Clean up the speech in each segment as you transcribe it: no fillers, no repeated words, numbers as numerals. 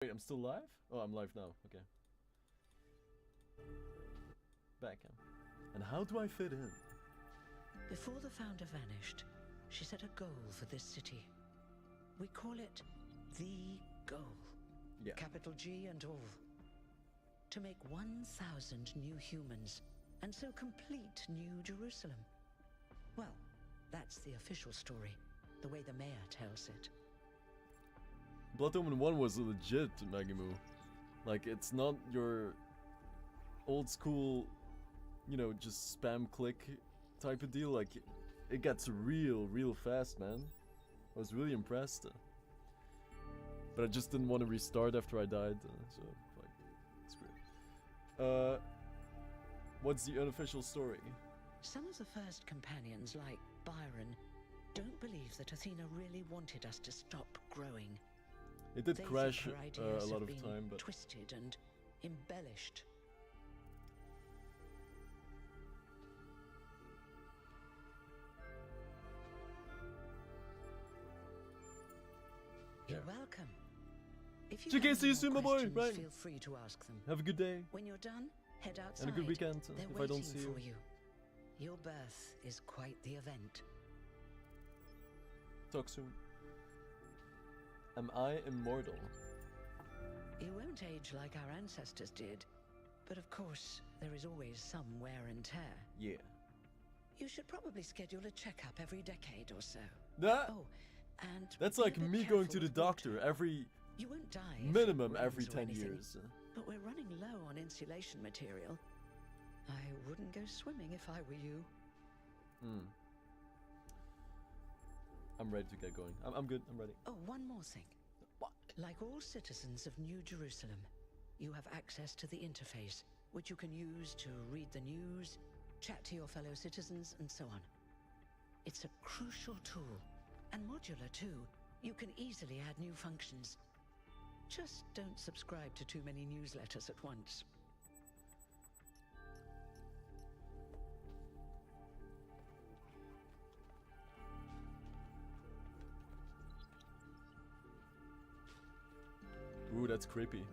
Wait, I'm still live? Oh, I'm live now. Okay. Back in. And how do I fit in? Before the founder vanished, she set a goal for this city. We call it the goal. Yeah. Capital G and all. To make 1,000 new humans, and so complete New Jerusalem. Well, that's the official story, the way the mayor tells it. Blood Omen 1 was legit, Magimu. Like, it's not your old school, you know, just spam click type of deal. Like, it gets real fast, man. I was really impressed. But I just didn't want to restart after I died, so, like, screw it. What's the unofficial story? Some of the first companions, like Byron, don't believe that Athena really wanted us to stop growing. It did They crash think her a ideas lot have of been time, but twisted and embellished. You're welcome. If you JK, have see you any soon, my more boy. questions, Bye. feel free to ask them. have a good day When you're done, head outside. and a good weekend They're if I don't waiting see you. for you. Your birth is quite the event. Talk soon. Am I immortal? You won't age like our ancestors did, but of course, there is always some wear and tear. Yeah. You should probably schedule a checkup every decade or so. That, Oh, and that's be a like bit me careful going to the with doctor water. every You won't die if it minimum rains every or 10 anything, years. But we're running low on insulation material. I wouldn't go swimming if I were you. I'm ready to get going. I'm good. I'm ready. Oh, one more thing. What? Like all citizens of New Jerusalem, you have access to the interface, which you can use to read the news, chat to your fellow citizens, and so on. It's a crucial tool, and modular too. You can easily add new functions. Just don't subscribe to too many newsletters at once. Ooh, that's creepy.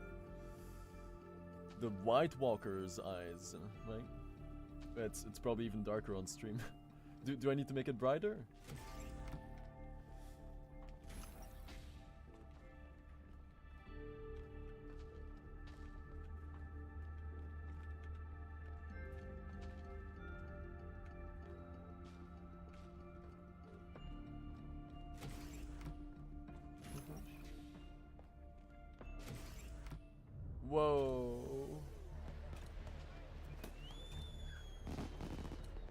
The White Walker's eyes, right? It's probably even darker on stream. do I need to make it brighter? Whoa.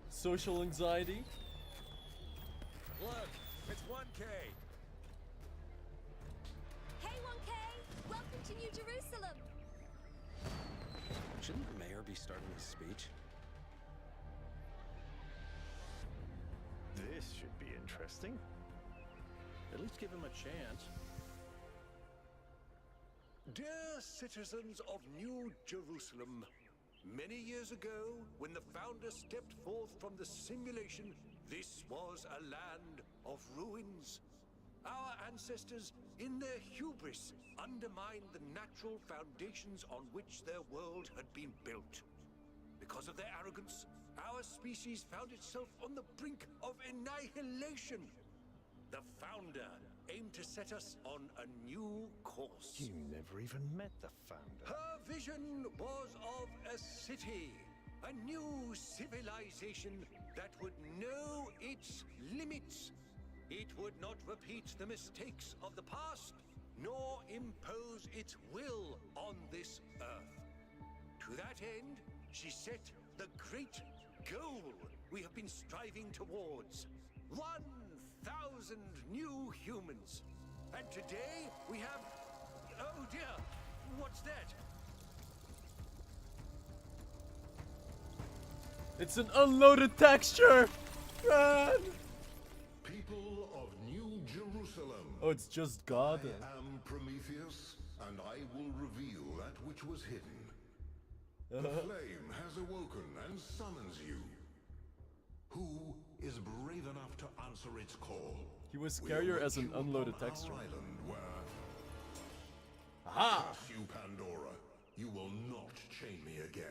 Social anxiety? Look, it's 1K. Hey 1K! Welcome to New Jerusalem! Shouldn't the mayor be starting his speech? This should be interesting. At least give him a chance. Dear citizens of New Jerusalem, many years ago, when the founder stepped forth from the simulation, this was a land of ruins. Our ancestors, in their hubris, undermined the natural foundations on which their world had been built. Because of their arrogance, our species found itself on the brink of annihilation. The founder aimed to set us on a new course. You never even met the founder. Her vision was of a city, a new civilization that would know its limits. It would not repeat the mistakes of the past, nor impose its will on this earth. To that end, she set the great goal we have been striving towards. 1,000 new humans. And today we have... Oh dear, what's that? It's an unloaded texture! Run! People of New Jerusalem. Oh, it's just God. I am Prometheus, and I will reveal that which was hidden. The flame has awoken and summons you. Who is brave enough to answer its call? He was We scarier await as an you unloaded upon texture. our island where Aha! Curse you, Pandora. You will not chain me again.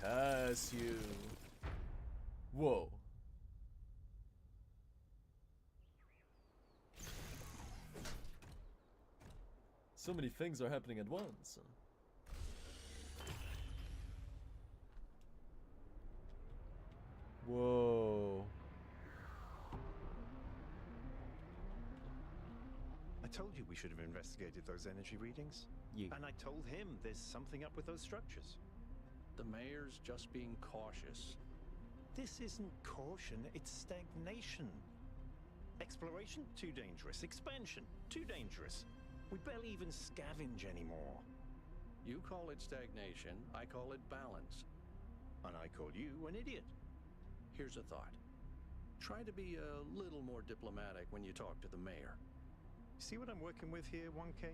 Curse you. Whoa. So many things are happening at once. Whoa. I told you we should have investigated those energy readings. You. And I told him there's something up with those structures. The mayor's just being cautious. This isn't caution, it's stagnation. Exploration? Too dangerous. Expansion? Too dangerous. We barely even scavenge anymore. You call it stagnation, I call it balance. And I call you an idiot. Here's a thought. Try to be a little more diplomatic when you talk to the mayor. See what I'm working with here, 1K?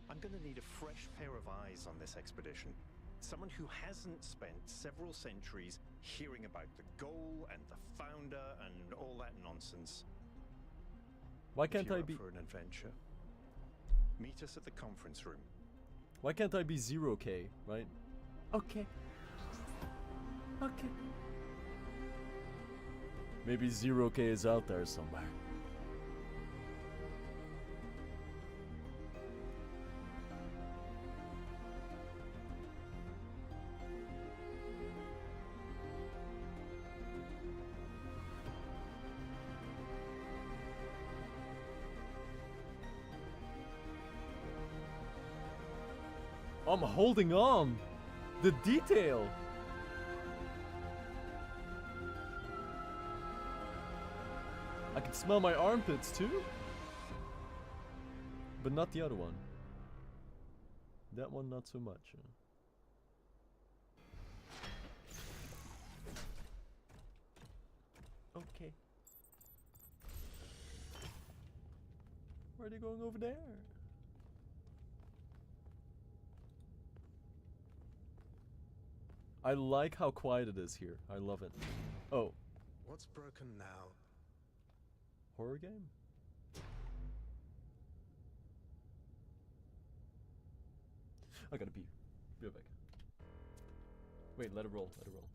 I'm gonna need a fresh pair of eyes on this expedition. Someone who hasn't spent several centuries hearing about the goal and the founder and all that nonsense. Why If can't you're I up be? for an adventure? Meet us at the conference room. Why can't I be 0K? Right? Okay. Okay. Maybe 0K is out there somewhere. I'm holding on. The detail. I can smell my armpits too. But not the other one. That one not so much. Okay. Where are they going over there? I like how quiet it is here. I love it. Oh, What's broken now? horror game? I gotta pee. Be right back. Wait, let it roll. Let it roll.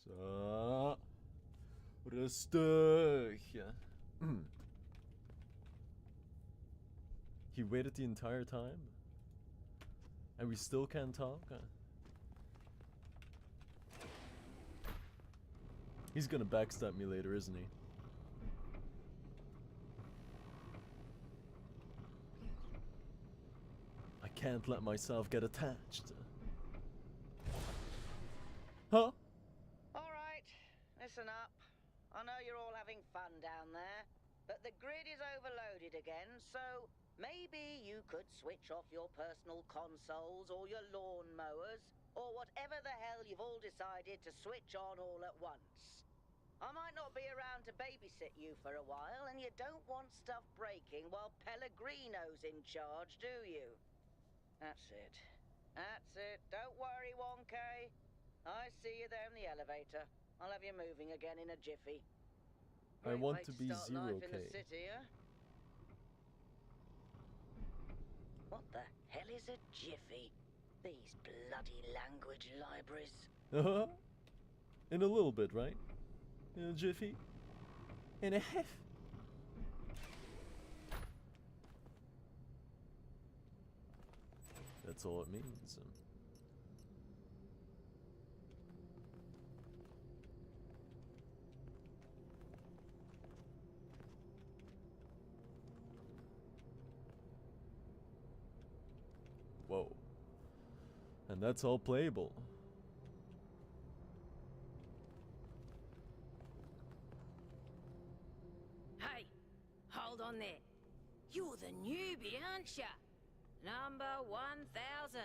Så. Rustig. He waited the entire time? And we still can't talk? He's gonna backstab me later, isn't he? I can't let myself get attached. Huh? Alright, listen up. I know you're all having fun down there, but the grid is overloaded again, so maybe you could switch off your personal consoles or your lawn mowers, or whatever the hell you've all decided to switch on all at once. I might not be around to babysit you for a while, and you don't want stuff breaking while Pellegrino's in charge, do you? That's it. That's it. Don't worry, 1K. I see you there in the elevator. I'll have you moving again in a jiffy. I Great want way to be start life in 0K. the city, huh? What the hell is a jiffy? These bloody language libraries. In a little bit, right? In a jiffy? In a hef. That's all it means. Whoa. And that's all playable. Hey, hold on there. You're the newbie, aren't ya? Number 1000.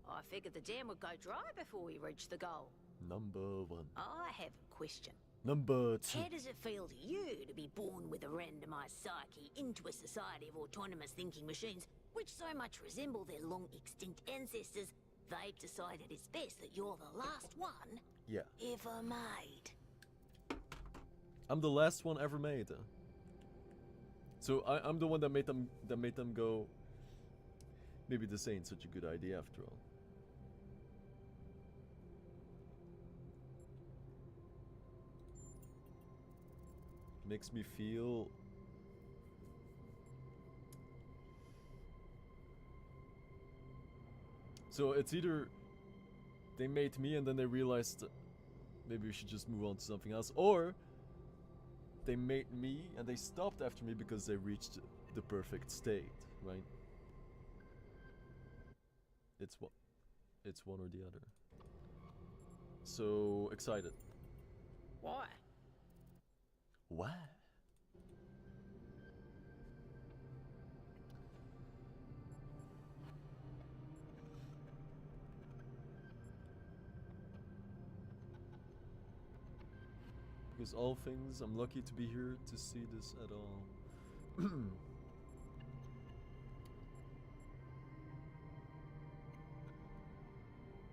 I figured the dam would go dry before we reach the goal. Number 1. I have a question. Number 2. How does it feel to you to be born with a randomized psyche into a society of autonomous thinking machines which so much resemble their long-extinct ancestors, they've decided it's best that you're the last one ever made? I'm the last one ever made. So I'm the one that made them go. Maybe this ain't such a good idea after all. Makes me feel. So it's either they made me and then they realized maybe we should just move on to something else, or they made me and they stopped after me because they reached the perfect state, right? It's one or the other. So excited. Why? Why? Because all things, I'm lucky to be here to see this at all.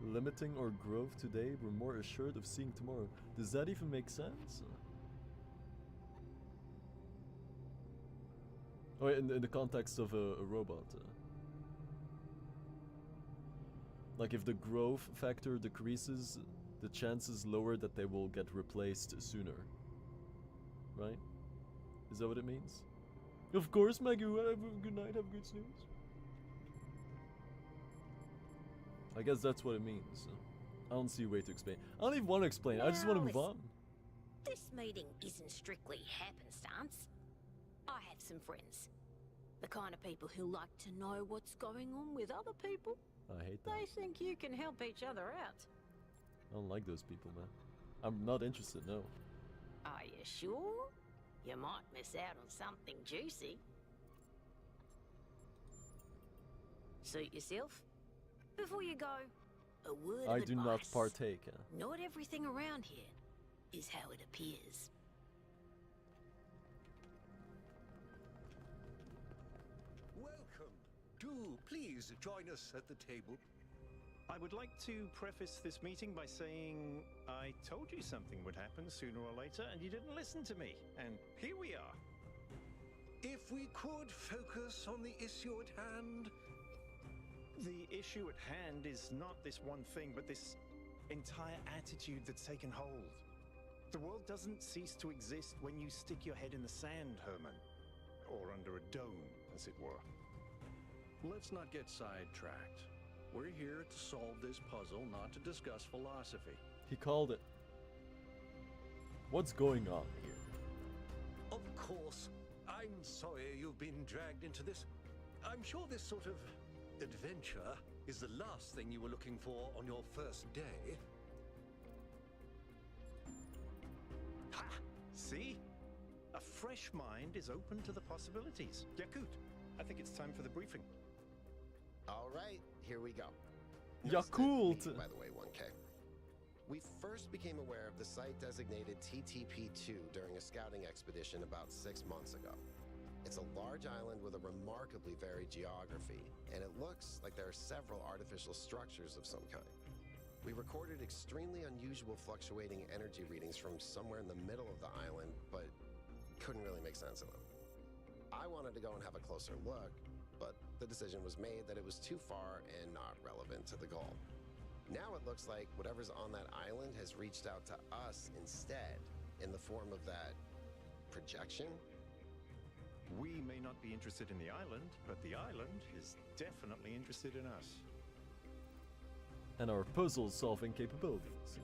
Limiting our growth today, we're more assured of seeing tomorrow. Does that even make sense? Oh, in the context of a robot. Like if the growth factor decreases, the chances lower that they will get replaced sooner. Right? Is that what it means? Of course, Maggie, have a good night, have good snooze. I guess that's what it means. I don't see a way to explain. I don't even want to explain. I just want to move on. This meeting isn't strictly happenstance. I have some friends. The kind of people who like to know what's going on with other people. I hate that. They think you can help each other out. I don't like those people, man. I'm not interested, no. Are you sure? You might miss out on something juicy. Suit yourself. Before you go, a word of I advice. do not partake. Not everything around here is how it appears. Welcome. Do please join us at the table. I would like to preface this meeting by saying I told you something would happen sooner or later, and you didn't listen to me. And here we are. If we could focus on the issue at hand. The issue at hand is not this one thing, but this entire attitude that's taken hold. The world doesn't cease to exist when you stick your head in the sand, Herman. Or under a dome, as it were. Let's not get sidetracked. We're here to solve this puzzle, not to discuss philosophy. He called it. What's going on here? Of course. I'm sorry you've been dragged into this. I'm sure this sort of adventure is the last thing you were looking for on your first day. Ha! See? A fresh mind is open to the possibilities. Yakut, I think it's time for the briefing. All right, here we go. Yakult! By the way, 1K. We first became aware of the site designated TTP-2 during a scouting expedition about 6 months ago. It's a large island with a remarkably varied geography, and it looks like there are several artificial structures of some kind. We recorded extremely unusual fluctuating energy readings from somewhere in the middle of the island, but couldn't really make sense of them. I wanted to go and have a closer look, but the decision was made that it was too far and not relevant to the goal. Now it looks like whatever's on that island has reached out to us instead, in the form of that projection. We may not be interested in the island, but the island is definitely interested in us. And our puzzle-solving capabilities.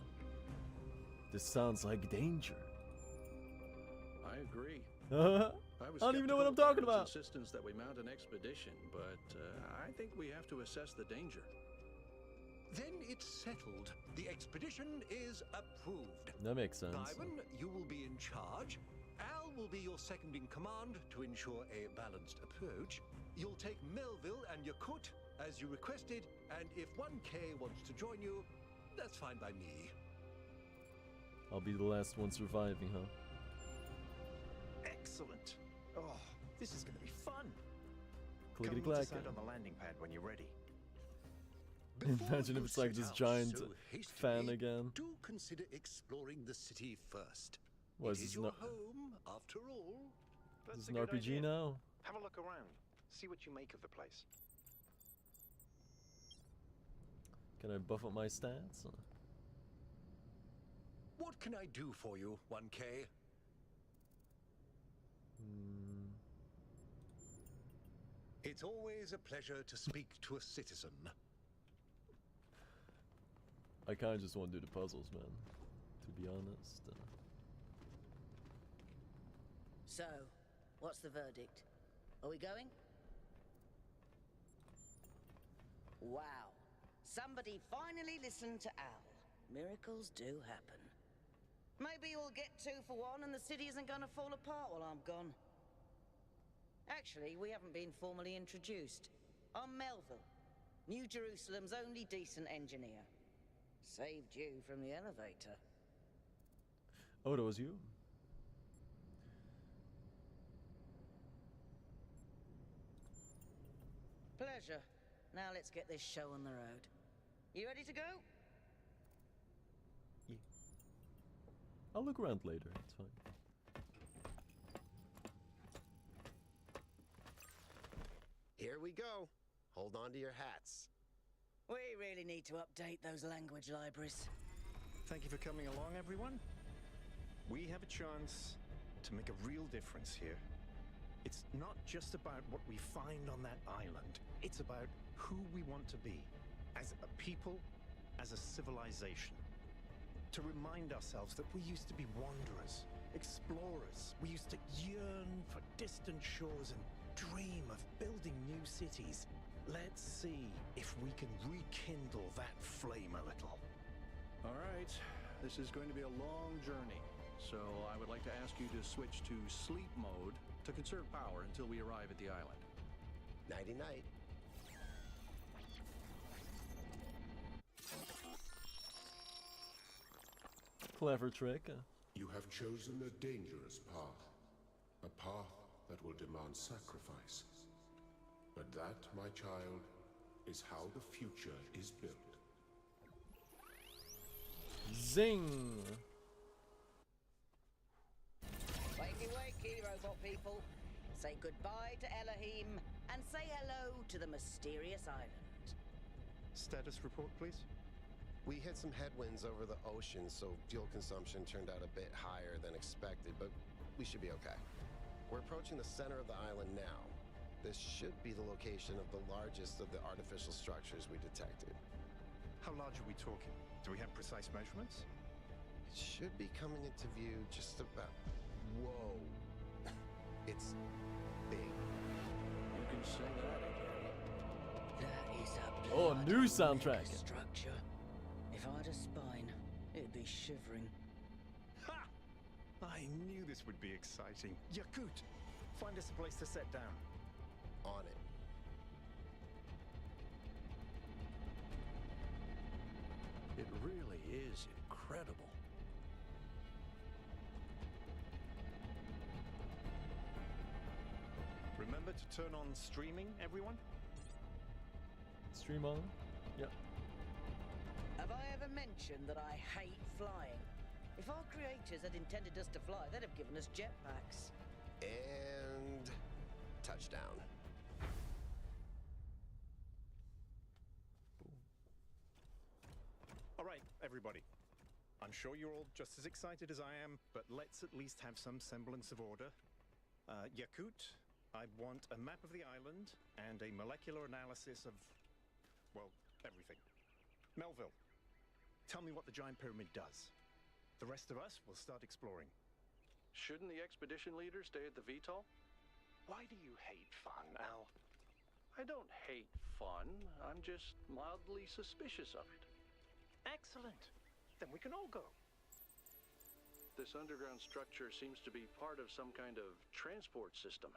This sounds like danger. I agree. I don't even know what I'm talking about. Insistence that we mount an expedition, but I think we have to assess the danger. Then it's settled. The expedition is approved. That makes sense. Byron, you will be in charge. Al will be your second in command to ensure a balanced approach. You'll take Melville and Yakut as you requested, and if 1K wants to join you, that's fine by me. I'll be the last one surviving, huh? Excellent. Oh, this is going to be fun. Clickety Come clack. decide on the landing pad when you're ready. Imagine if it's like this giant fan again. Do consider exploring the city first. What, It is is this your not- home, after all. That's This is a an good RPG idea. now? Have a look around. See what you make of the place. Can I buff up my stats? What can I do for you, 1K? It's always a pleasure to speak to a citizen. I kind of just want to do the puzzles, man. To be honest. So, what's the verdict? Are we going? Wow. Somebody finally listened to Al. Miracles do happen. Maybe we'll get 2 for 1 and the city isn't gonna fall apart while I'm gone. Actually, we haven't been formally introduced. I'm Melville, New Jerusalem's only decent engineer. Saved you from the elevator. Oh, that was you? Pleasure. Now let's get this show on the road. You ready to go? Yeah. I'll look around later, it's fine. Here we go. Hold on to your hats. We really need to update those language libraries. Thank you for coming along, everyone. We have a chance to make a real difference here. It's not just about what we find on that island. It's about who we want to be as a people, as a civilization. To remind ourselves that we used to be wanderers, explorers. We used to yearn for distant shores and dream of building new cities. Let's see if we can rekindle that flame a little. All right, this is going to be a long journey, so I would like to ask you to switch to sleep mode to conserve power until we arrive at the island. Nighty-night. Clever trick. You have chosen a dangerous path. A path that will demand sacrifice. But that, my child, is how the future is built. Zing! Wakey wakey, robot people. Say goodbye to Elohim and say hello to the mysterious island. Status report, please. We hit some headwinds over the ocean, so fuel consumption turned out a bit higher than expected, but we should be okay. We're approaching the center of the island now. This should be the location of the largest of the artificial structures we detected. How large are we talking? Do we have precise measurements? It should be coming into view just about... Whoa. It's big. You can say that again. That is a Oh, new soundtrack. structure. If I had a spine, it'd be shivering. Ha! I knew this would be exciting. Yakut, find us a place to set down. On it. It really is incredible. Remember to turn on streaming, everyone? Stream on? Yep. Have I ever mentioned that I hate flying? If our creators had intended us to fly, they'd have given us jetpacks. And... touchdown. All right, everybody. I'm sure you're all just as excited as I am, but let's at least have some semblance of order. Yakut, I want a map of the island and a molecular analysis of, well, everything. Melville, tell me what the giant pyramid does. The rest of us will start exploring. Shouldn't the expedition leader stay at the VTOL? Why do you hate fun, Al? I don't hate fun. I'm just mildly suspicious of it. Excellent. Then we can all go. This underground structure seems to be part of some kind of transport system.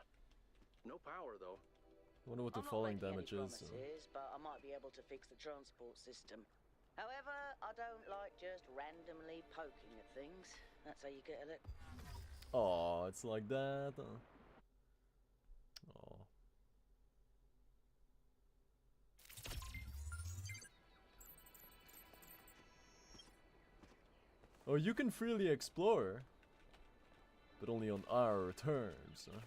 No power, though. I wonder what the I'm falling not damage making any is. promises, but I might be able to fix the transport system. However, I don't like just randomly poking at things. That's how you get a look. Oh, it's like that. Oh. Oh, you can freely explore, but only on our terms. Huh?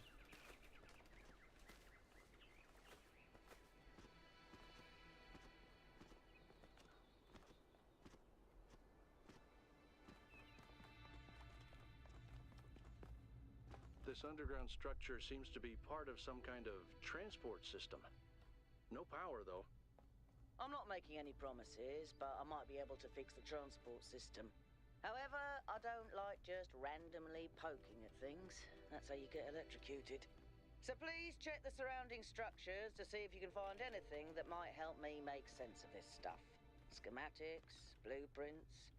This underground structure seems to be part of some kind of transport system. No power, though. I'm not making any promises, but I might be able to fix the transport system. However, I don't like just randomly poking at things. That's how you get electrocuted. So please check the surrounding structures to see if you can find anything that might help me make sense of this stuff. Schematics, blueprints,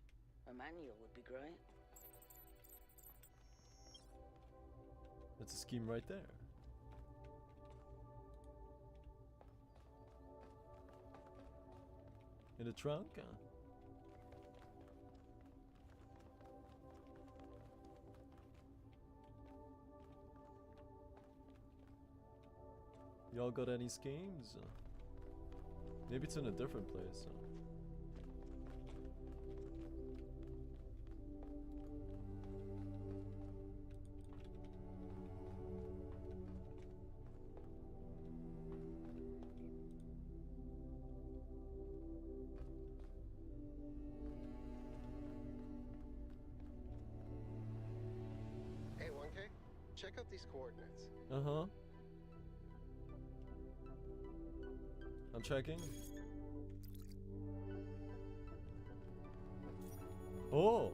a manual would be great. That's a scheme right there. In the trunk? Y'all got any schemes? Maybe it's in a different place. Hey, 1K, check out these coordinates. Uh-huh. I'm checking. Oh!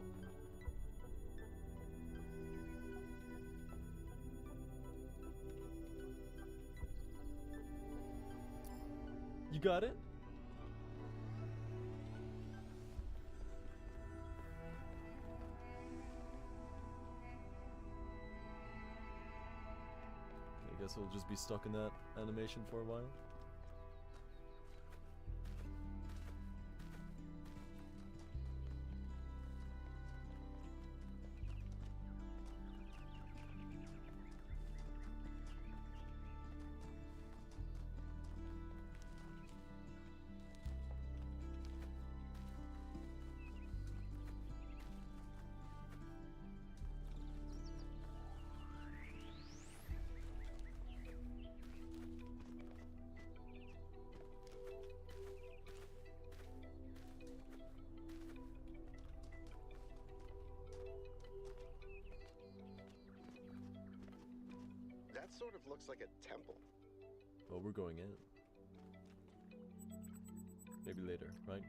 You got it? I guess we'll just be stuck in that animation for a while. looks like a temple. Well, we're going in. Maybe later, right?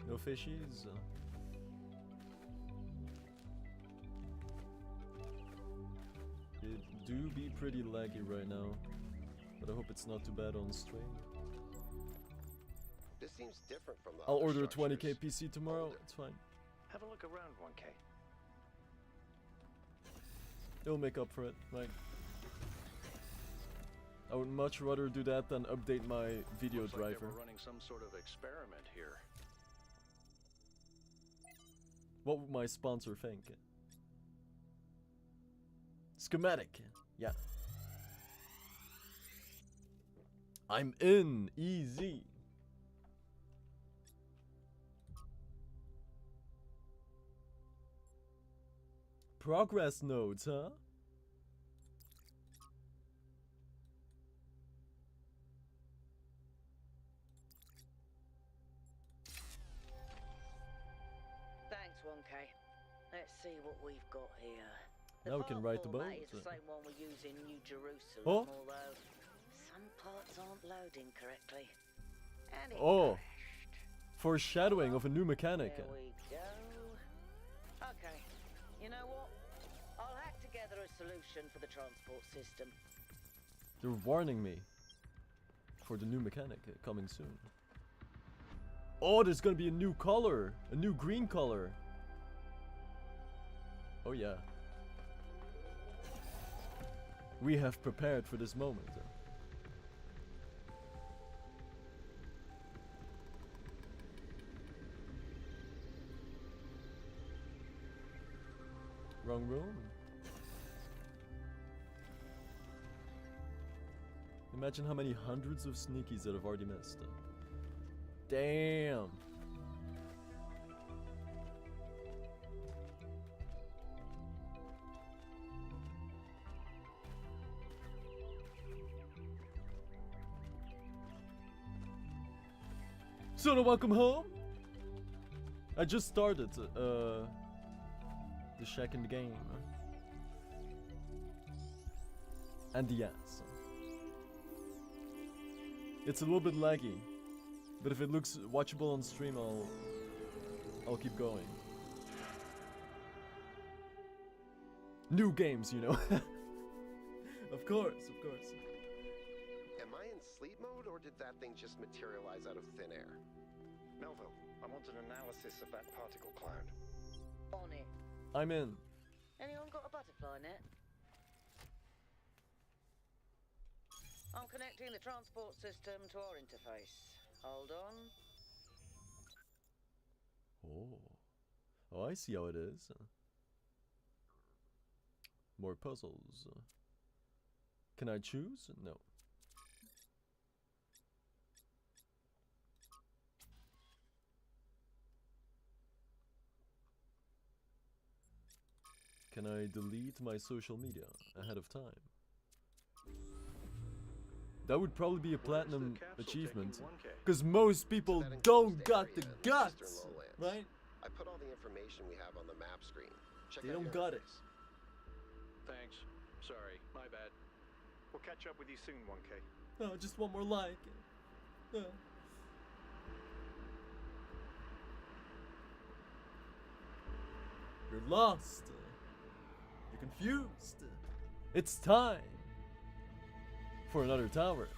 No fishies? It do be pretty laggy right now, but I hope it's not too bad on stream. This seems different from the I'll other order a structures. 20k PC tomorrow, Older. it's fine. Have a look around, 1K. It'll make up for it, right? I would much rather do that than update my video Looks like they driver. were running some sort of experiment here. What would my sponsor think? Schematic, yeah. I'm in, easy. Progress notes, huh? Thanks, 1K. Let's see what we've got here. Now we can ride the boat. Is the same one we use in New Jerusalem, Oh. although some parts aren't loading correctly. And it Oh. crashed. Foreshadowing of a new mechanic. There we go. Okay, you know what? I'll hack together a solution for the transport system. They're warning me for the new mechanic coming soon. Oh, there's gonna be a new color, a new green color. Oh yeah. We have prepared for this moment. Wrong room. Imagine how many hundreds of sneakies that I've already missed. Damn. So, welcome home. I just started the second game. And yes. It's a little bit laggy, but if it looks watchable on stream, I'll keep going. New games, you know. Of course, of course. Am I in sleep mode, or did that thing just materialize out of thin air? Melville, I want an analysis of that particle cloud. On it. I'm in. Anyone got a butterfly net? I'm connecting the transport system to our interface. Hold on. Oh, I see how it is. More puzzles. Can I choose? No. Can I delete my social media ahead of time? That would probably be a platinum achievement, because most people don't got the guts, right? I put all the information we have on the map screen. Check They out don't your got it. interface. Thanks. Sorry, my bad. We'll catch up with you soon, 1K. Oh, just one more like. You're lost. You're confused. It's time for another tower.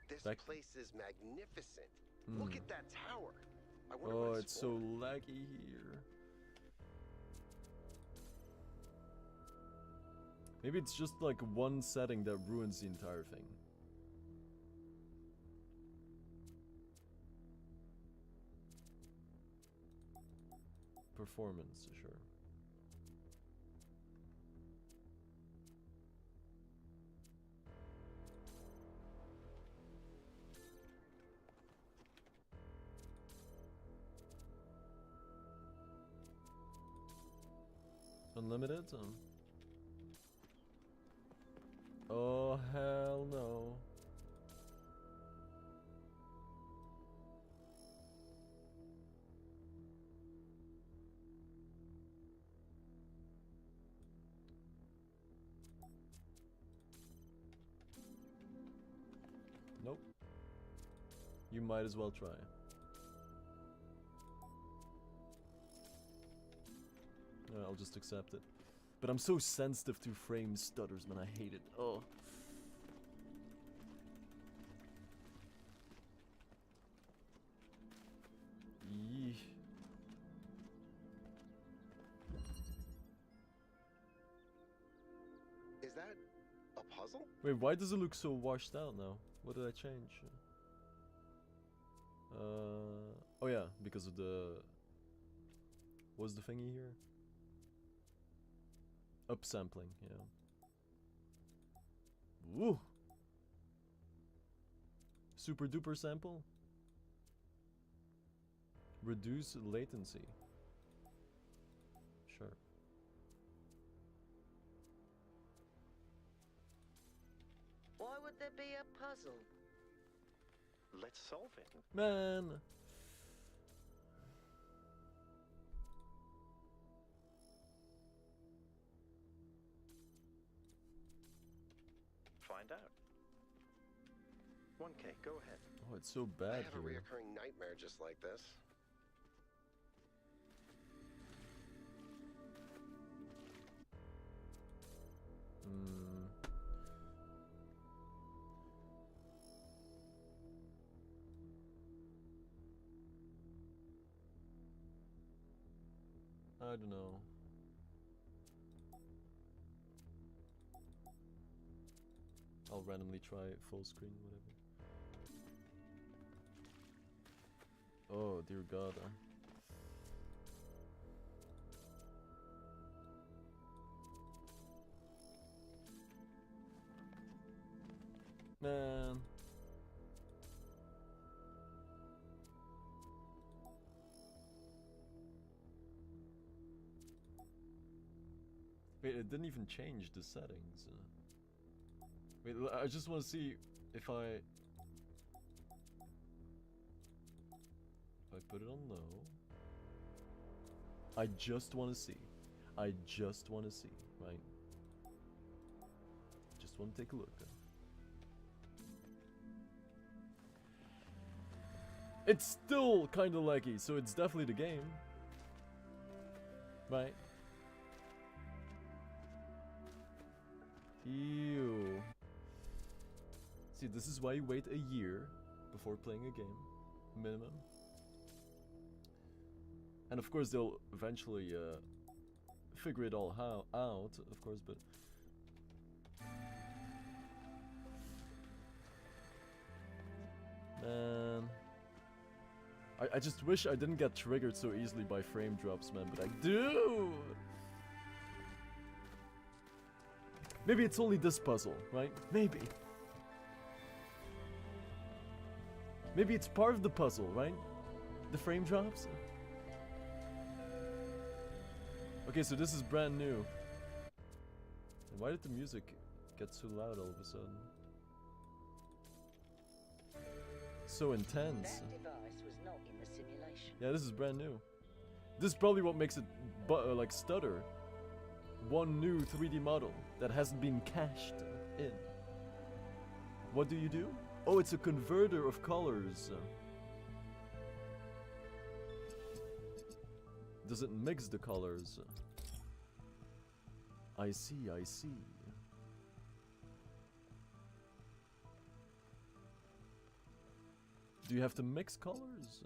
This Back. place is magnificent. Look at that tower. I wonder Oh, what it's so for. laggy here. Maybe it's just like one setting that ruins the entire thing. Performance, sure. Unlimited? Oh, hell no. Nope. You might as well try. I'll just accept it. But I'm so sensitive to frame stutters, man. I hate it. Oh. Yee. Is that a puzzle? Wait, why does it look so washed out now? What did I change? Oh yeah, because of the... What's the thingy here? Upsampling, yeah. Woo! Super duper sample? Reduce latency. Sure. Why would there be a puzzle? Let's solve it. Man! Find out. 1K, go ahead. Oh, it's so bad I have a here. reoccurring nightmare just like this. I don't know. I'll randomly try full screen, whatever. Oh, dear God. Man. Wait, it didn't even change the settings. Wait, I just want to see if I put it on low. I just want to see. I just want to see, right? Just want to take a look. It's still kind of laggy, so it's definitely the game. Right? Ew. See, this is why you wait a year before playing a game. Minimum. And of course they'll eventually figure it all out, of course, but... Man... I just wish I didn't get triggered so easily by frame drops, man, but I do! Maybe it's only this puzzle, right? Maybe. Maybe it's part of the puzzle, right? The frame drops? Okay, so this is brand new. And why did the music get so loud all of a sudden? So intense. That device was not in the simulation. Yeah, this is brand new. This is probably what makes it like stutter. One new 3D model that hasn't been cached in. What do you do? Oh, it's a converter of colors. Does it mix the colors? I see, I see. Do you have to mix colors?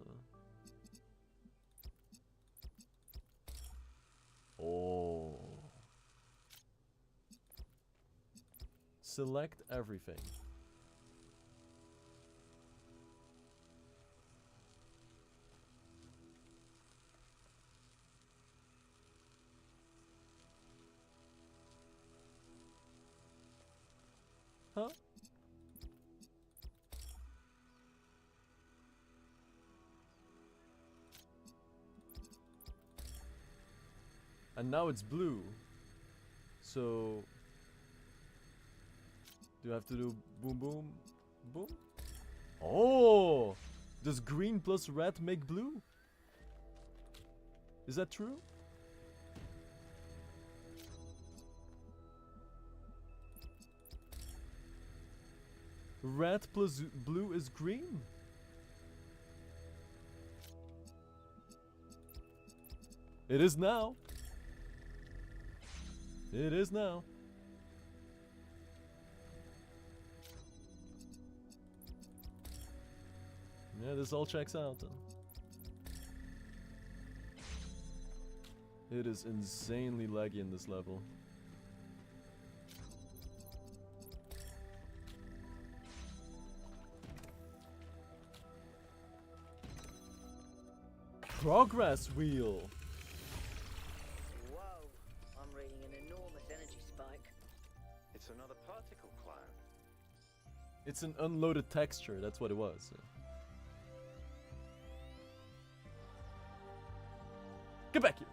Oh. Select everything. Huh? And now it's blue. So do I have to do boom boom boom? Oh! Does green plus red make blue? Is that true? Red plus blue is green? It is now. It is now. Yeah, this all checks out. It is insanely laggy in this level. Progress wheel. Whoa, I'm reading an enormous energy spike. It's another particle cloud. It's an unloaded texture, that's what it was. Get back here!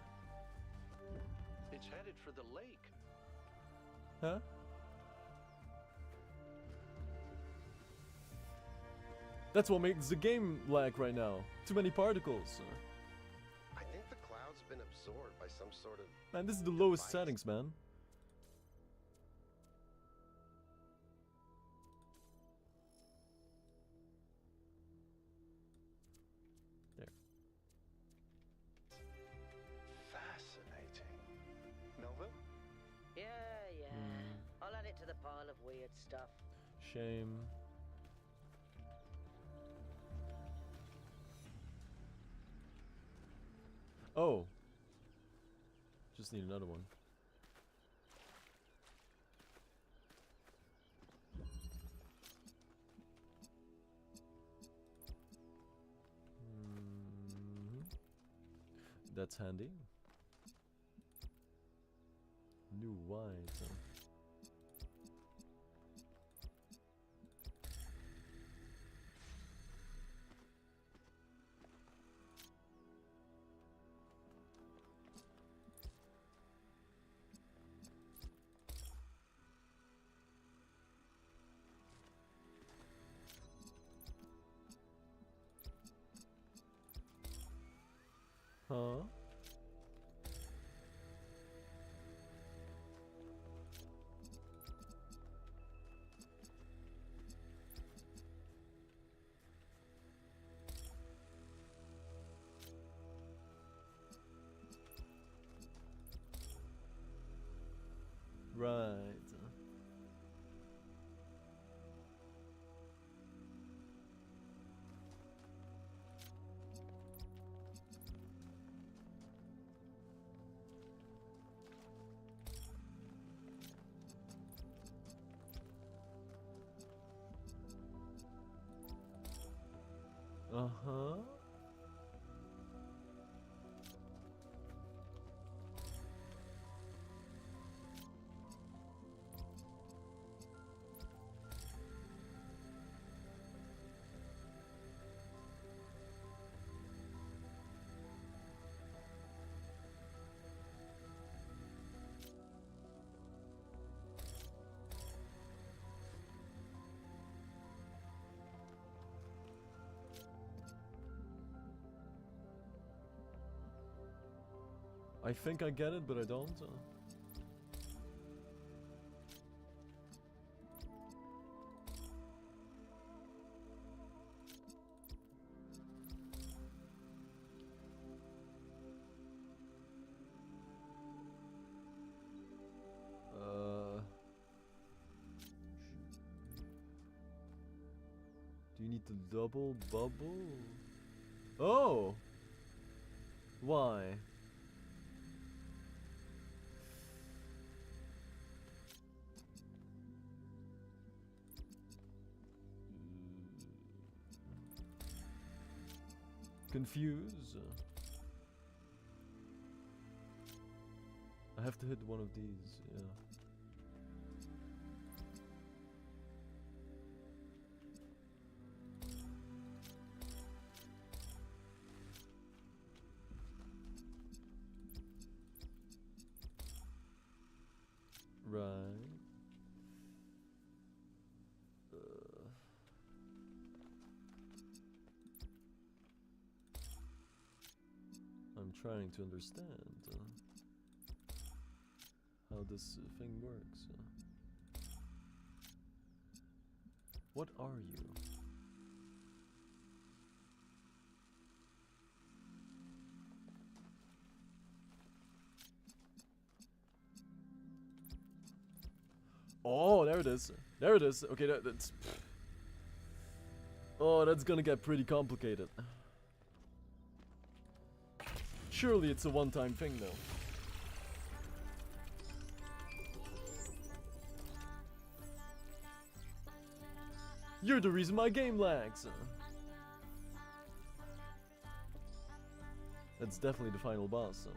It's headed for the lake. Huh? That's what makes the game lag right now. Too many particles. I think the cloud's been absorbed by some sort of... Man, this is the lowest settings, man. There. Fascinating. Nova? Yeah. I'll add it to the pile of weird stuff. Shame. Oh. Just need another one. That's handy. New white. Huh? Right. Uh-huh. I think I get it, but I don't. Do you need the double bubble? Oh! Why? Confuse. I have to hit one of these, yeah. trying to understand how this thing works. What are you? Oh, there it is. There it is. Okay, that's... Oh, that's gonna get pretty complicated. Surely it's a one-time thing, though. You're the reason my game lags. That's definitely the final boss.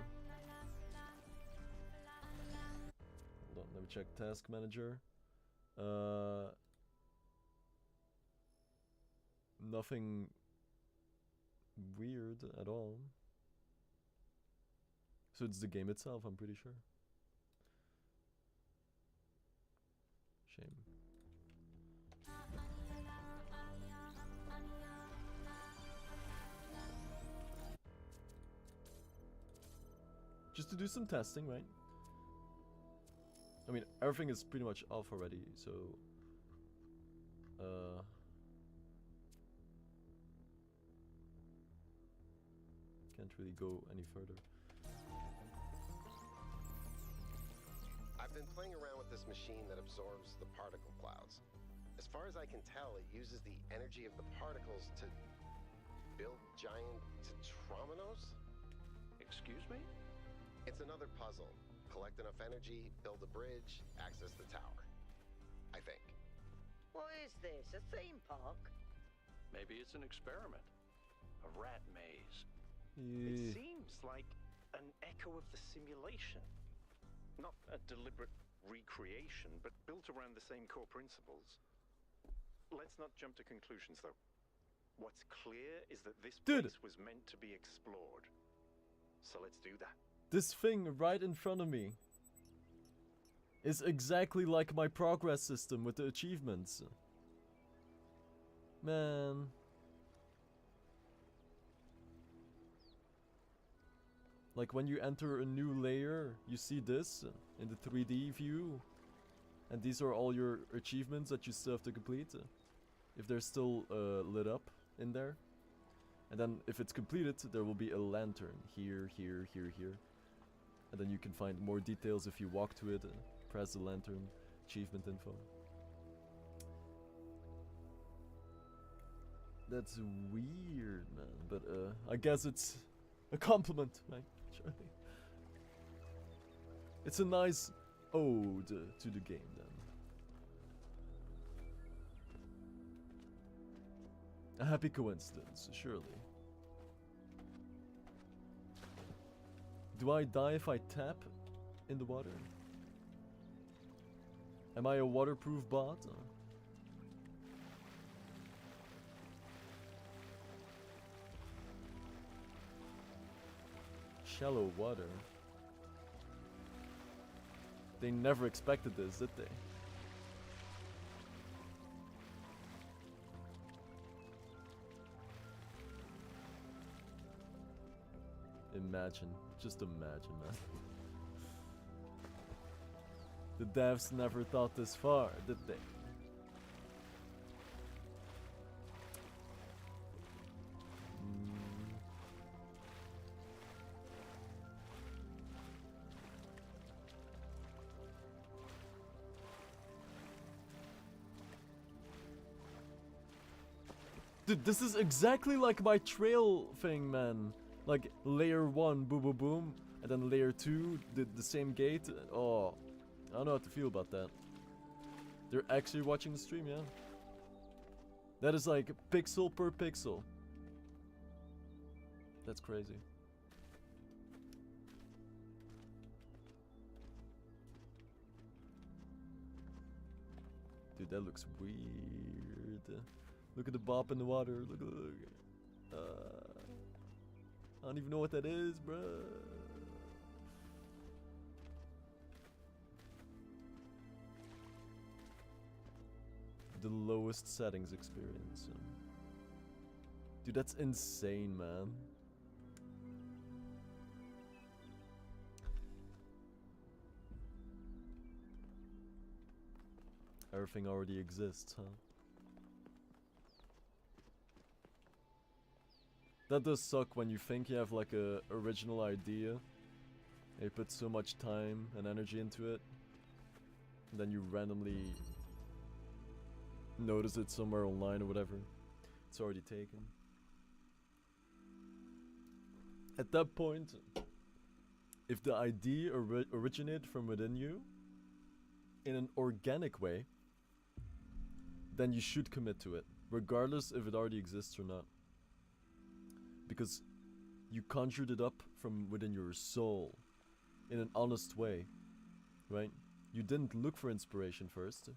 Hold on, let me check task manager. Nothing weird at all. So it's the game itself, I'm pretty sure. Shame. Just to do some testing, right? I mean, everything is pretty much off already, so... Can't really go any further. I've been playing around with this machine that absorbs the particle clouds. As far as I can tell, it uses the energy of the particles to build giant tetrominos? Excuse me? It's another puzzle. Collect enough energy, build a bridge, access the tower. I think. What is this? A theme park? Maybe it's an experiment. A rat maze. It seems like an echo of the simulation. Not a deliberate recreation, but built around the same core principles. Let's not jump to conclusions, though. What's clear is that this place was meant to be explored. So let's do that. This thing right in front of me is exactly like my progress system with the achievements. Man. Like when you enter a new layer, you see this in the 3D view. And these are all your achievements that you still have to complete. If they're still lit up in there. And then if it's completed, there will be a lantern here, here, here, here. And then you can find more details if you walk to it, press the lantern, achievement info. That's weird, man. But I guess it's a compliment, right? Surely. It's a nice ode to the game, then. A happy coincidence, surely. Do I die if I tap in the water? Am I a waterproof bot? Shallow water. They never expected this, did they? Imagine. Just imagine, man. The devs never thought this far, did they? Dude, this is exactly like my trail thing, man. Like, layer 1, boom, boom, boom. And then layer 2 did the same gate. Oh, I don't know how to feel about that. They're actually watching the stream, yeah. That is like pixel per pixel. That's crazy. Dude, that looks weird. Look at the bop in the water. Look. I don't even know what that is, bruh. The lowest settings experience. Dude, that's insane, man. Everything already exists, huh? That does suck when you think you have like a original idea. And you put so much time and energy into it. And then you randomly notice it somewhere online or whatever. It's already taken. At that point, if the idea originated from within you in an organic way, then you should commit to it, regardless if it already exists or not. Because you conjured it up from within your soul in an honest way, right? You didn't look for inspiration first.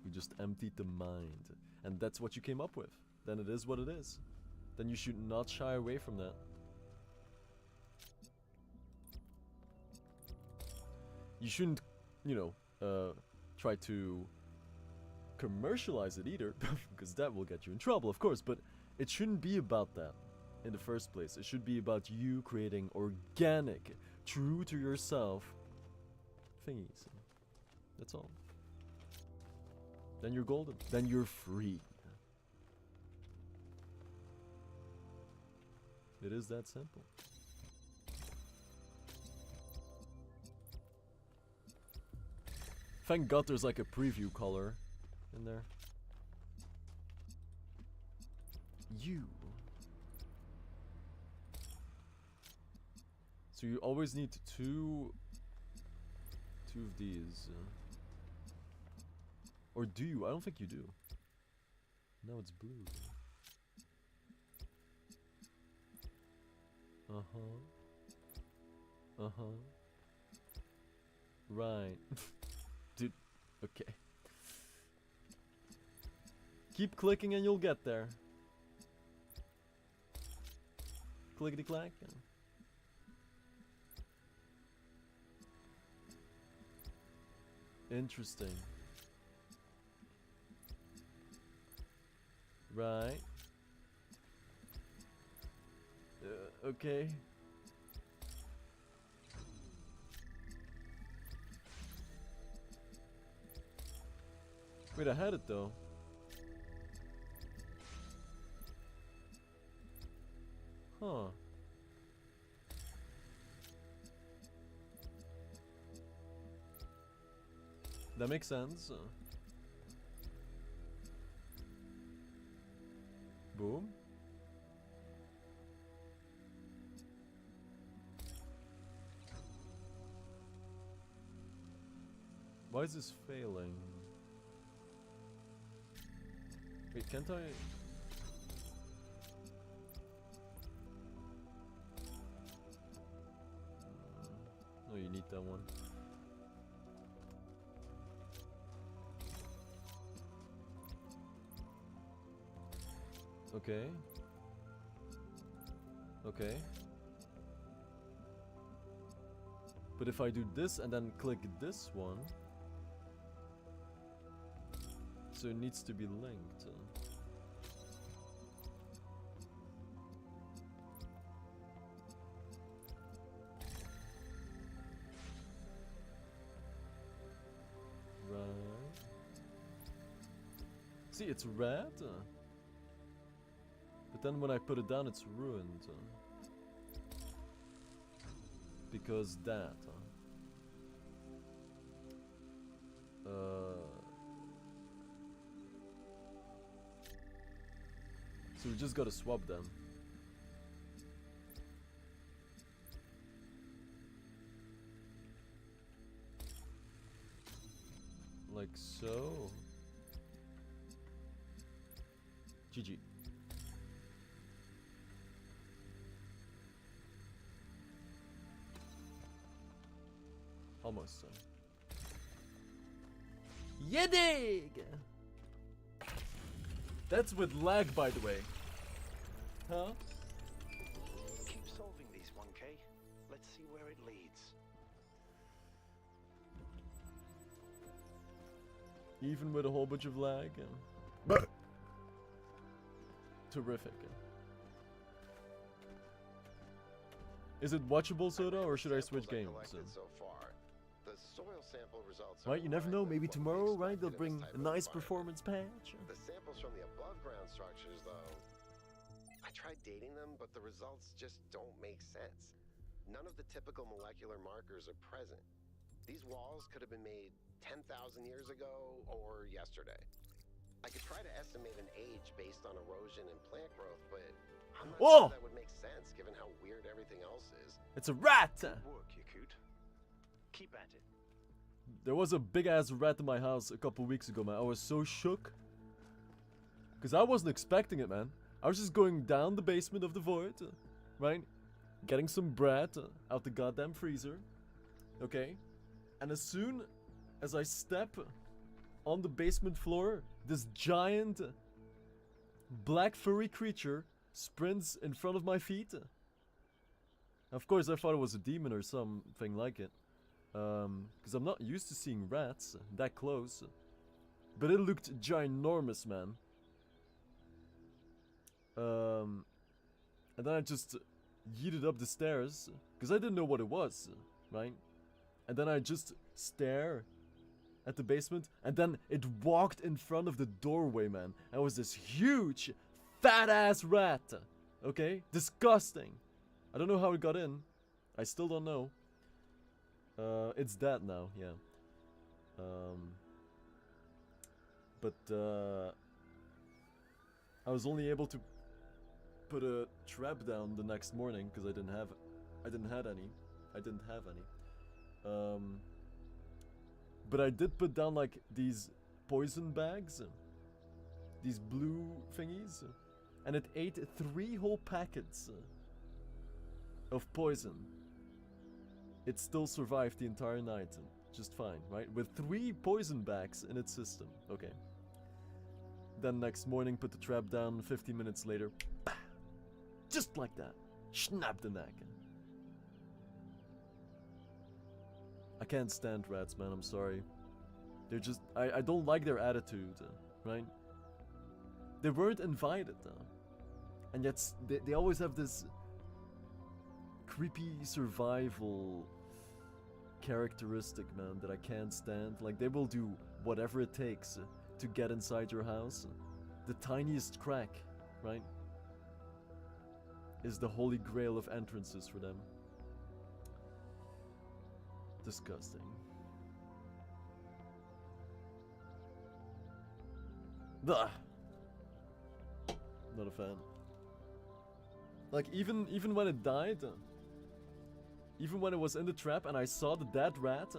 You just emptied the mind. And that's what you came up with. Then it is what it is. Then you should not shy away from that. You shouldn't, you know, try to commercialize it either, because that will get you in trouble, of course, but it shouldn't be about that in the first place. It should be about you creating organic, true to yourself thingies. That's all. Then you're golden. Then you're free. It is that simple. Thank God there's like a preview color in there. You. So you always need two of these. Or do you? I don't think you do. No, it's blue. Uh-huh. Uh-huh. Right. Dude, okay. Keep clicking and you'll get there. Clickety clack. Interesting. Right. Okay. Wait, I had it though. Huh. That makes sense. Boom. Why is this failing? Wait, can't I? No, you need that one. Okay. Okay. But if I do this and then click this one, so it needs to be linked. Right. See, it's red. But then when I put it down, it's ruined. Because that. So we just gotta swap them. Like so. GG. Almost. Yedig! That's with lag, by the way. Huh? Keep solving these, 1K. Let's see where it leads. Even with a whole bunch of lag. But terrific. Is it watchable, Soda, or should I switch games? So far, the The soil sample results Right, are you never in know. line with Maybe what we tomorrow, right? They'll expected in bring this type a of nice environment. performance patch. The samples from the above-ground structures, though, I tried dating them, but the results just don't make sense. None of the typical molecular markers are present. These walls could have been made 10,000 years ago or yesterday. I could try to estimate an age based on erosion and plant growth, but I'm not sure that would make sense given how weird everything else is. It's a rat! Good work, Yakut. Keep at it. There was a big ass rat in my house a couple weeks ago, man. I was so shook. Because I wasn't expecting it, man. I was just going down the basement of the void, right? Getting some bread out the goddamn freezer. Okay? And as soon as I step on the basement floor, this giant black furry creature sprints in front of my feet. Of course, I thought it was a demon or something like it. Because I'm not used to seeing rats that close. But it looked ginormous, man. And then I just yeeted up the stairs. Because I didn't know what it was, right? And then I just stare at the basement. And then it walked in front of the doorway, man. And it was this huge, fat-ass rat. Okay? Disgusting. I don't know how it got in. I still don't know. It's dead now, yeah. But I was only able to put a trap down the next morning because I didn't have any. But I did put down like these poison bags, these blue thingies, and it ate 3 whole packets of poison. It still survived the entire night, just fine, right? With 3 poison bags in its system. Okay. Then next morning, put the trap down. 15 minutes later, bah! Just like that, snap the neck. I can't stand rats, man. I'm sorry. They're just I don't like their attitude, right? They weren't invited, and yet they always have this creepy survival characteristic, man, that I can't stand. Like, they will do whatever it takes to get inside your house. The tiniest crack, right, is the holy grail of entrances for them. Disgusting. Ugh. Not a fan. Like, even when it died, even when it was in the trap and I saw the dead rat,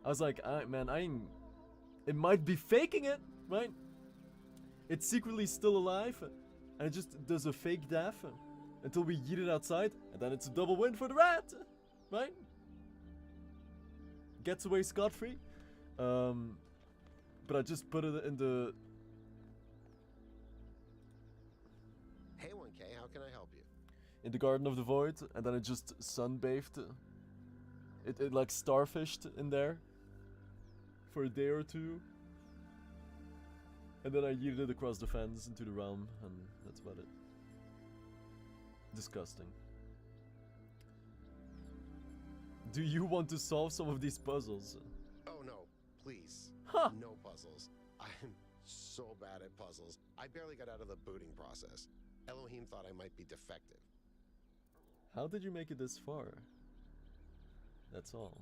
I was like, it might be faking it, right? It's secretly still alive, and it just does a fake death until we yeet it outside, and then it's a double win for the rat, right? Gets away scot-free. But I just put it in the... Hey 1K, how can I help you? In the Garden of the Void, and then it just sunbathed. It like starfished in there for a day or two. And then I yeeted it across the fence into the realm, and that's about it. Disgusting. Do you want to solve some of these puzzles? Oh no, please. Huh. No puzzles. I'm so bad at puzzles. I barely got out of the booting process. Elohim thought I might be defective. How did you make it this far? That's all.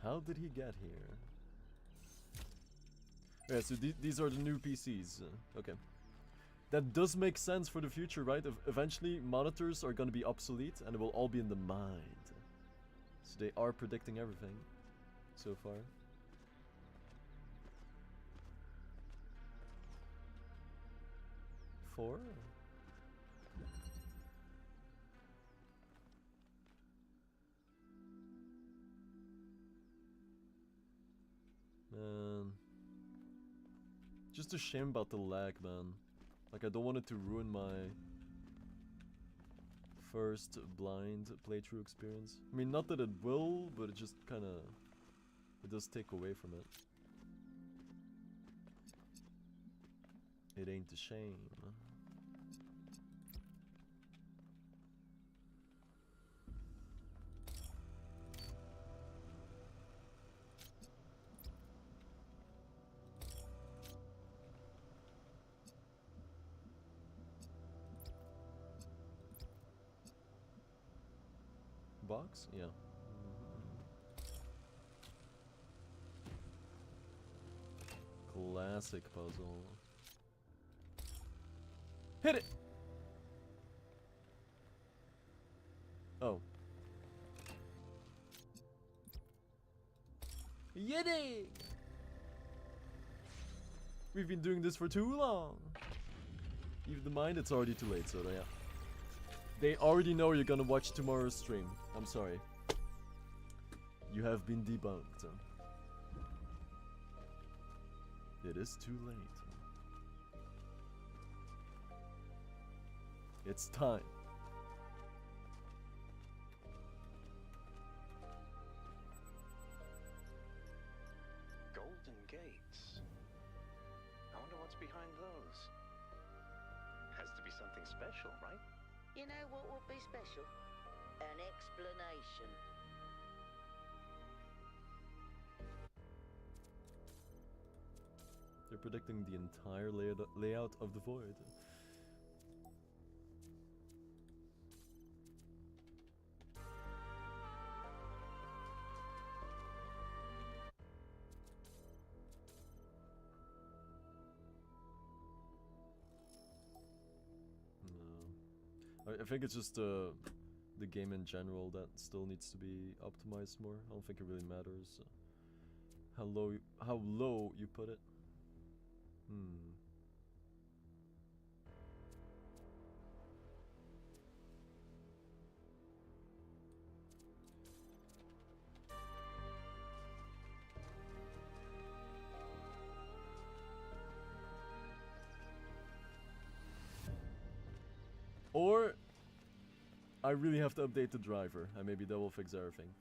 How did he get here? Yeah, so these are the new PCs. Okay. That does make sense for the future, right? Eventually, monitors are going to be obsolete and it will all be in the mind. So they are predicting everything so far. Four? Man. Just a shame about the lag, man. Like, I don't want it to ruin my first blind playthrough experience. I mean, not that it will, but it just kind of... It does take away from it. It ain't a shame. box? Yeah. Classic puzzle. Hit it! Oh. Yiddy! We've been doing this for too long. Keep in mind it's already too late, so yeah. They already know you're gonna watch tomorrow's stream. I'm sorry. You have been debunked. It is too late. It's time. Golden gates. I wonder what's behind those. Has to be something special, right? You know what would be special? An explanation. They're predicting the entire layout of the void. No. I think it's just the game in general that still needs to be optimized more. I don't think it really matters how low you put it. Or I really have to update the driver, and maybe that will fix everything.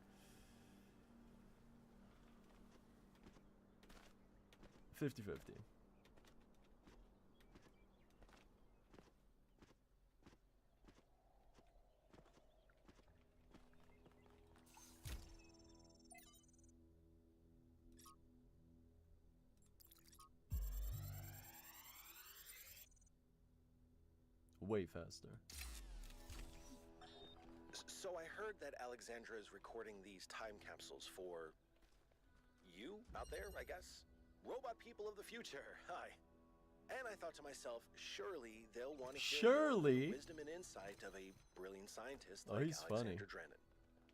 $50-50. Way faster. So I heard that Alexandra is recording these time capsules for you out there, I guess? Robot people of the future. Hi. And I thought to myself, surely they'll want to hear the wisdom and insight of a brilliant scientist like Alexandra Drennan.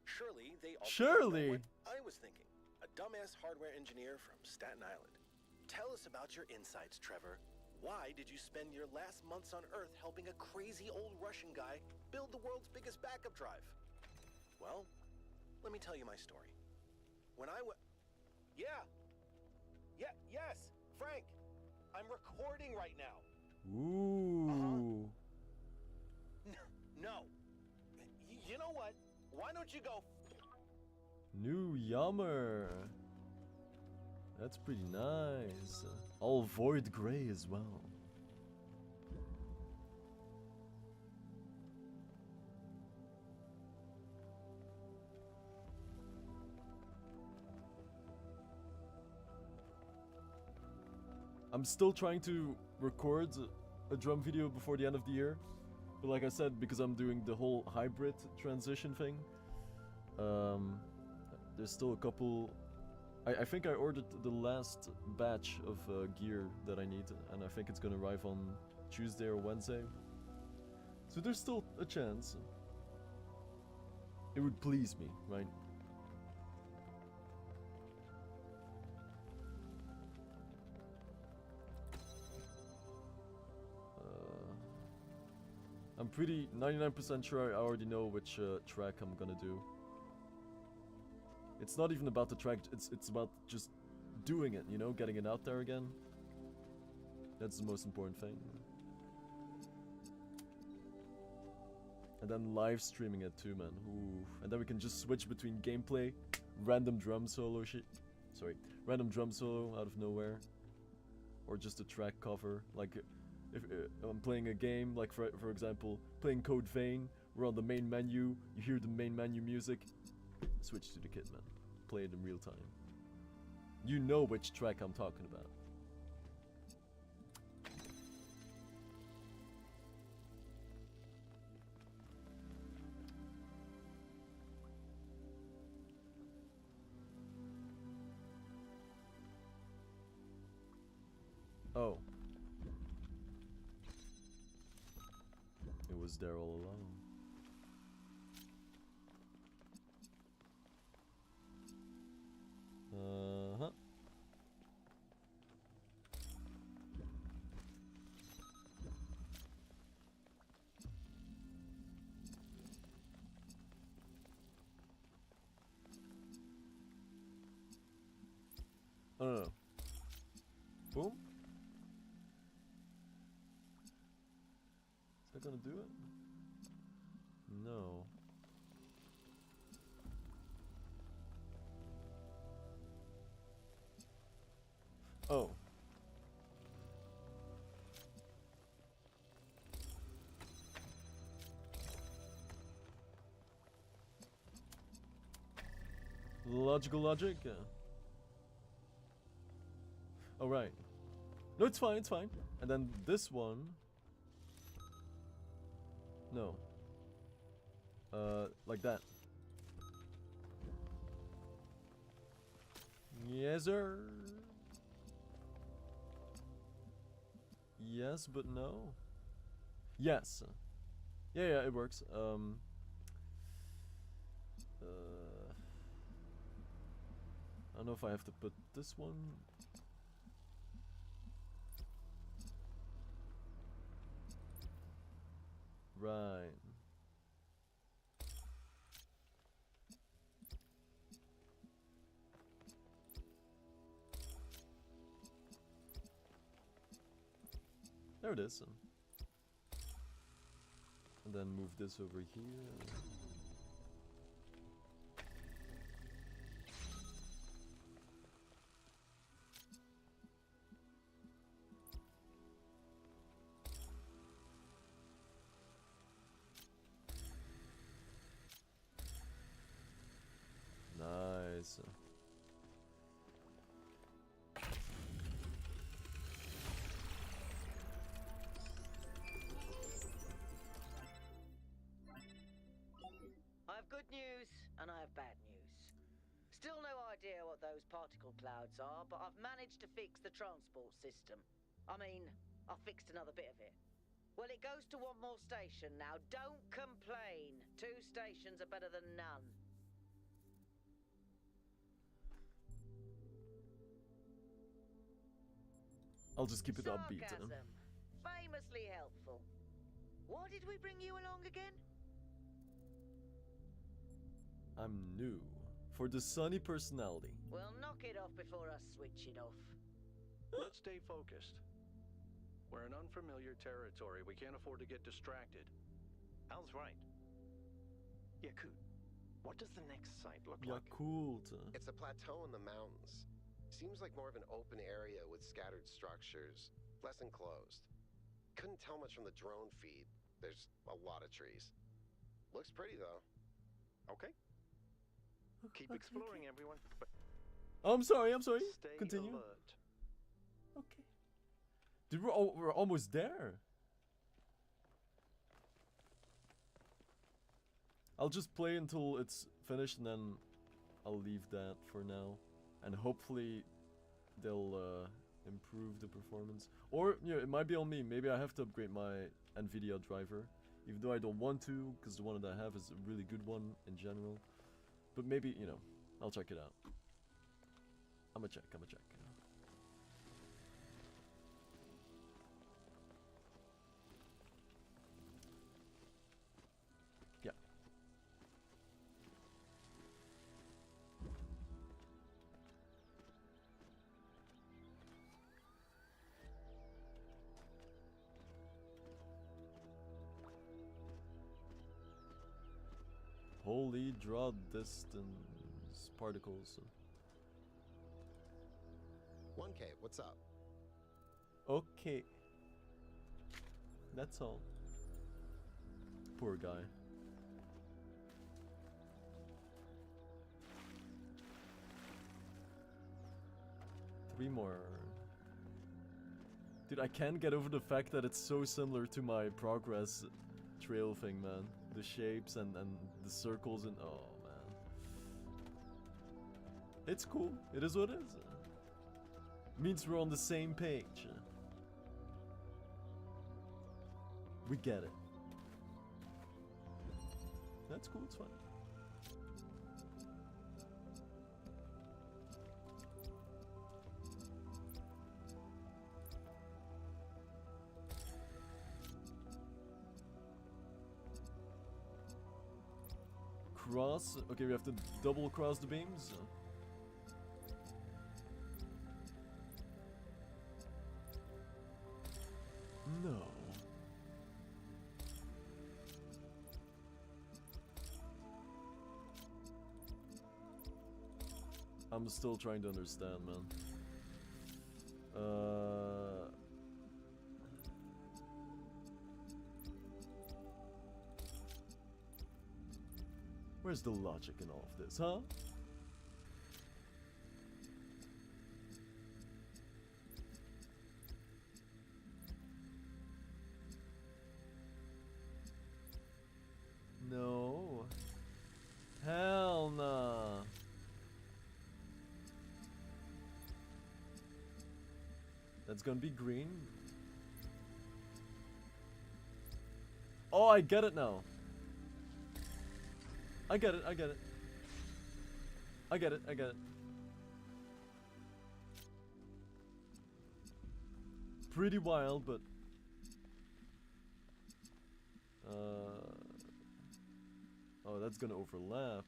Surely they also know what I was thinking. A dumbass hardware engineer from Staten Island. Tell us about your insights, Trevor. Why did you spend your last months on Earth helping a crazy old Russian guy build the world's biggest backup drive? Well, let me tell you my story. When I yes, Frank. I'm recording right now. Ooh. No. You know what? Why don't you go? New Yummer. That's pretty nice. All void gray as well. I'm still trying to record a drum video before the end of the year. But like I said, because I'm doing the whole hybrid transition thing, there's still a couple. I think I ordered the last batch of gear that I need, and I think it's gonna arrive on Tuesday or Wednesday. So there's still a chance. It would please me, right? I'm pretty 99% sure I already know which track I'm gonna do. It's not even about the track, it's about just doing it, you know, getting it out there again. That's the most important thing. And then live streaming it too, man. Ooh. And then we can just switch between gameplay, random drum solo random drum solo out of nowhere, or just a track cover. Like if I'm playing a game, like for example, playing Code Vein, we're on the main menu, you hear the main menu music, switch to the kit, man. Play it in real time. You know which track I'm talking about. Oh. It was there all along. Uh-huh. Oh, no. Boom. Is that gonna do it? No. Oh. Logical logic? Yeah. Oh, right. No, it's fine, it's fine. And then this one... No. Like that. Yes, sir. Yes, but no. Yes. Yeah, yeah, it works. I don't know if I have to put this one. Right. There it is. And then move this over here. Nice. I have good news and I have bad news. Still no idea what those particle clouds are, but I've managed to fix the transport system. I mean, I fixed another bit of it. Well, it goes to one more station now. Don't complain. 2 stations are better than none. I'll just keep it upbeat. Sarcasm. Famously helpful. Why did we bring you along again? I'm new. For the sunny personality. Well, knock it off before I switch it off. Let's stay focused. We're in unfamiliar territory. We can't afford to get distracted. Al's right. Yakut, what does the next site look like? Yakult. It's a plateau in the mountains. Seems like more of an open area with scattered structures, less enclosed. Couldn't tell much from the drone feed. There's a lot of trees. Looks pretty though. Okay. Keep exploring, everyone. But Oh, I'm sorry. stay Continue. alert. Okay. Dude, we're almost there. I'll just play until it's finished and then I'll leave that for now. And hopefully they'll improve the performance. Or, you know, it might be on me. Maybe I have to upgrade my NVIDIA driver. Even though I don't want to, because the one that I have is a really good one in general. But maybe, you know, I'll check it out. I'ma check. Yeah. Holy draw distance particles. 1K, what's up? Okay. That's all. Poor guy. Three more. Dude, I can't get over the fact that it's so similar to my progress trail thing, man. The shapes and the circles and oh man. It's cool. It is what it is. Means we're on the same page. We get it. That's cool, it's fine. Cross. Okay, we have to double cross the beams. No. I'm still trying to understand, man. Where's the logic in all of this, huh? No. Hell nah. That's gonna be green. Oh, I get it now. I get it, I get it. I get it, I get it. Pretty wild, but... oh, that's gonna overlap.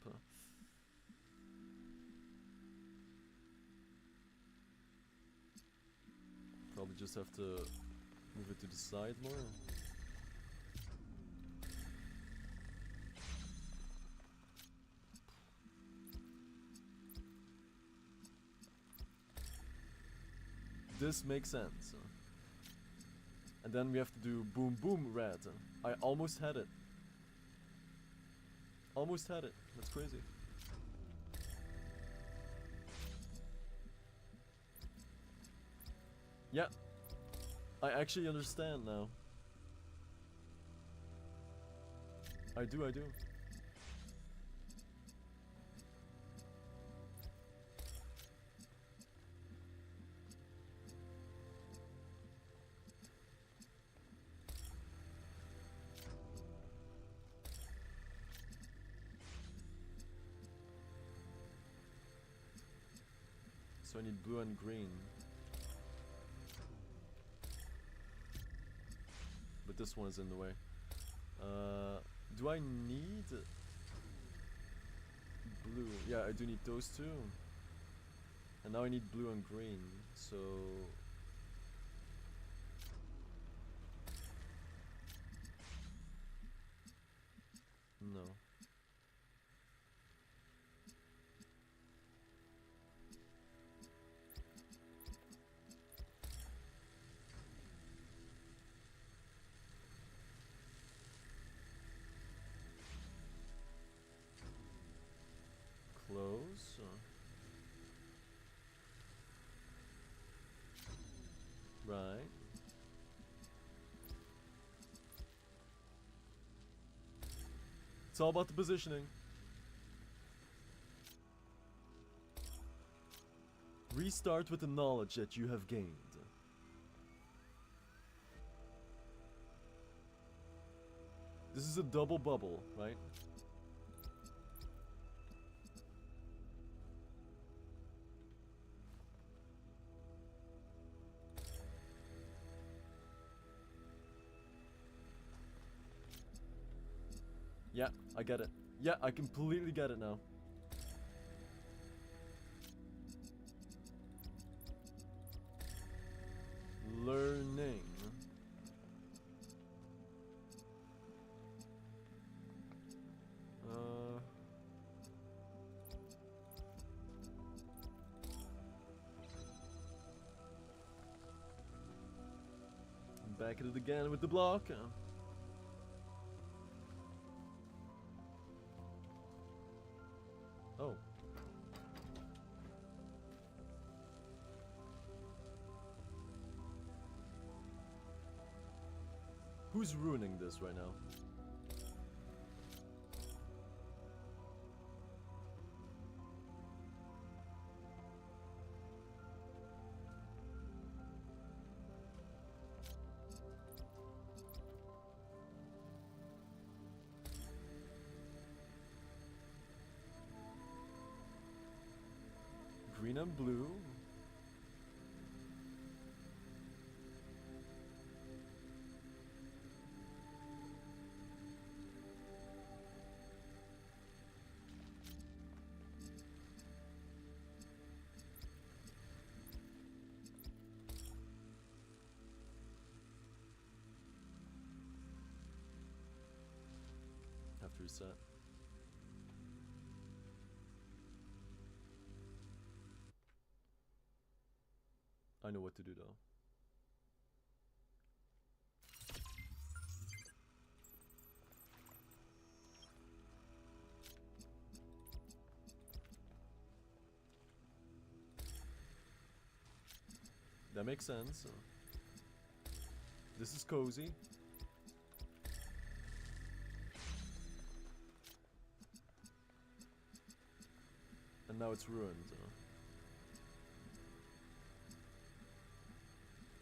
Probably just have to move it to the side more. This makes sense. And then we have to do boom boom red. I almost had it. Almost had it. That's crazy. Yeah. I actually understand now. I do, I do. So I need blue and green. But this one is in the way. Do I need blue? Yeah, I do need those two. And now I need blue and green, so... no. Close. Right. It's all about the positioning. Restart with the knowledge that you have gained. This is a double bubble, right? Yeah, I get it. Yeah, I completely get it now. Learning. Back at it again with the block. Oh. Who's ruining this right now? green and blue. Have to reset. I know what to do though. That makes sense. This is cozy. And now it's ruined.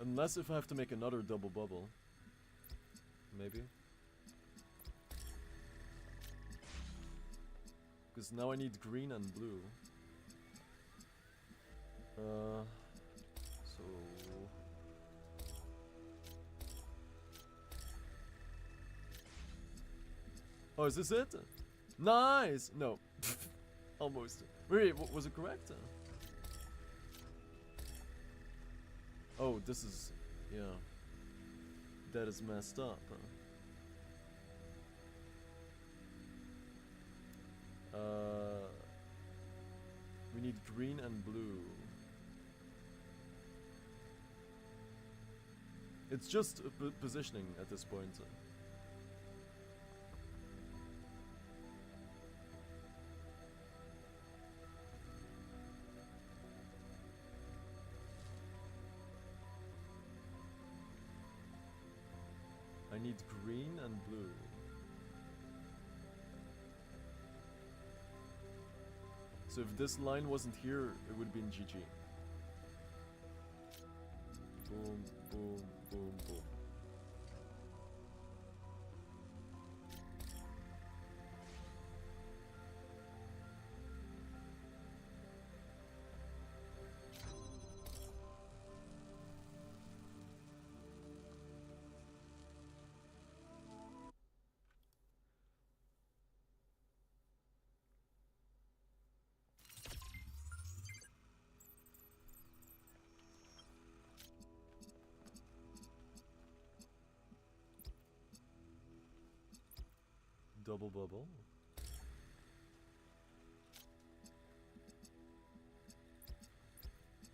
Unless if I have to make another double bubble. Maybe. Because now I need green and blue. So... Oh, is this it? Nice! No. Almost. Wait, was it correct? Oh, this is... yeah. That is messed up. We need green and blue. It's just positioning at this point. I need green and blue. So if this line wasn't here, it would have been GG. Boom, boom, boom, boom. Double bubble.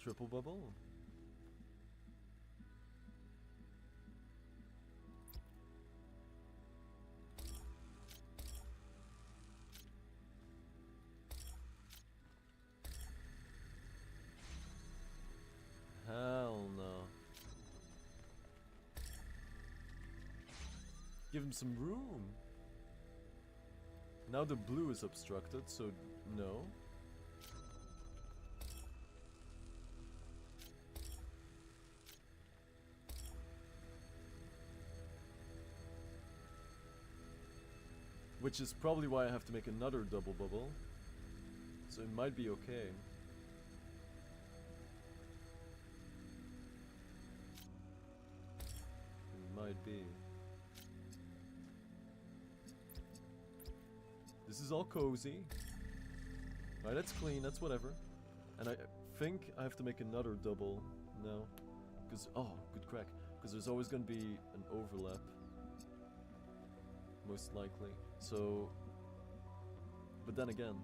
Triple bubble. Hell no. Give him some room. Now the blue is obstructed, so no. Which is probably why I have to make another double bubble. So it might be okay. It might be. This is all cozy. Right, that's clean, that's whatever. And I think I have to make another double now. Because, oh, good crack. Because there's always going to be an overlap. Most likely. So... But then again...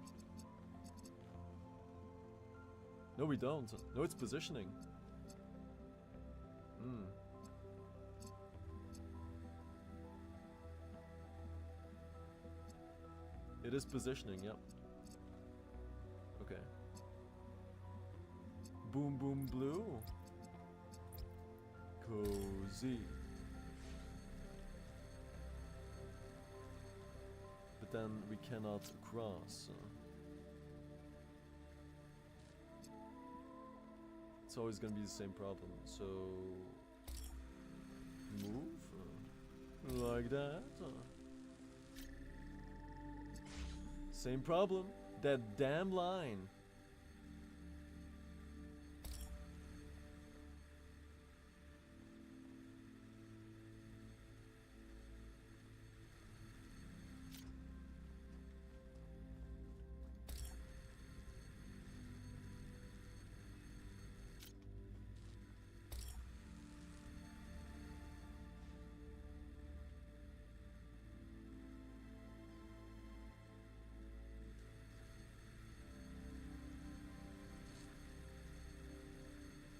No, we don't. No, it's positioning. Hmm. It is positioning, yep. Okay. Boom, boom, blue. Cozy. But then we cannot cross. It's always gonna be the same problem. So... Move. Like that. Same problem. That damn line.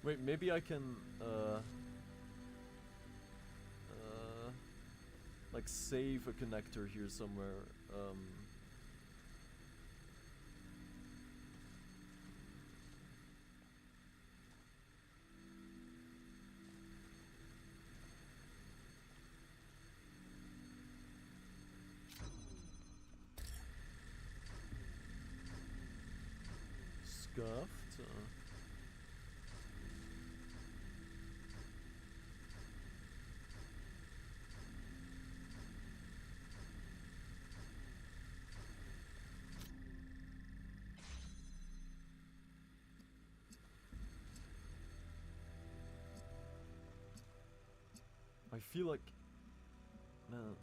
Wait, maybe I can like save a connector here somewhere. Scuffed. I feel like, man.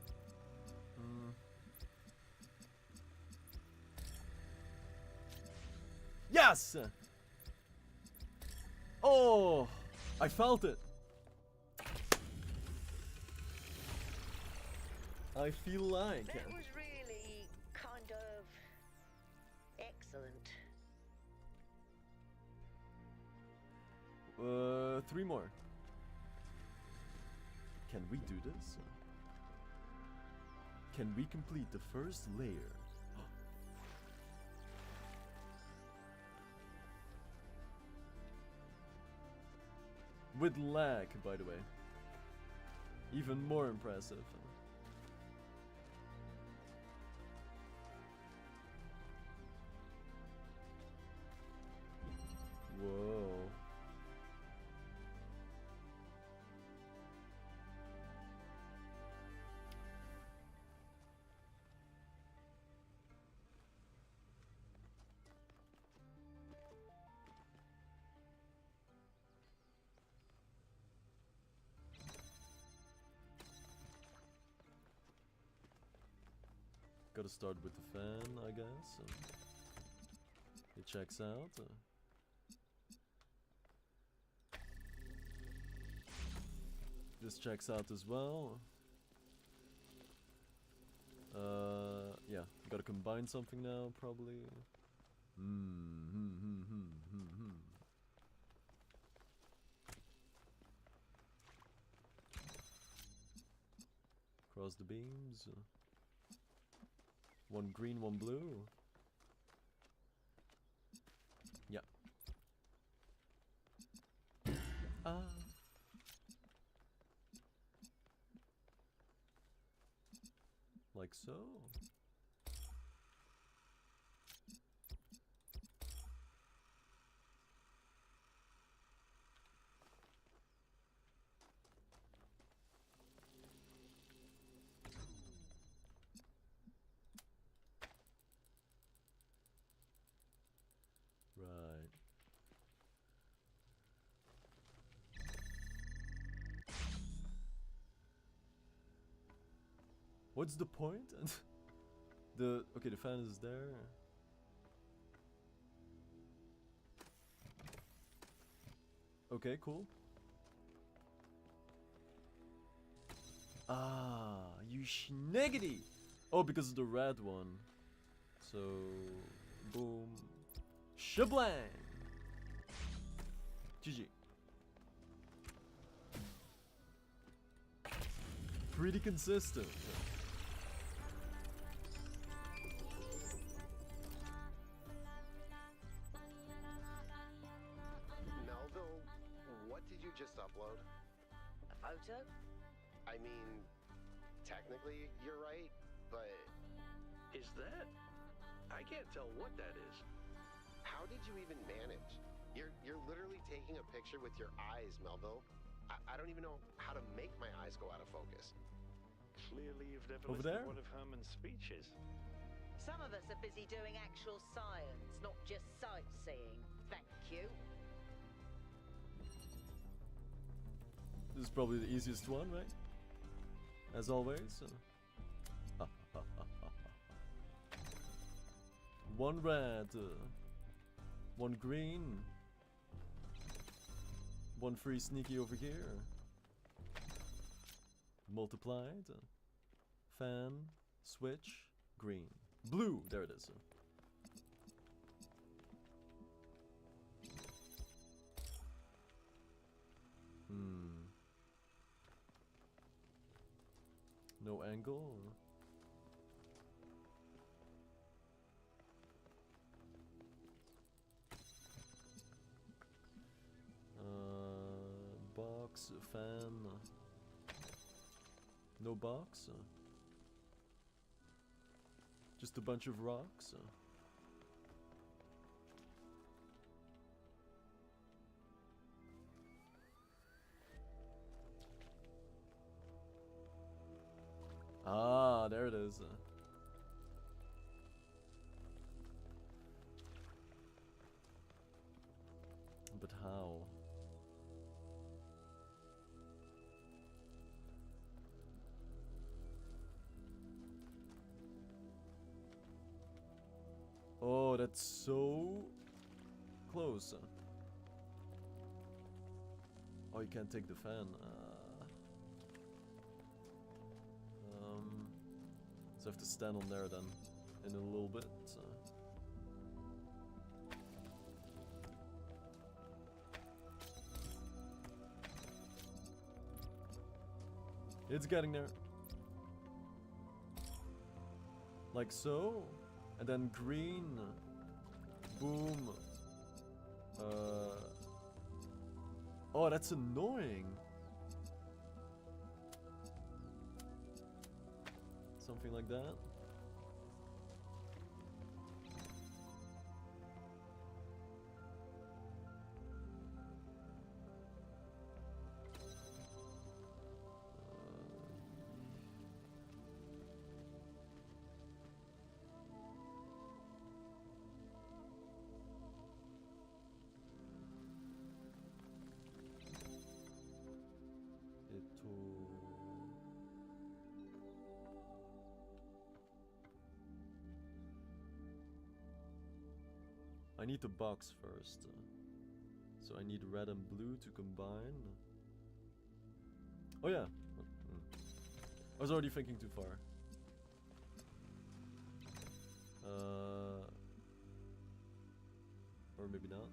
Yes! Oh, I felt it. I feel like that was really kind of excellent. 3 more. Can we do this? Can we complete the first layer? With lag, by the way. Even more impressive. Whoa. Gotta start with the fan, I guess. It checks out. This checks out as well. Yeah, gotta combine something now, probably. Cross the beams. 1 green, 1 blue. Yeah. Like so. Right. What's the point? Okay, the fan is there. Okay, cool. Ah, you schniggity! Oh, because of the red one. So, boom. Shablang! GG. Pretty consistent. Melville, what did you just upload? A photo? I mean, technically you're right, but... Is that? I can't tell what that is. How did you even manage? You're literally taking a picture with your eyes, Melville. I don't even know how to make my eyes go out of focus. Clearly you've never Over listened there? to one of Herman's speeches. Some of us are busy doing actual science, not just sightseeing. Thank you. This is probably the easiest one, right? As always. 1 red, 1 green, 1 free sneaky over here. Multiplied, fan, switch, green, blue. There it is. No angle? Box, fan. No box? Just a bunch of rocks? Ah, there it is. But how? Oh, that's so close. Oh, you can't take the fan. So I have to stand on there then, in a little bit. It's getting there. Like so. And then green. Boom. Oh, that's annoying. Something like that. I need the box first. So I need red and blue to combine. Oh yeah. I was already thinking too far. Or maybe not.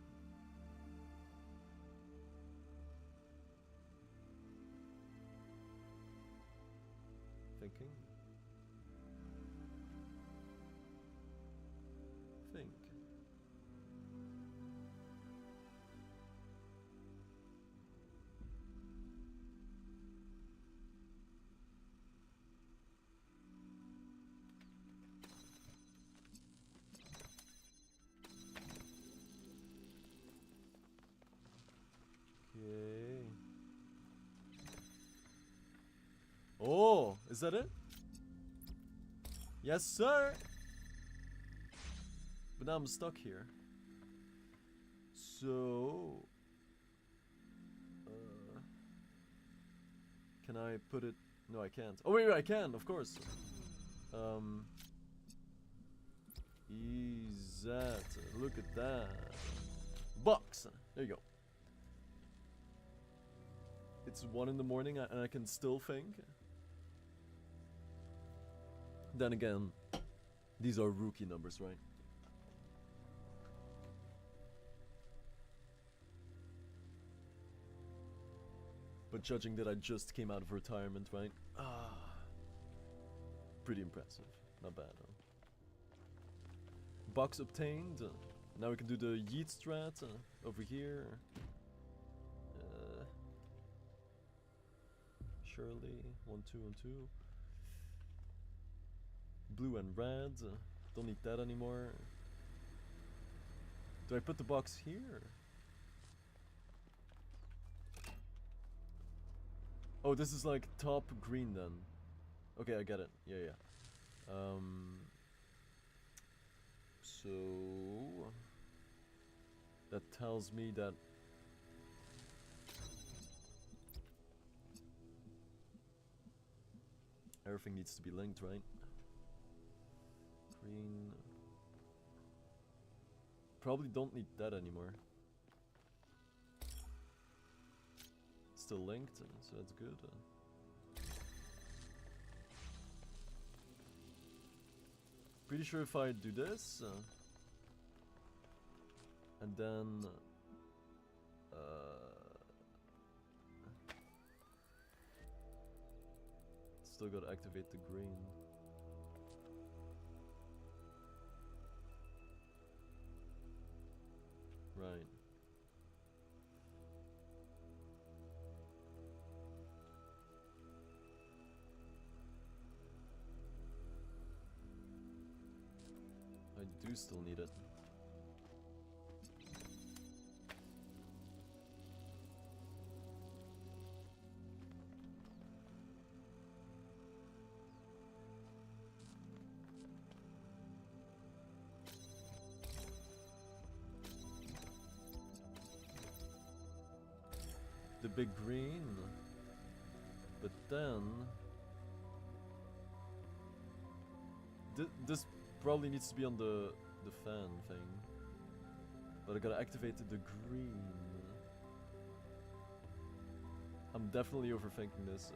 Thinking. Think. Okay. Oh, is that it? Yes, sir. But now I'm stuck here. So, can I put it? No, I can't. Oh wait, I can, of course. Is that? Look at that. Box. There you go. It's 1 in the morning and I can still think. Then again, these are rookie numbers, right? But judging that I just came out of retirement, right? Pretty impressive. Not bad, huh? Box obtained. Now we can do the yeet strat over here. Surely 1 2 1 2. Blue and red. Don't need that anymore. Do I put the box here? Oh, this is like top green then. Okay, I get it. Yeah, yeah. So that tells me that everything needs to be linked, right? Green. Probably don't need that anymore. Still linked, so that's good. Pretty sure if I do this, and then Still gotta activate the green. Right. I do still need it. The big green, but then this probably needs to be on the fan thing, but I gotta activate the green. I'm definitely overthinking this.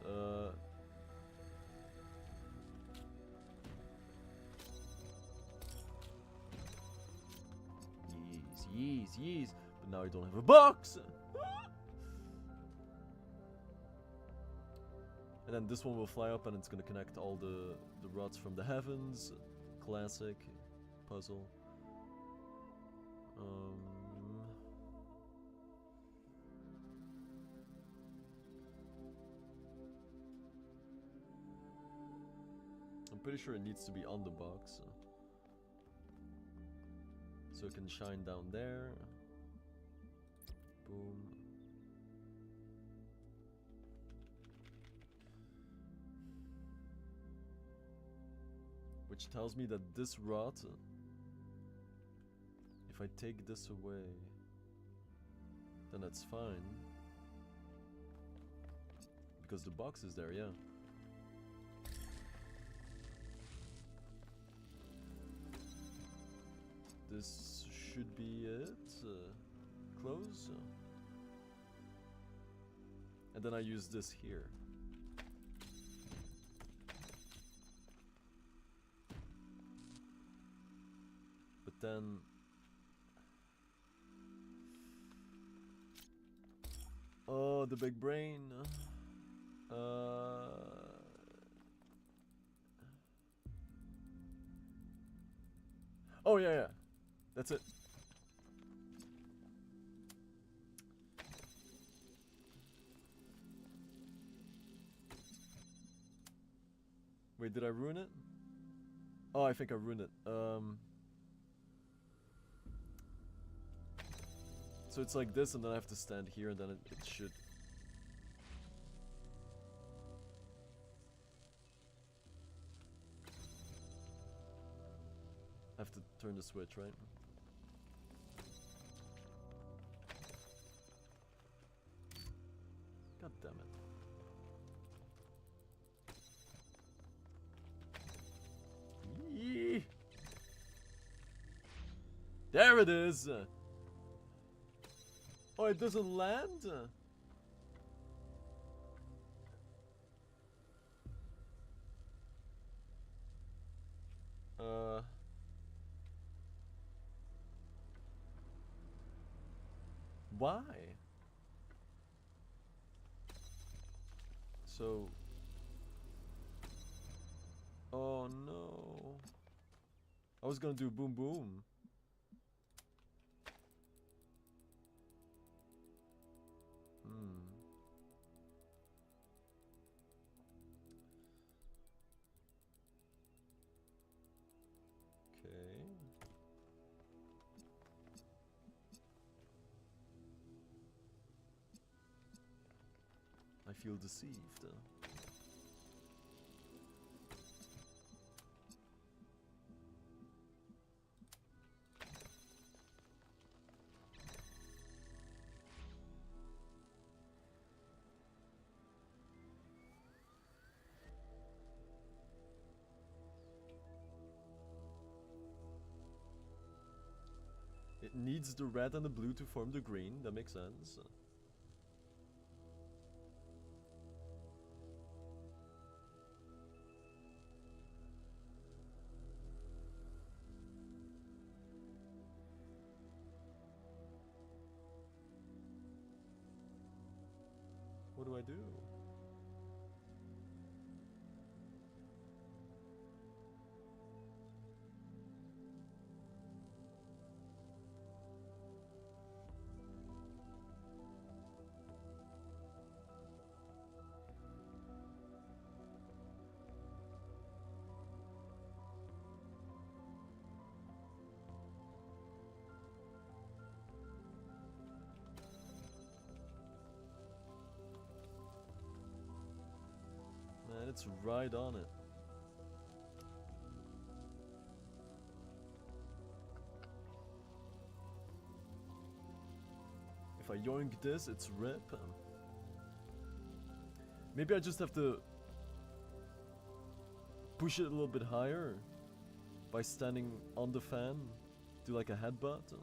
Yeez, but now I don't have a box. And then this one will fly up and it's gonna connect all the rods from the heavens. Classic puzzle. I'm pretty sure it needs to be on the box. So it can shine down there. Boom. Which tells me that this rod, if I take this away, then that's fine. Because the box is there, yeah. This should be it. Close. And then I use this here. But then oh, the big brain. Oh yeah. That's it. Wait, did I ruin it? Oh, I think I ruined it. So it's like this, and then I have to stand here, and then it should. I have to turn the switch, right? God damn it. Yee. There it is! Oh, it doesn't land? Why? So... Oh no. I was gonna do boom boom. Okay. I feel deceived. It needs the red and the blue to form the green, that makes sense. What do I do? It's right on it. If I yoink this, it's rip. Maybe I just have to push it a little bit higher by standing on the fan. Do like a headbutt.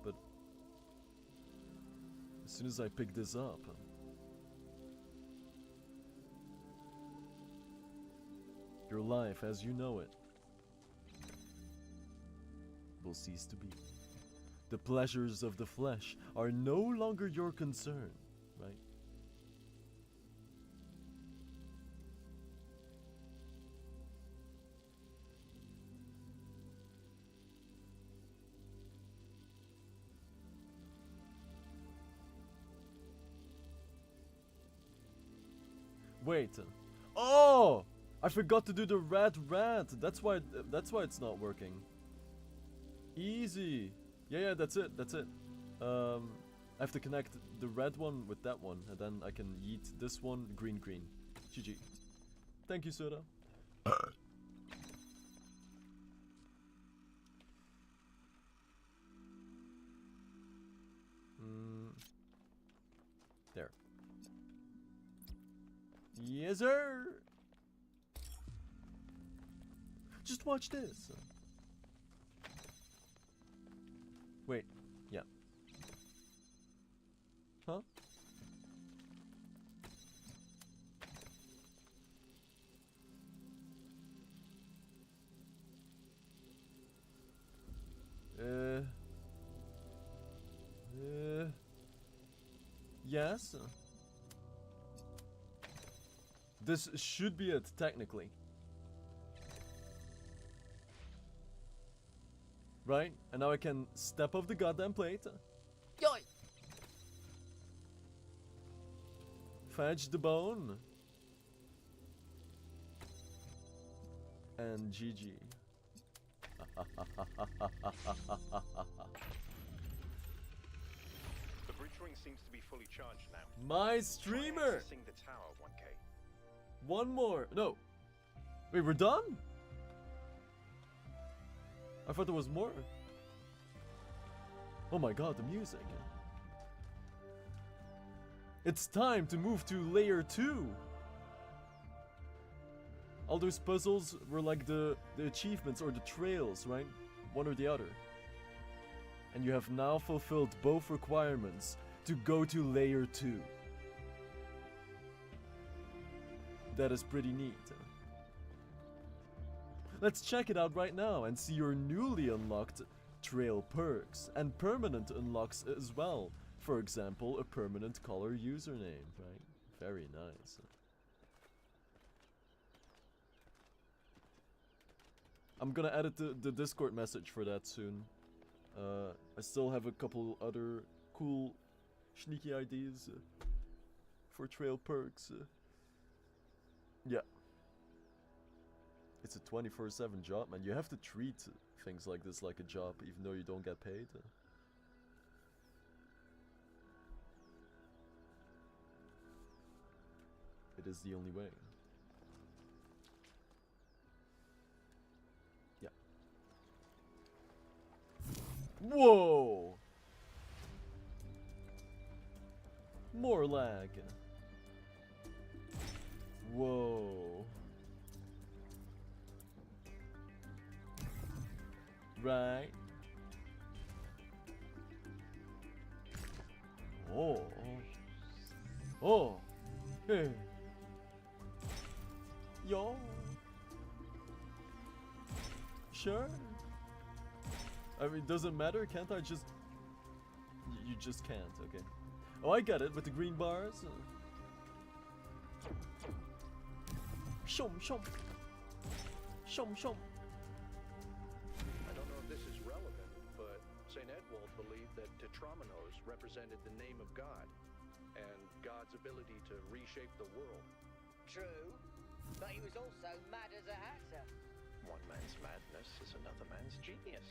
But as soon as I pick this up, your life as you know it will cease to be. The pleasures of the flesh are no longer your concern, right? Wait. Oh! I forgot to do the red rat. That's why it's not working. Easy. Yeah, that's it. I have to connect the red one with that one, and then I can yeet this one green. GG. Thank you, Soda. There. Yes, sir. Just watch this. Wait, yeah. Huh? Yes. This should be it, technically. Right? And now I can step off the goddamn plate. Yoy! Fetch the bone. And GG. The bridge ring seems to be fully charged now. My streamer! Try accessing the tower, 1K. One more. No. Wait, we're done? I thought there was more. Oh my god, the music. It's time to move to layer 2. All those puzzles were like the achievements or the trails, right? One or the other. And you have now fulfilled both requirements to go to layer 2. That is pretty neat. Let's check it out right now and see your newly unlocked trail perks and permanent unlocks as well. For example, a permanent color username, right? Very nice. I'm gonna edit the Discord message for that soon. I still have a couple other cool sneaky ideas for trail perks. Yeah. It's a 24/7 job, man. You have to treat things like this like a job, even though you don't get paid. It is the only way. Yeah. Whoa! More lag. Whoa. Right. Oh. Oh. Hey. Yo. Sure. I mean, doesn't matter. Can't I just... You just can't, okay. Oh, I get it with the green bars. Shum, shum. Shum, shum. I don't know if this is relevant, but St. Edwald believed that Tetramenos represented the name of God and God's ability to reshape the world. True, but he was also mad as a hatter. One man's madness is another man's genius.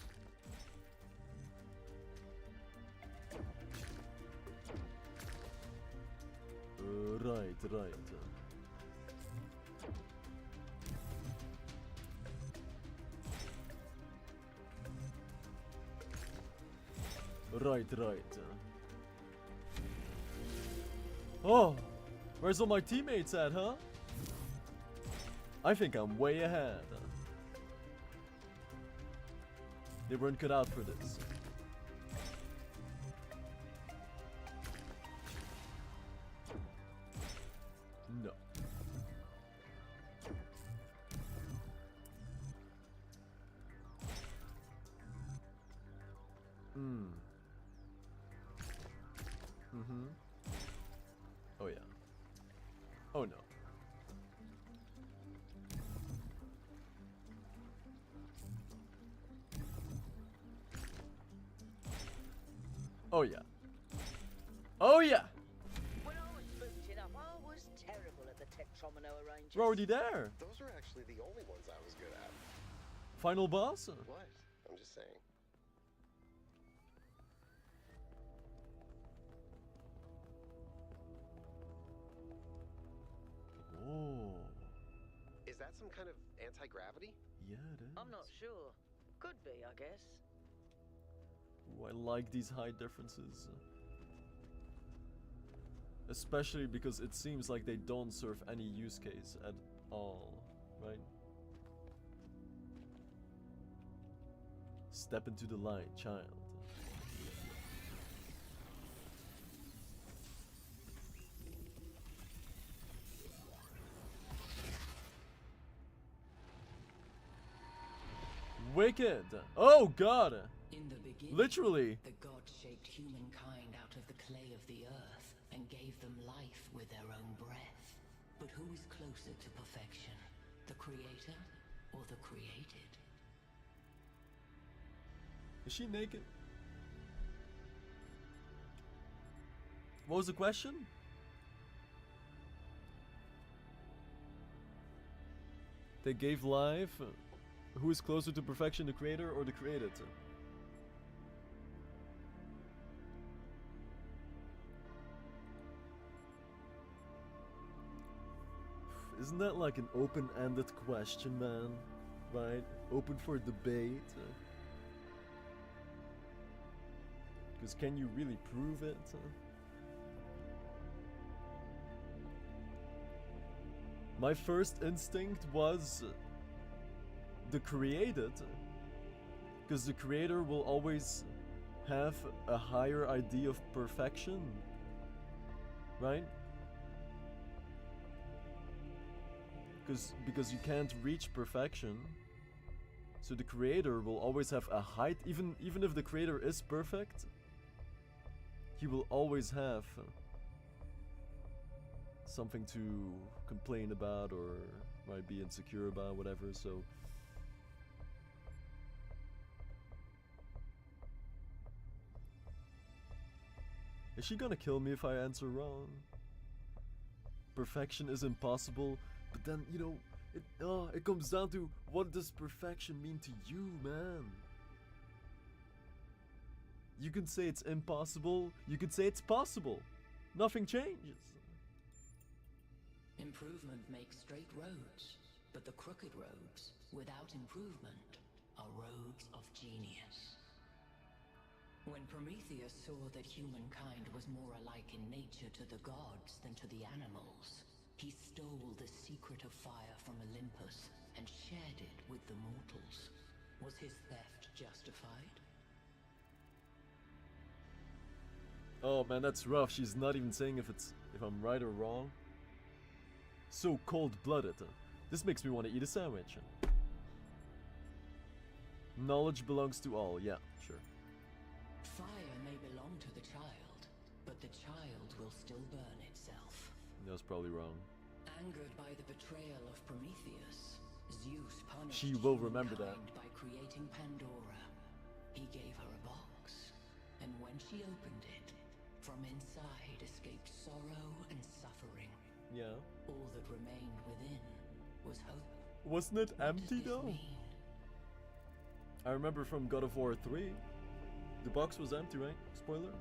Right. Right. Oh, where's all my teammates at, huh? I think I'm way ahead. They weren't cut out for this. No. Oh yeah. Oh no. Oh yeah. Oh yeah. When I was booted up, I was terrible at the Tetromino arrangements. We're already there. Those are actually the only ones I was good at. Final boss? What? I'm just saying. Oh. Is that some kind of anti-gravity? Yeah, it is. I'm not sure. Could be, I guess. Ooh, I like these height differences. Especially because it seems like they don't serve any use case at all, right? Step into the light, child. Wicked! Oh god! In the beginning, Literally! the gods shaped humankind out of the clay of the earth and gave them life with their own breath. But who is closer to perfection? The creator or the created? Is she naked? What was the question? They gave life. Who is closer to perfection, the creator or the created? Isn't that like an open-ended question, man? Right? Open for debate. Because can you really prove it? My first instinct was the created, because the creator will always have a higher idea of perfection, right? Because you can't reach perfection, so the creator will always have a height. Even if the creator is perfect, he will always have something to complain about or might be insecure about, whatever. So is she gonna kill me if I answer wrong? Perfection is impossible, but then, you know, it comes down to what does perfection mean to you, man? You can say it's impossible, you could say it's possible. Nothing changes. Improvement makes straight roads, but the crooked roads, without improvement, are roads of genius. When Prometheus saw that humankind was more alike in nature to the gods than to the animals, he stole the secret of fire from Olympus and shared it with the mortals. Was his theft justified? Oh man, that's rough. She's not even saying if I'm right or wrong. So cold-blooded. This makes me want to eat a sandwich. Knowledge belongs to all. Yeah, sure. Fire may belong to the child, but the child will still burn itself. That's probably wrong. Angered by the betrayal of Prometheus, Zeus punished She will remember that. humankind by creating Pandora. He gave her a box, and when she opened it, from inside escaped sorrow and suffering. Yeah. All that remained within was hope. Wasn't it empty though? Mean? I remember from God of War 3, the box was empty, right? Spoiler.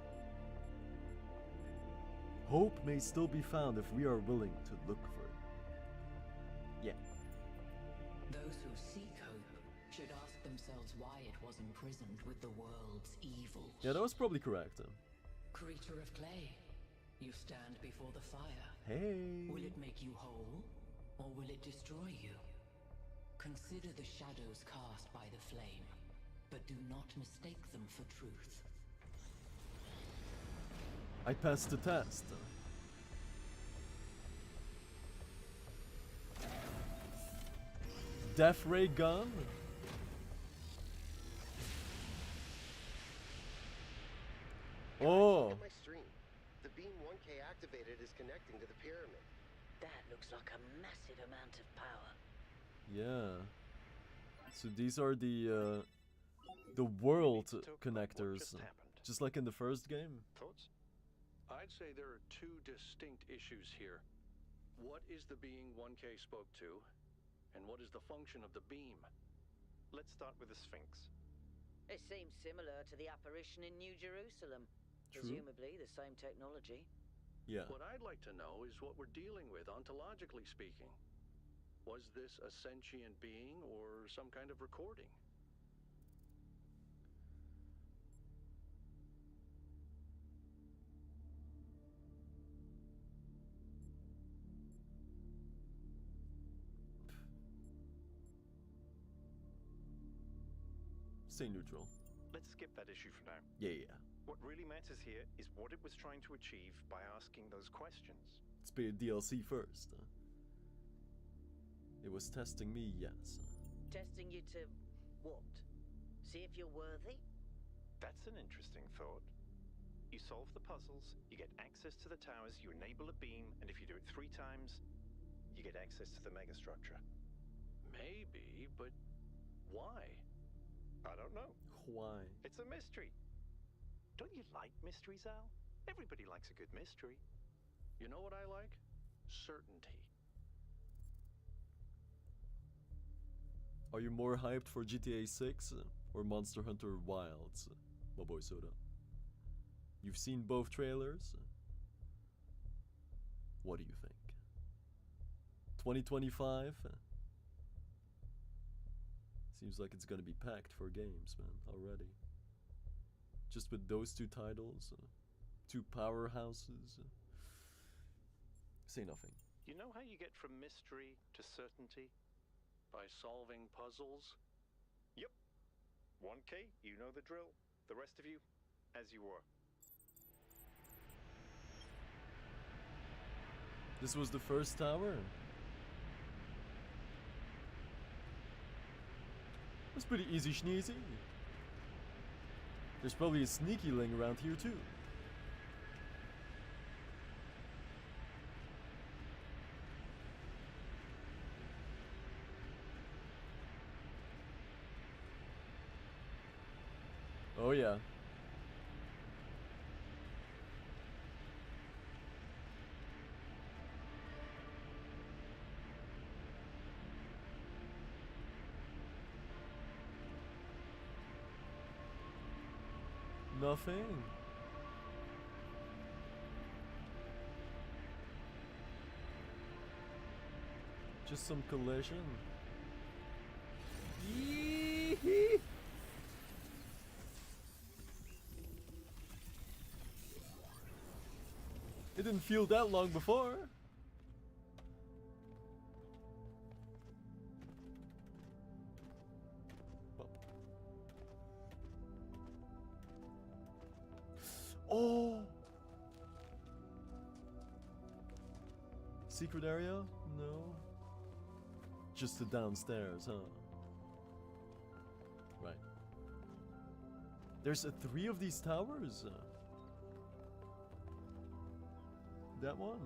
Hope may still be found if we are willing to look for it. Yeah. Those who seek hope should ask themselves why it was imprisoned with the world's evils. Yeah, that was probably correct. Creature of clay, you stand before the fire. Hey. Will it make you whole, or will it destroy you? Consider the shadows cast by the flame, but do not mistake them for truth. I passed the test. Death ray gun? Oh. Look at my stream. The beam 1K activated is connecting to the pyramid. That looks like a massive amount of power. Yeah. So these are the world connectors, just like in the first game. Thoughts? I'd say there are two distinct issues here. What is the being 1K spoke to, and what is the function of the beam? Let's start with the Sphinx. It seems similar to the apparition in New Jerusalem. True. Presumably the same technology. Yeah. What I'd like to know is what we're dealing with, ontologically speaking. Was this a sentient being or some kind of recording? Stay neutral. Let's skip that issue for now. Yeah. What really matters here is what it was trying to achieve by asking those questions. Let's play a DLC first. It was testing me, yes. Testing you to what? See if you're worthy? That's an interesting thought. You solve the puzzles, you get access to the towers, you enable a beam, and if you do it 3 times, you get access to the megastructure. Maybe, but why? I don't know. Why? It's a mystery. Don't you like mysteries, Al? Everybody likes a good mystery. You know what I like? Certainty. Are you more hyped for GTA 6 or Monster Hunter Wilds, my boy Soda? You've seen both trailers? What do you think? 2025? Seems like it's gonna be packed for games, man, already. Just with those 2 titles, 2 powerhouses. Say nothing. You know how you get from mystery to certainty? By solving puzzles? Yep. 1K, you know the drill. The rest of you, as you were. This was the first tower? That's pretty easy schneezy. There's probably a sneaky link around here too. Oh yeah. Nothing. Just some collision. Yee-hee. It didn't feel that long before. Oh! Secret area? No. Just the downstairs, huh? Right. There's 3 of these towers. That one.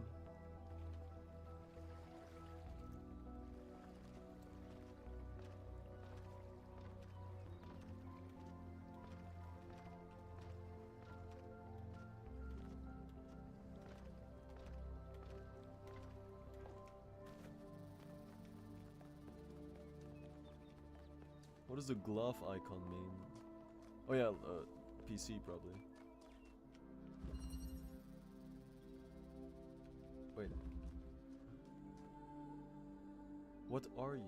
What does the glove icon mean? Oh yeah, PC probably. Wait. What are you?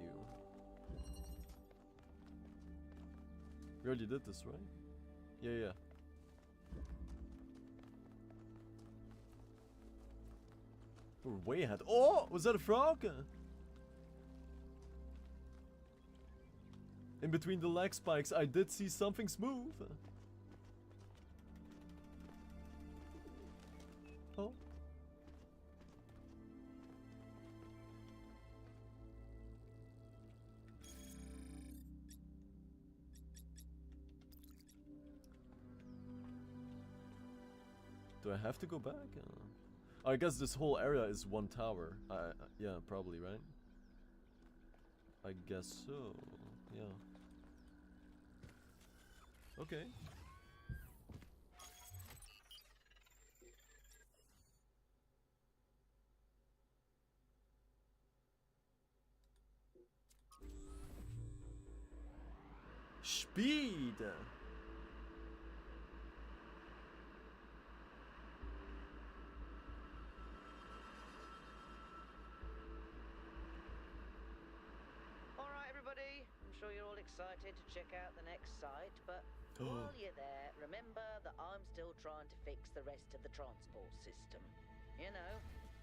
We already did this, right? Yeah, yeah. We're way ahead. Oh! Was that a frog? In between the leg spikes, I did see something smooth. Oh. Do I have to go back? I guess this whole area is one tower. Yeah, probably, right? I guess so. Yeah. Okay. Speed! Alright, everybody. I'm sure you're all excited to check out the next site, but while you're there, remember that I'm still trying to fix the rest of the transport system. You know,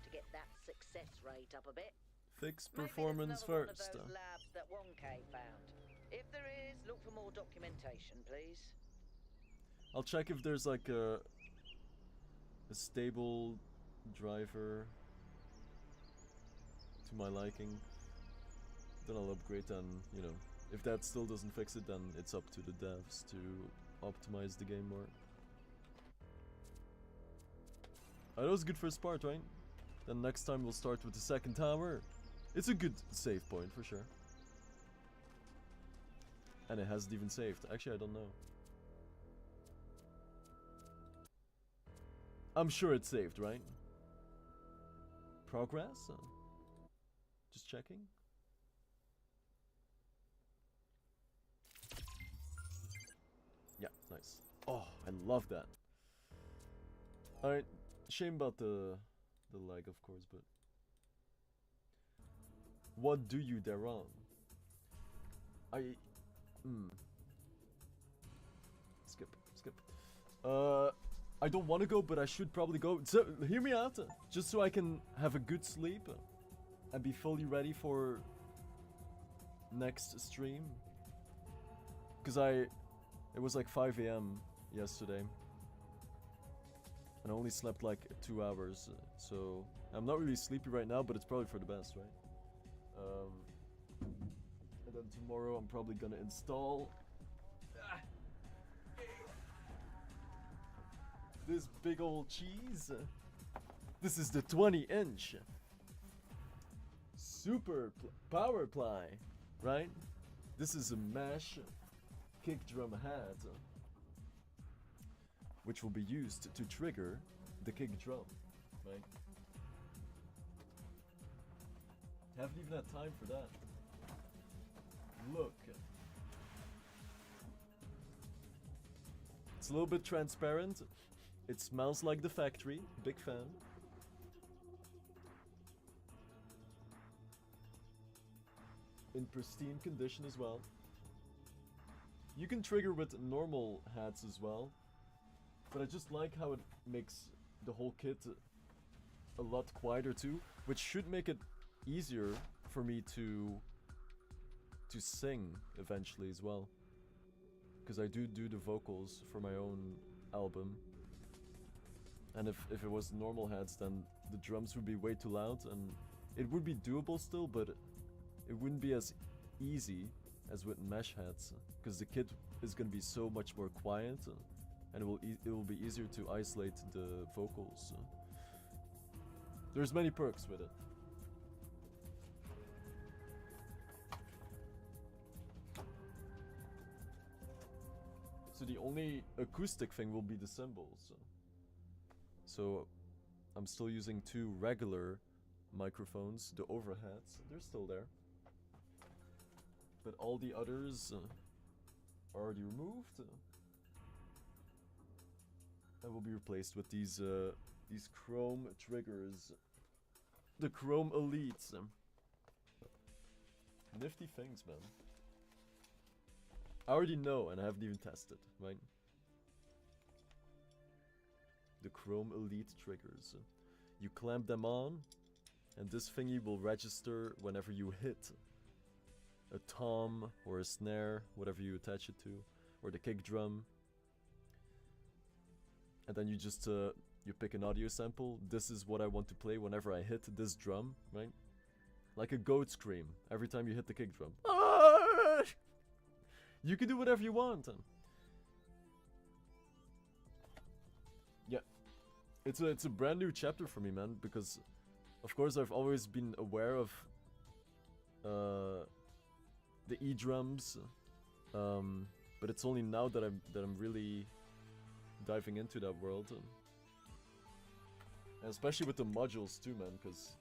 to get that success rate up a bit. Fix Maybe performance there's another first. one of those labs that 1K found. If there is, look for more documentation, please. I'll check if there's like a stable driver to my liking. Then I'll upgrade, and you know, if that still doesn't fix it, then it's up to the devs to optimize the game more. That was a good first part, right? Then next time we'll start with the second tower. It's a good save point for sure. And it hasn't even saved. Actually, I don't know. I'm sure it's saved, right? Progress? Just checking. Yeah, nice. Oh, I love that. Alright, shame about the lag, of course, but... What do you thereon? Skip. I don't want to go, but I should probably go. So, hear me out. Just so I can have a good sleep and be fully ready for next stream. Because it was like 5 AM yesterday. And I only slept like 2 hours. So, I'm not really sleepy right now, but it's probably for the best, right? And then tomorrow I'm probably gonna install this big old cheese. This is the 20-inch super power ply, right? This is a mesh kick drum hat, which will be used to trigger the kick drum, right? Haven't even had time for that. Look. It's a little bit transparent. It smells like the factory. Big fan. In pristine condition as well. You can trigger with normal hats as well. But I just like how it makes the whole kit a lot quieter too. Which should make it easier for me to sing eventually as well, because I do the vocals for my own album, and if it was normal heads, then the drums would be way too loud, and it would be doable still, but it wouldn't be as easy as with mesh heads, because the kit is going to be so much more quiet, and it will be easier to isolate the vocals. There's many perks with it. So the only acoustic thing will be the cymbals. So I'm still using 2 regular microphones, the overheads, they're still there. But all the others are already removed. And will be replaced with these chrome triggers The Chrome Elites. Nifty things, man. I already know, and I haven't even tested, right? The Chrome Elite triggers. You clamp them on, and this thingy will register whenever you hit a tom or a snare, whatever you attach it to, or the kick drum. And then you just you pick an audio sample. This is what I want to play whenever I hit this drum, right? Like a goat scream every time you hit the kick drum. Ah! You can do whatever you want. Yeah, it's a brand new chapter for me, man. Because, of course, I've always been aware of the E-drums, but it's only now that I'm really diving into that world, and especially with the modules too, man. Because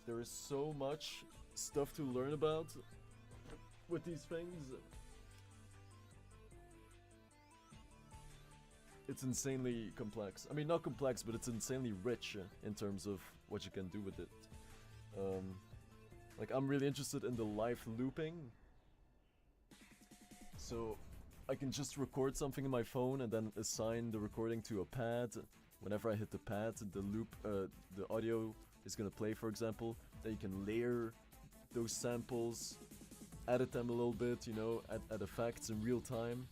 there is so much stuff to learn about with these things. It's insanely complex. I mean, not complex, but it's insanely rich in terms of what you can do with it. Like, I'm really interested in the live looping. So, I can just record something in my phone and then assign the recording to a pad. Whenever I hit the pad, the loop, the audio is gonna play, for example. Then you can layer those samples, edit them a little bit, you know, add effects in real time.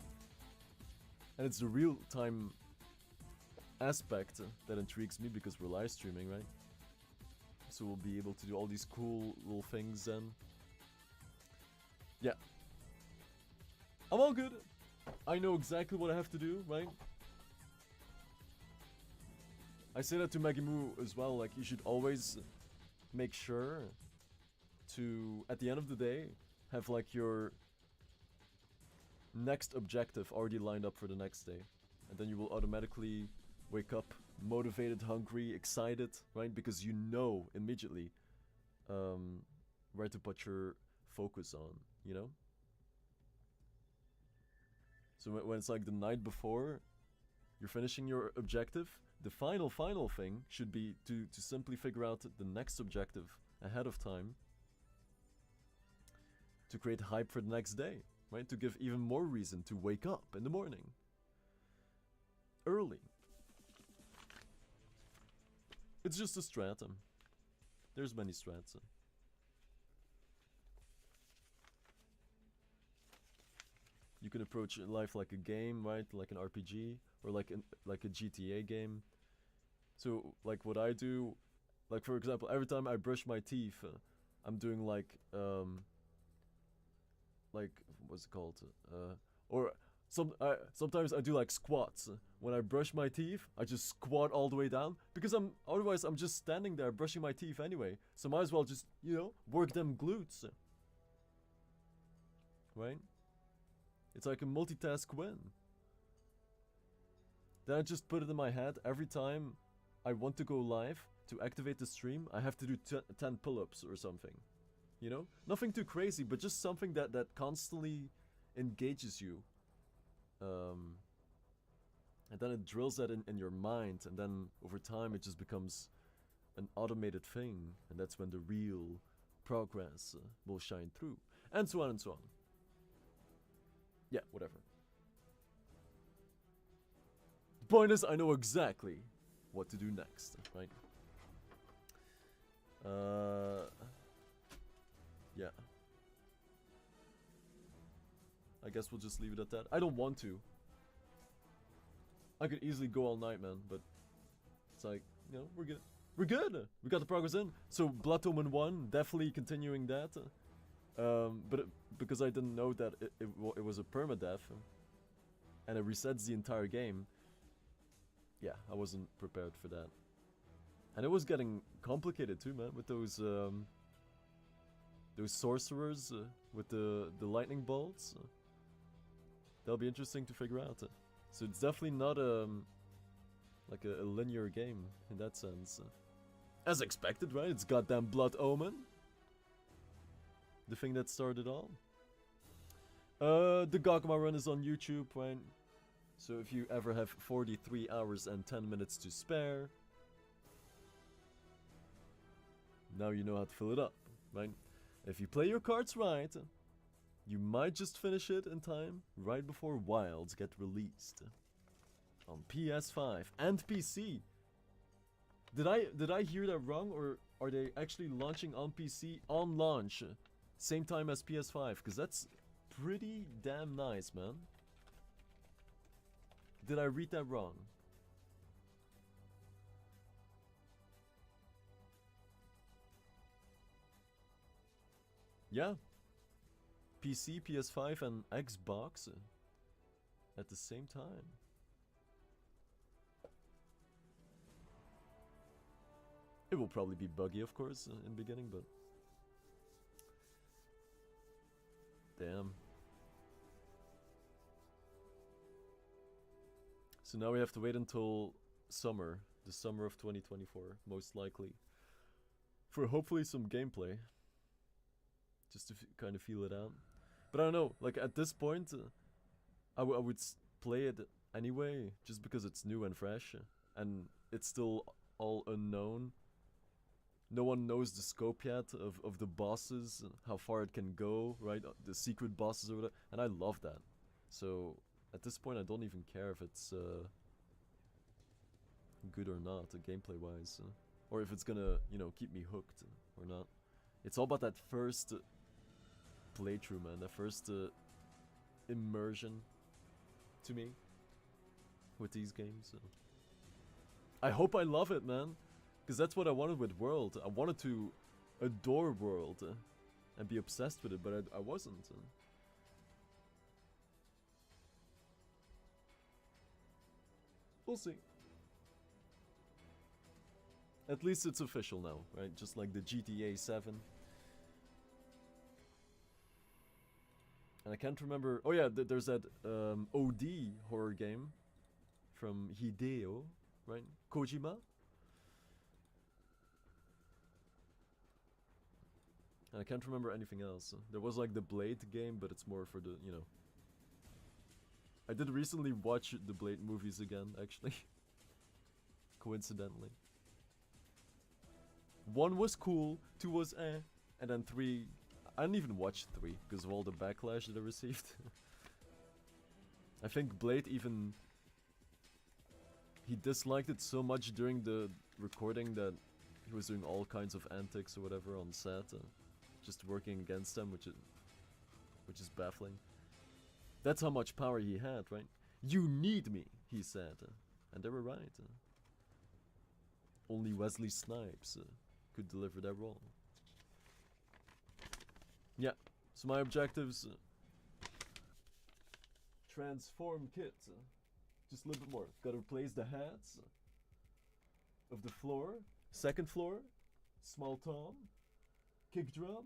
And it's the real time aspect that intrigues me, because we're live streaming, right? So we'll be able to do all these cool little things then. Yeah. I'm all good. I know exactly what I have to do, right? I say that to Magimu as well, like, you should always make sure to, at the end of the day, have like your next objective already lined up for the next day. And then you will automatically wake up motivated, hungry, excited, right? Because you know immediately where to put your focus on, you know? So when it's like the night before you're finishing your objective, the final thing should be to simply figure out the next objective ahead of time to create hype for the next day, right? To give even more reason to wake up in the morning. Early. It's just a strat. There's many strats. You can approach life like a game, right? Like an RPG, or like a GTA game. So, like, what I do, like, for example, every time I brush my teeth, I'm doing like what's it called? Or sometimes I do like squats. When I brush my teeth, I just squat all the way down, because otherwise I'm just standing there brushing my teeth anyway. So might as well just, you know, work them glutes. Right? It's like a multitask win. Then I just put it in my head every time I want to go live to activate the stream, I have to do 10 pull-ups or something. You know? Nothing too crazy, but just something that constantly engages you. And then it drills that in your mind, and then over time it just becomes an automated thing, and that's when the real progress will shine through. And so on and so on. Yeah, whatever. The point is, I know exactly what to do next, right? Yeah. I guess we'll just leave it at that. I don't want to. I could easily go all night, man, but it's like, you know, we're good. We're good! We got the progress in. So, Blood Omen 1, definitely continuing that. But because I didn't know that it was a permadeath, and it resets the entire game, yeah, I wasn't prepared for that. And it was getting complicated too, man, with those sorcerers with the lightning bolts. That'll be interesting to figure out. So it's definitely not like a linear game in that sense. As expected, right? It's goddamn Blood Omen. The thing that started all. The Gogma run is on YouTube, right? So if you ever have 43 hours and 10 minutes to spare, now you know how to fill it up, right? If you play your cards right, you might just finish it in time right before Wilds get released on PS5 and PC. Did I hear that wrong, or are they actually launching on PC on launch, same time as PS5? Because that's pretty damn nice, man. Did I read that wrong? Yeah. PC, PS5 and Xbox at the same time. It will probably be buggy, of course, in the beginning, but... Damn. So now we have to wait until summer, the summer of 2024, most likely, for hopefully some gameplay, just to kind of feel it out. But I don't know, like at this point, I would play it anyway, just because it's new and fresh, and it's still all unknown. No one knows the scope yet of the bosses, how far it can go, right? The secret bosses or whatever, and I love that. So at this point, I don't even care if it's good or not, gameplay-wise, or if it's gonna, you know, keep me hooked or not. It's all about that first playthrough, man. That first immersion to me with these games. I hope I love it, man, because that's what I wanted with World. I wanted to adore World and be obsessed with it, but I wasn't. We'll see. At least it's official now, right? Just like the GTA 7. And I can't remember... Oh yeah, there's that OD horror game from Hideo, right? Kojima? And I can't remember anything else. There was like the Blade game, but it's more for the, you know... I did recently watch the Blade movies again, actually. Coincidentally. 1 was cool, 2 was eh, and then 3... I didn't even watch 3 because of all the backlash that I received. I think Blade even... He disliked it so much during the recording that he was doing all kinds of antics or whatever on set. Just working against them, which is baffling. That's how much power he had, right? You need me, he said. And they were right. Only Wesley Snipes could deliver that role. Yeah, so my objectives... transform kit. Just a little bit more. Gotta replace the hats of the floor. Second floor. Small tom. Kick drum.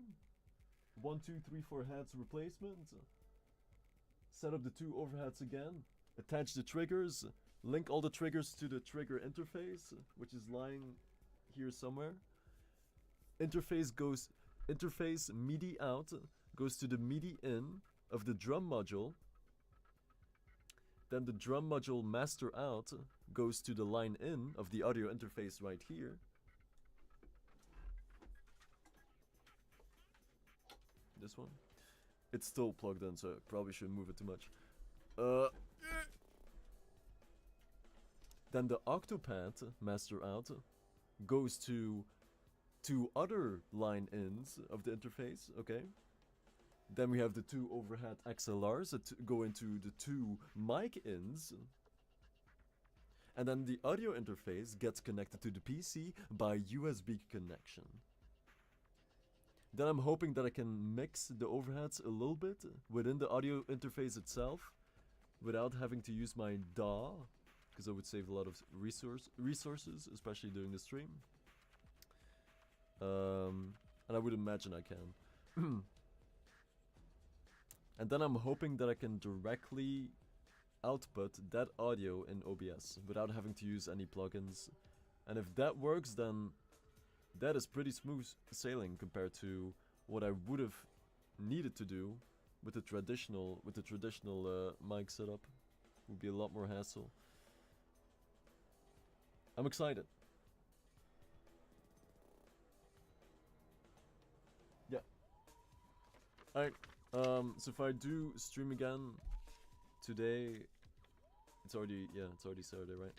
1, 2, 3, 4 hats replacement. Set up the 2 overheads again. Attach the triggers. Link all the triggers to the trigger interface, which is lying here somewhere. Interface MIDI out goes to the MIDI in of the drum module. Then the drum module master out goes to the line in of the audio interface right here. This one. It's still plugged in, so I probably shouldn't move it too much. Then the Octopad master out goes to 2 other line ins of the interface, okay? Then we have the 2 overhead XLRs that go into the 2 mic ins. And then the audio interface gets connected to the PC by USB connection. Then I'm hoping that I can mix the overheads a little bit within the audio interface itself without having to use my DAW, because I would save a lot of resources, especially during the stream. And I would imagine I can. And then I'm hoping that I can directly output that audio in OBS without having to use any plugins. And if that works, then that is pretty smooth sailing compared to what I would have needed to do with the traditional mic setup. Would be a lot more hassle. I'm excited. Yeah. Alright, so if I do stream again today, it's already Saturday, right?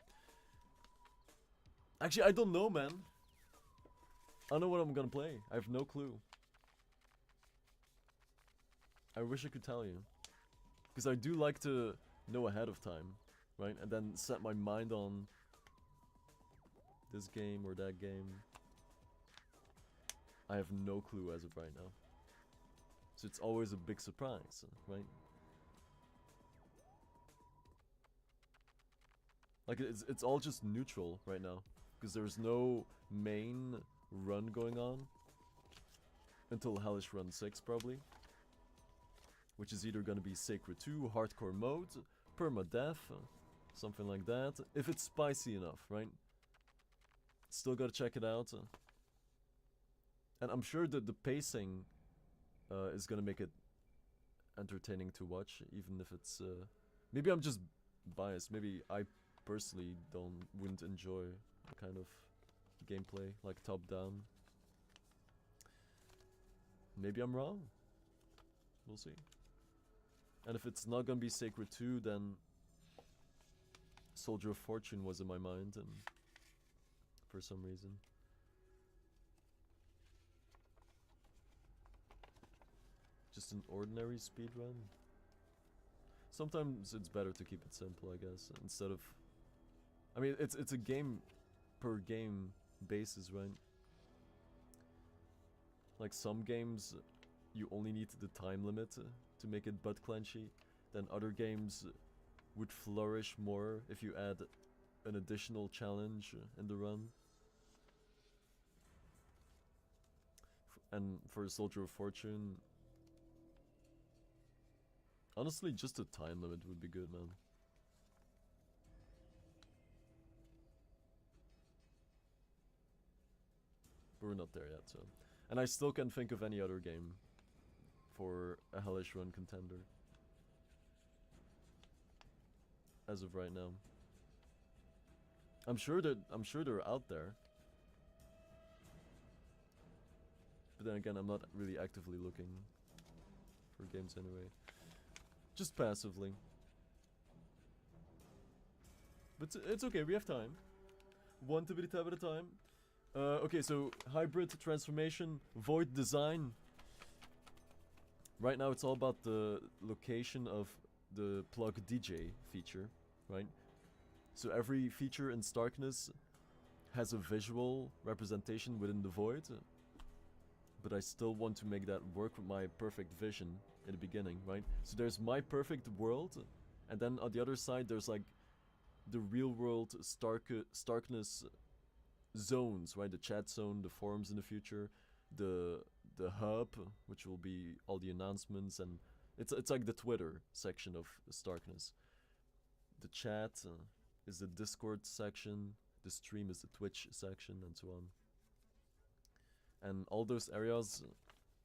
Actually, I don't know, man. I don't know what I'm gonna play. I have no clue. I wish I could tell you. Because I do like to know ahead of time, right? And then set my mind on this game or that game. I have no clue as of right now. So it's always a big surprise, right? Like, it's all just neutral right now. Because there's no main run going on. Until Hellish Run 6, probably. Which is either gonna be Sacred 2, Hardcore Mode, Permadeath, something like that. If it's spicy enough, right? Still gotta check it out. And I'm sure that the pacing is gonna make it entertaining to watch, even if it's... maybe I'm just biased. Maybe I personally wouldn't enjoy the kind of gameplay, like top-down. Maybe I'm wrong. We'll see. And if it's not gonna be Sacred 2, then Soldier of Fortune was in my mind, and for some reason. Just an ordinary speedrun? Sometimes it's better to keep it simple, I guess, instead of... I mean, it's a game per game basis, right? Like some games, you only need the time limit to make it butt clenchy. Then other games would flourish more if you add an additional challenge in the run. And for Soldier of Fortune, honestly, just a time limit would be good, man. But we're not there yet, so... And I still can't think of any other game for a Hellish Run contender. As of right now. I'm sure they're out there. But then again, I'm not really actively looking for games anyway. Just passively. But it's okay, we have time. One tibbity tab at a time. Okay, so hybrid transformation, void design. Right now it's all about the location of the plug DJ feature, right? So every feature in Starkeness has a visual representation within the void. But I still want to make that work with my perfect vision in the beginning, right? So there's my perfect world, and then on the other side there's like the real world Starkeness zones, right? The chat zone, the forums in the future, the hub, which will be all the announcements, and it's like the Twitter section of Starkeness. The chat is the Discord section, the stream is the Twitch section, and so on. And all those areas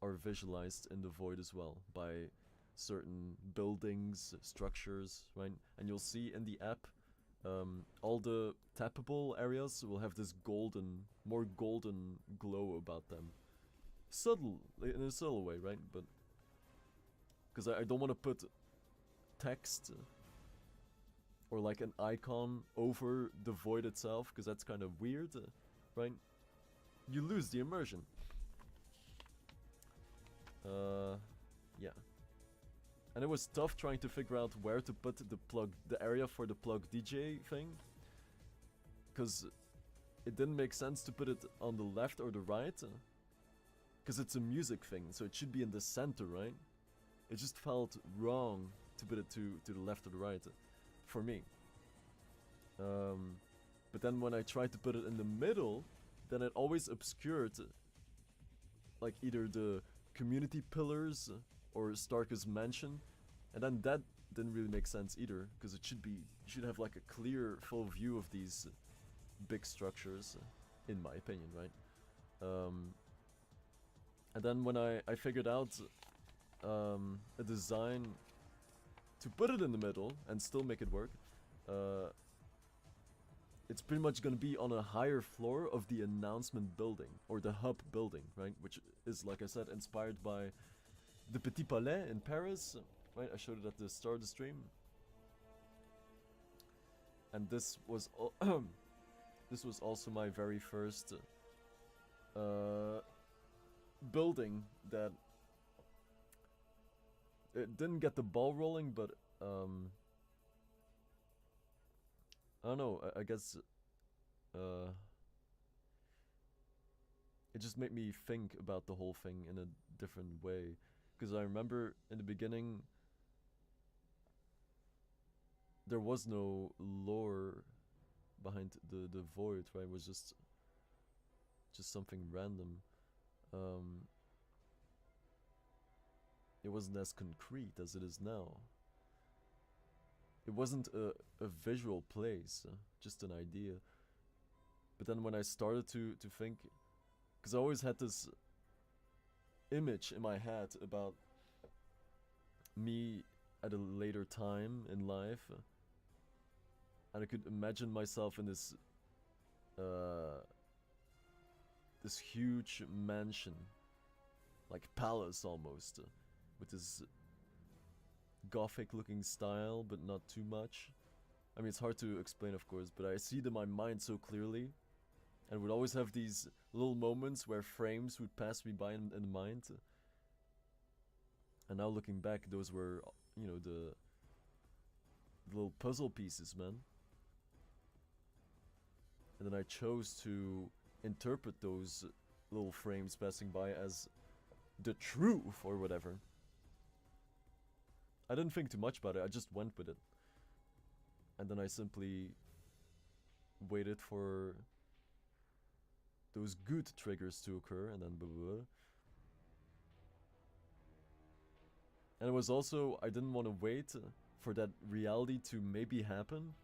are visualized in the void as well by certain buildings, structures, right? And you'll see in the app, all the tappable areas will have this more golden glow about them. Subtle, in a subtle way, right? But because I don't want to put text or like an icon over the void itself, because that's kind of weird, right? You lose the immersion. Yeah. And it was tough trying to figure out where to put the area for the plug DJ thing. Because it didn't make sense to put it on the left or the right. Because it's a music thing, so it should be in the center, right? It just felt wrong to put it to the left or the right, for me. But then when I tried to put it in the middle, then it always obscured like either the community pillars or Starke's mansion, and then that didn't really make sense either, because you should have like a clear full view of these big structures, in my opinion, right? And then when I figured out a design to put it in the middle and still make it work, it's pretty much gonna be on a higher floor of the announcement building, or the hub building, right? Which is, like I said, inspired by the Petit Palais in Paris, right? I showed it at the start of the stream. And this was this was also my very first building that it didn't get the ball rolling, but I don't know, I guess it just made me think about the whole thing in a different way. Because I remember in the beginning there was no lore behind the void, right? It was just something random. It wasn't as concrete as it is now. It wasn't a visual place, just an idea. But then when I started to think, because I always had this image in my head about me at a later time in life, and I could imagine myself in this this huge mansion, like palace almost, with this gothic looking style, but not too much. I mean, it's hard to explain, of course, but I see it in my mind so clearly, and would always have these little moments where frames would pass me by in the mind. And now looking back, those were, you know, the little puzzle pieces, man. And then I chose to interpret those little frames passing by as the truth or whatever. I didn't think too much about it, I just went with it. And then I simply waited for those good triggers to occur, and then blah, blah, blah. And it was also, I didn't want to wait for that reality to maybe happen,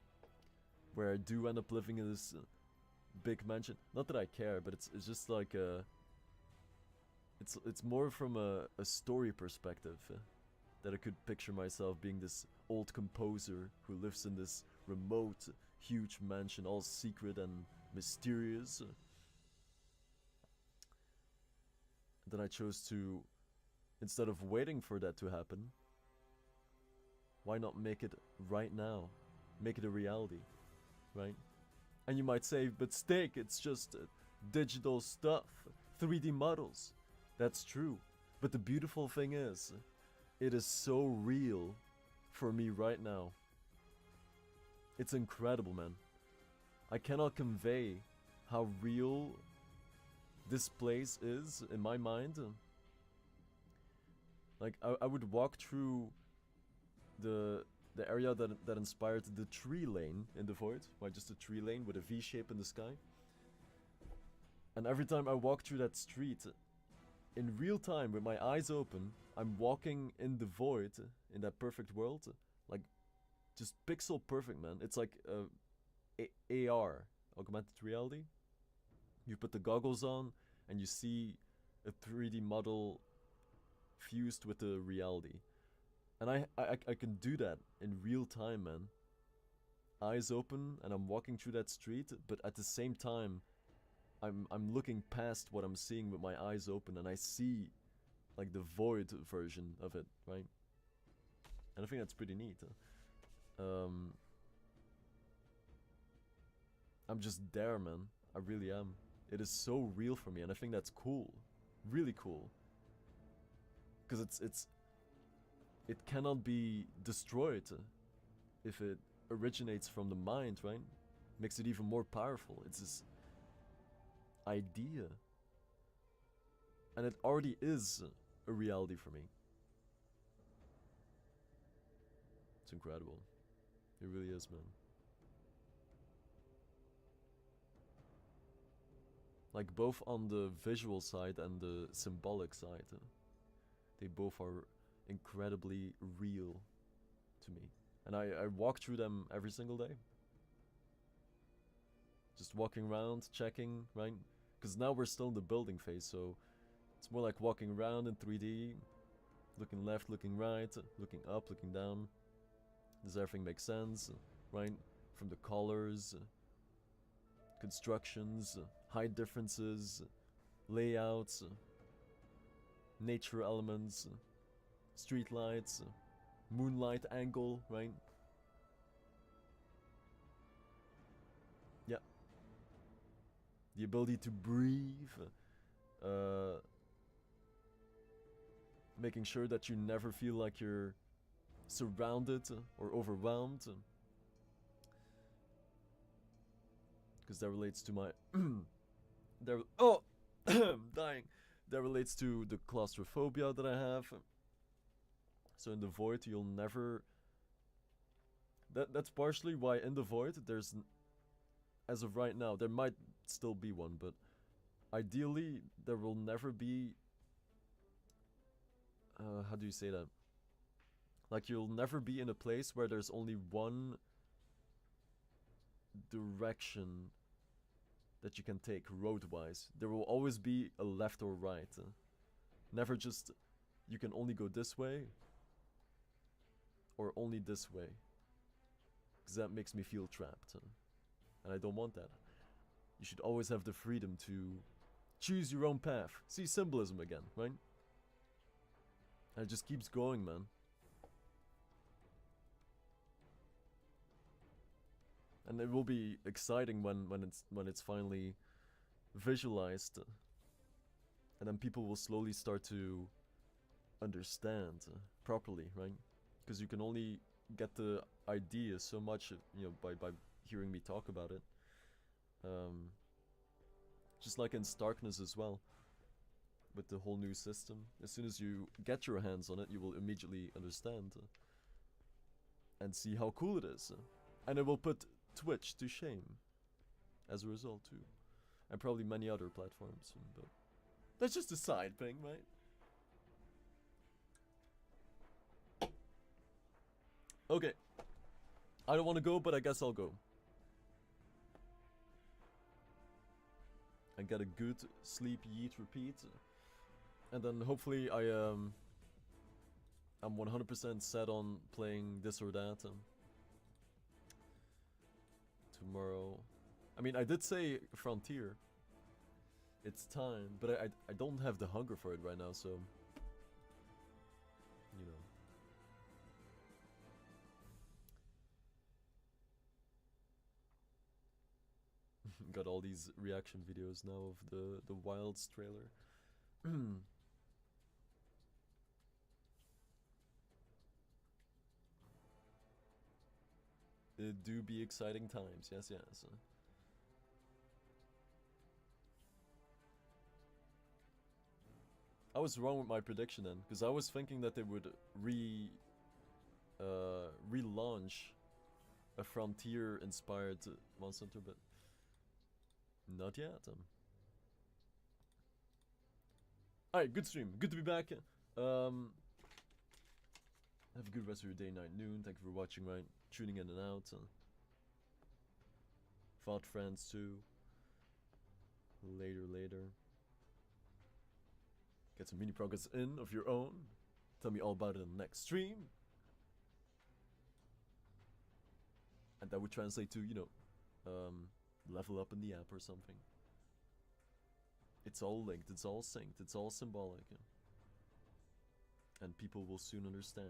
where I do end up living in this big mansion. Not that I care, but it's just like a... It's more from a story perspective, that I could picture myself being this old composer who lives in this remote, huge mansion, all secret and mysterious. Then I chose to, instead of waiting for that to happen, why not make it right now? Make it a reality, right? And you might say, but Steak, it's just digital stuff, 3D models. That's true, but the beautiful thing is, it is so real for me right now. It's incredible, man. I cannot convey how real this place is in my mind. Like, I would walk through the area that inspired the tree lane in the void, right? Just a tree lane with a V shape in the sky. And every time I walk through that street, in real time, with my eyes open, I'm walking in the void, in that perfect world. Like, just pixel perfect, man. It's like AR, augmented reality. You put the goggles on, and you see a 3D model fused with the reality. And I can do that in real time, man. Eyes open, and I'm walking through that street, but at the same time, I'm looking past what I'm seeing with my eyes open, and I see like the void version of it, right? And I think that's pretty neat. I'm just there, man. I really am. It is so real for me, and I think that's cool, really cool. Because it cannot be destroyed if it originates from the mind, right? Makes it even more powerful. It's this idea, and it already is a reality for me. It's incredible. It really is, man. Like, both on the visual side and the symbolic side, they both are incredibly real to me. And I walk through them every single day. Just walking around, checking, right? Because now we're still in the building phase, so it's more like walking around in 3D, looking left, looking right, looking up, looking down, Does everything make sense, right? From the colors, constructions, height differences, layouts, nature elements, street lights, moonlight angle, right? Yeah. The ability to breathe, making sure that you never feel like you're surrounded or overwhelmed. Because that relates to my dying. That relates to the claustrophobia that I have. So in the void you'll never, that's partially why in the void there's, as of right now, there might still be one, but ideally there will never be, how do you say that? Like, you'll never be in a place where there's only one direction that you can take road-wise. There will always be a left or right. Never just, you can only go this way or only this way. Because that makes me feel trapped. And I don't want that. You should always have the freedom to choose your own path. See symbolism again, right? And it just keeps going, man. And it will be exciting when it's finally visualized, and then people will slowly start to understand properly, right? Because you can only get the idea so much, by hearing me talk about it. Just like in Starkeness as well, with the whole new system. As soon as you get your hands on it, you will immediately understand and see how cool it is, and it will put Twitch to shame as a result too, and probably many other platforms, but that's just a side thing, right? Okay, I don't want to go, but I guess I'll go and get a good sleep, eat, repeat, and then hopefully I'm 100% set on playing this or that tomorrow. I mean, I did say Frontier. It's time, but I don't have the hunger for it right now, so got all these reaction videos now of the Wilds trailer. It do be exciting times, yes. I was wrong with my prediction then, because I was thinking that they would relaunch a Frontier-inspired Monster Hunter, but not yet. Alright, good stream. Good to be back. Have a good rest of your day, night, noon. Thank you for watching, right? Tuning in and out. Fought friends too. Later. Get some mini progress in of your own. Tell me all about it in the next stream. And that would translate to, level up in the app or something. It's all linked, it's all synced, it's all symbolic. And people will soon understand.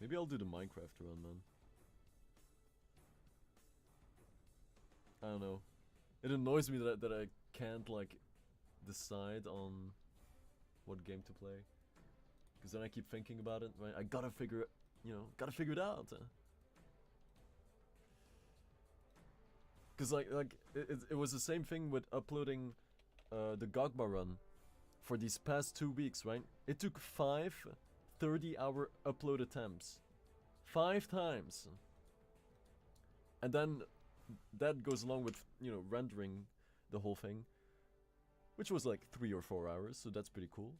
Maybe I'll do the Minecraft run, man. I don't know. It annoys me that I can't, like, decide on what game to play. Because then I keep thinking about it, right? I gotta figure it out. Because, it was the same thing with uploading the Gogba run for these past 2 weeks, right? It took 5 30-hour upload attempts. 5 times. And then that goes along with, rendering the whole thing. Which was like 3 or 4 hours, so that's pretty cool.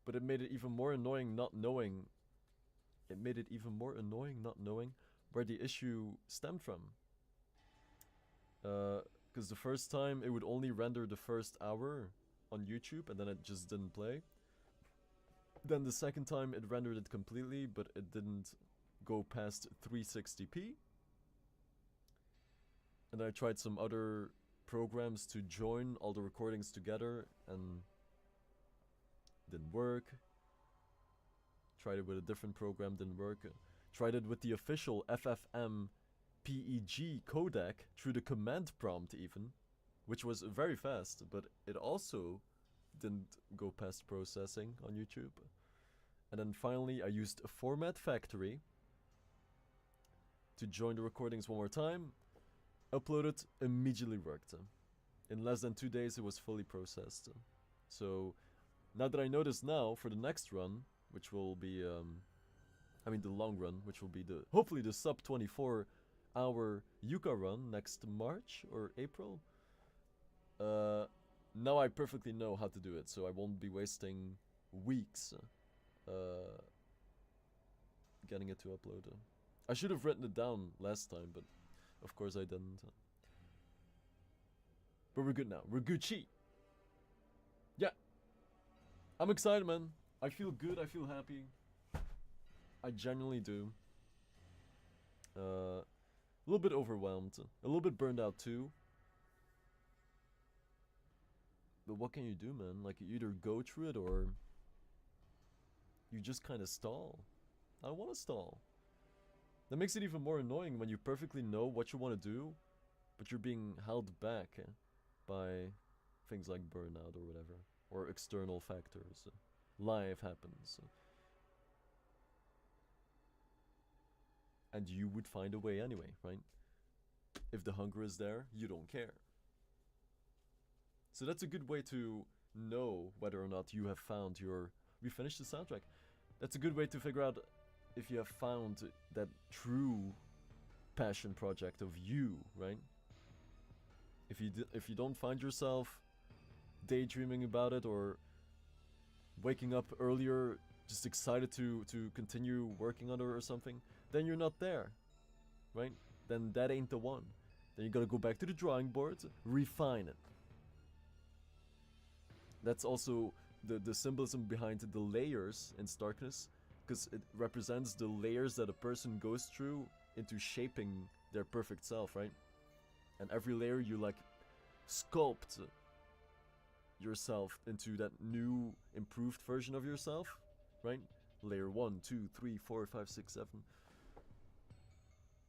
But it made it even more annoying not knowing. Where the issue stemmed from. Because the first time it would only render the first hour on YouTube and then it just didn't play. Then the second time it rendered it completely, but it didn't go past 360p. And I tried some other programs to join all the recordings together and didn't work. Tried it with a different program, didn't work. Tried it with the official FFM PEG codec through the command prompt even, which was very fast, but it also didn't go past processing on YouTube. And then finally I used a Format Factory to join the recordings one more time, uploaded, immediately worked. In less than 2 days it was fully processed. So now that I know this now, for the next run, which will be, I mean the long run, which will be the, hopefully the sub 24 hour Yuka run next March or April. Now I perfectly know how to do it, so I won't be wasting weeks getting it to upload. I should have written it down last time, but of course I didn't. But we're good now. We're Gucci. Yeah. I'm excited, man. I feel good. I feel happy. I genuinely do. A little bit overwhelmed. A little bit burned out too. But what can you do, man? Like, you either go through it or you just kind of stall. I don't want to stall. That makes it even more annoying when you perfectly know what you want to do, but you're being held back by things like burnout or whatever, or external factors. Life happens. And you would find a way anyway, right? If the hunger is there, you don't care. So that's a good way to know whether or not you have found your... We finished the soundtrack. That's a good way to figure out if you have found that true passion project of you, right? If you don't find yourself daydreaming about it or waking up earlier just excited to continue working on it or something, then you're not there, right? Then that ain't the one. Then you gotta go back to the drawing board, refine it. That's also the symbolism behind the layers in Starkeness, because it represents the layers that a person goes through into shaping their perfect self, right? And every layer you like sculpt yourself into that new improved version of yourself, right? Layer 1, 2, 3, 4, 5, 6, 7.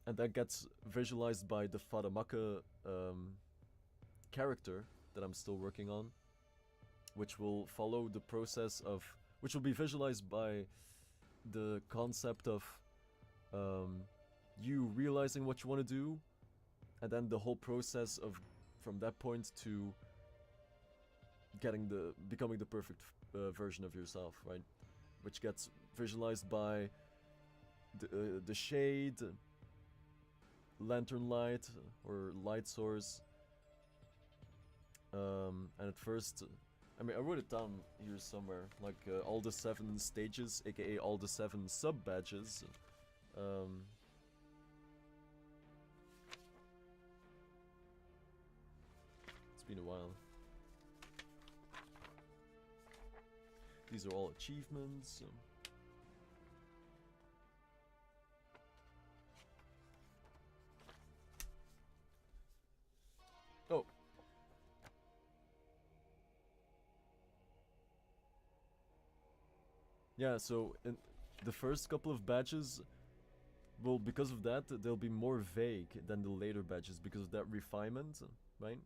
And that gets visualized by the Fadamaka character that I'm still working on, which will follow the process of, which will be visualized by the concept of you realizing what you want to do, and then the whole process of from that point to becoming the perfect version of yourself, right? Which gets visualized by the shade, lantern light or light source, and at first, I mean, I wrote it down here somewhere, like all the 7 stages, aka all the 7 sub-badges. It's been a while. These are all achievements. Oh. Yeah, so in the first couple of badges, well, because of that, they'll be more vague than the later badges because of that refinement, right?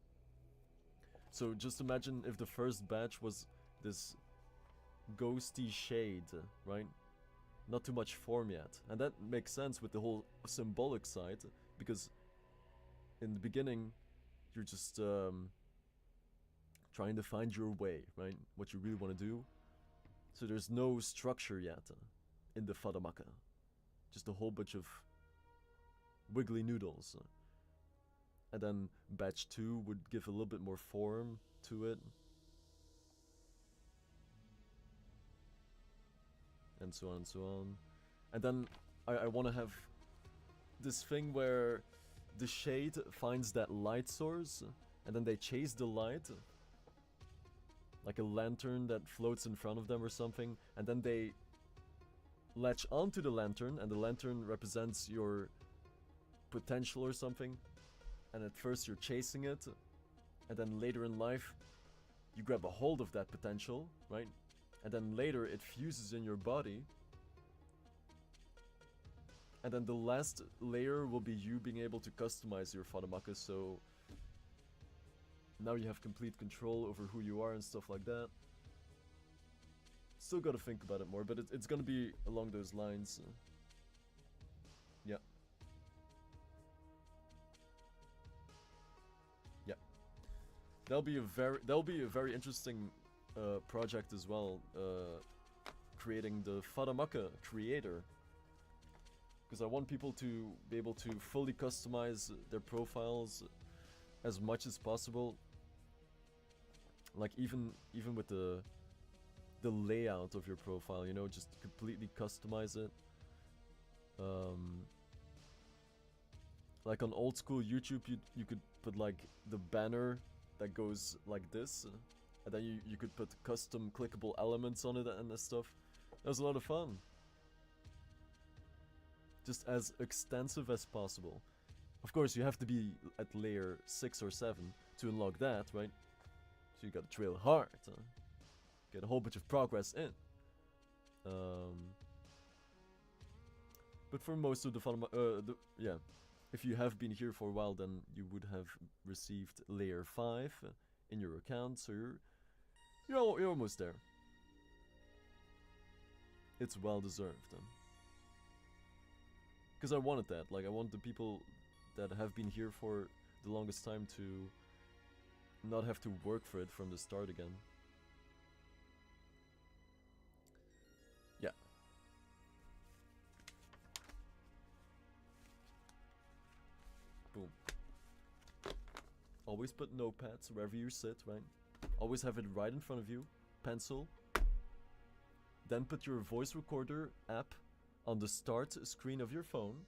So just imagine if the first badge was this ghosty shade, right? Not too much form yet. And that makes sense with the whole symbolic side, because in the beginning, you're just trying to find your way, right? What you really want to do. So there's no structure yet in the Fadamaka. Just a whole bunch of wiggly noodles. And then batch 2 would give a little bit more form to it. And so on and so on. And then I want to have this thing where the shade finds that light source and then they chase the light, like a lantern that floats in front of them or something, and then they latch onto the lantern, and the lantern represents your potential or something, and at first you're chasing it, and then later in life you grab a hold of that potential, right? And then later it fuses in your body, and then the last layer will be you being able to customize your Fadamaka, so now you have complete control over who you are and stuff like that. Still gotta think about it more, but it's gonna be along those lines. Yeah. Yeah. That'll be a very interesting project as well. Creating the Fadamaka creator. Because I want people to be able to fully customize their profiles as much as possible. Like even with the layout of your profile, you know, just completely customize it. Like on old school YouTube, you could put like the banner that goes like this, and then you could put custom clickable elements on it and stuff. That was a lot of fun. Just as extensive as possible. Of course, you have to be at layer 6 or 7 to unlock that, right? So you gotta trail hard, get a whole bunch of progress in. But for most of the fun, yeah, if you have been here for a while, then you would have received layer 5 in your account, so you're almost there. It's well deserved. Because I wanted that, like I want the people that have been here for the longest time to not have to work for it from the start again. Yeah. Boom. Always put notepads wherever you sit, right? Always have it right in front of you. Pencil. Then put your voice recorder app on the start screen of your phone,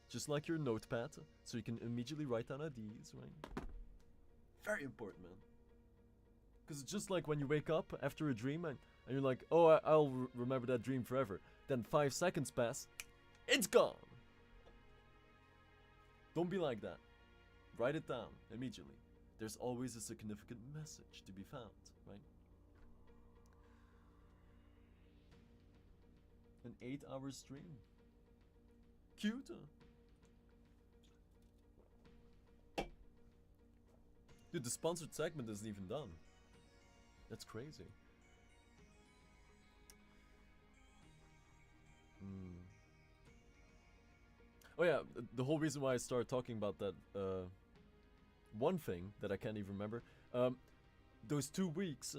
just like your notepad, so you can immediately write down ideas, right? Very important, man. Because it's just like when you wake up after a dream and you're like, oh, I'll remember that dream forever. Then 5 seconds pass, it's gone. Don't be like that. Write it down immediately. There's always a significant message to be found, right? An 8-hour stream. Cute, huh? Dude, the sponsored segment isn't even done. That's crazy. Oh yeah, the whole reason why I started talking about that one thing that I can't even remember. Those 2 weeks,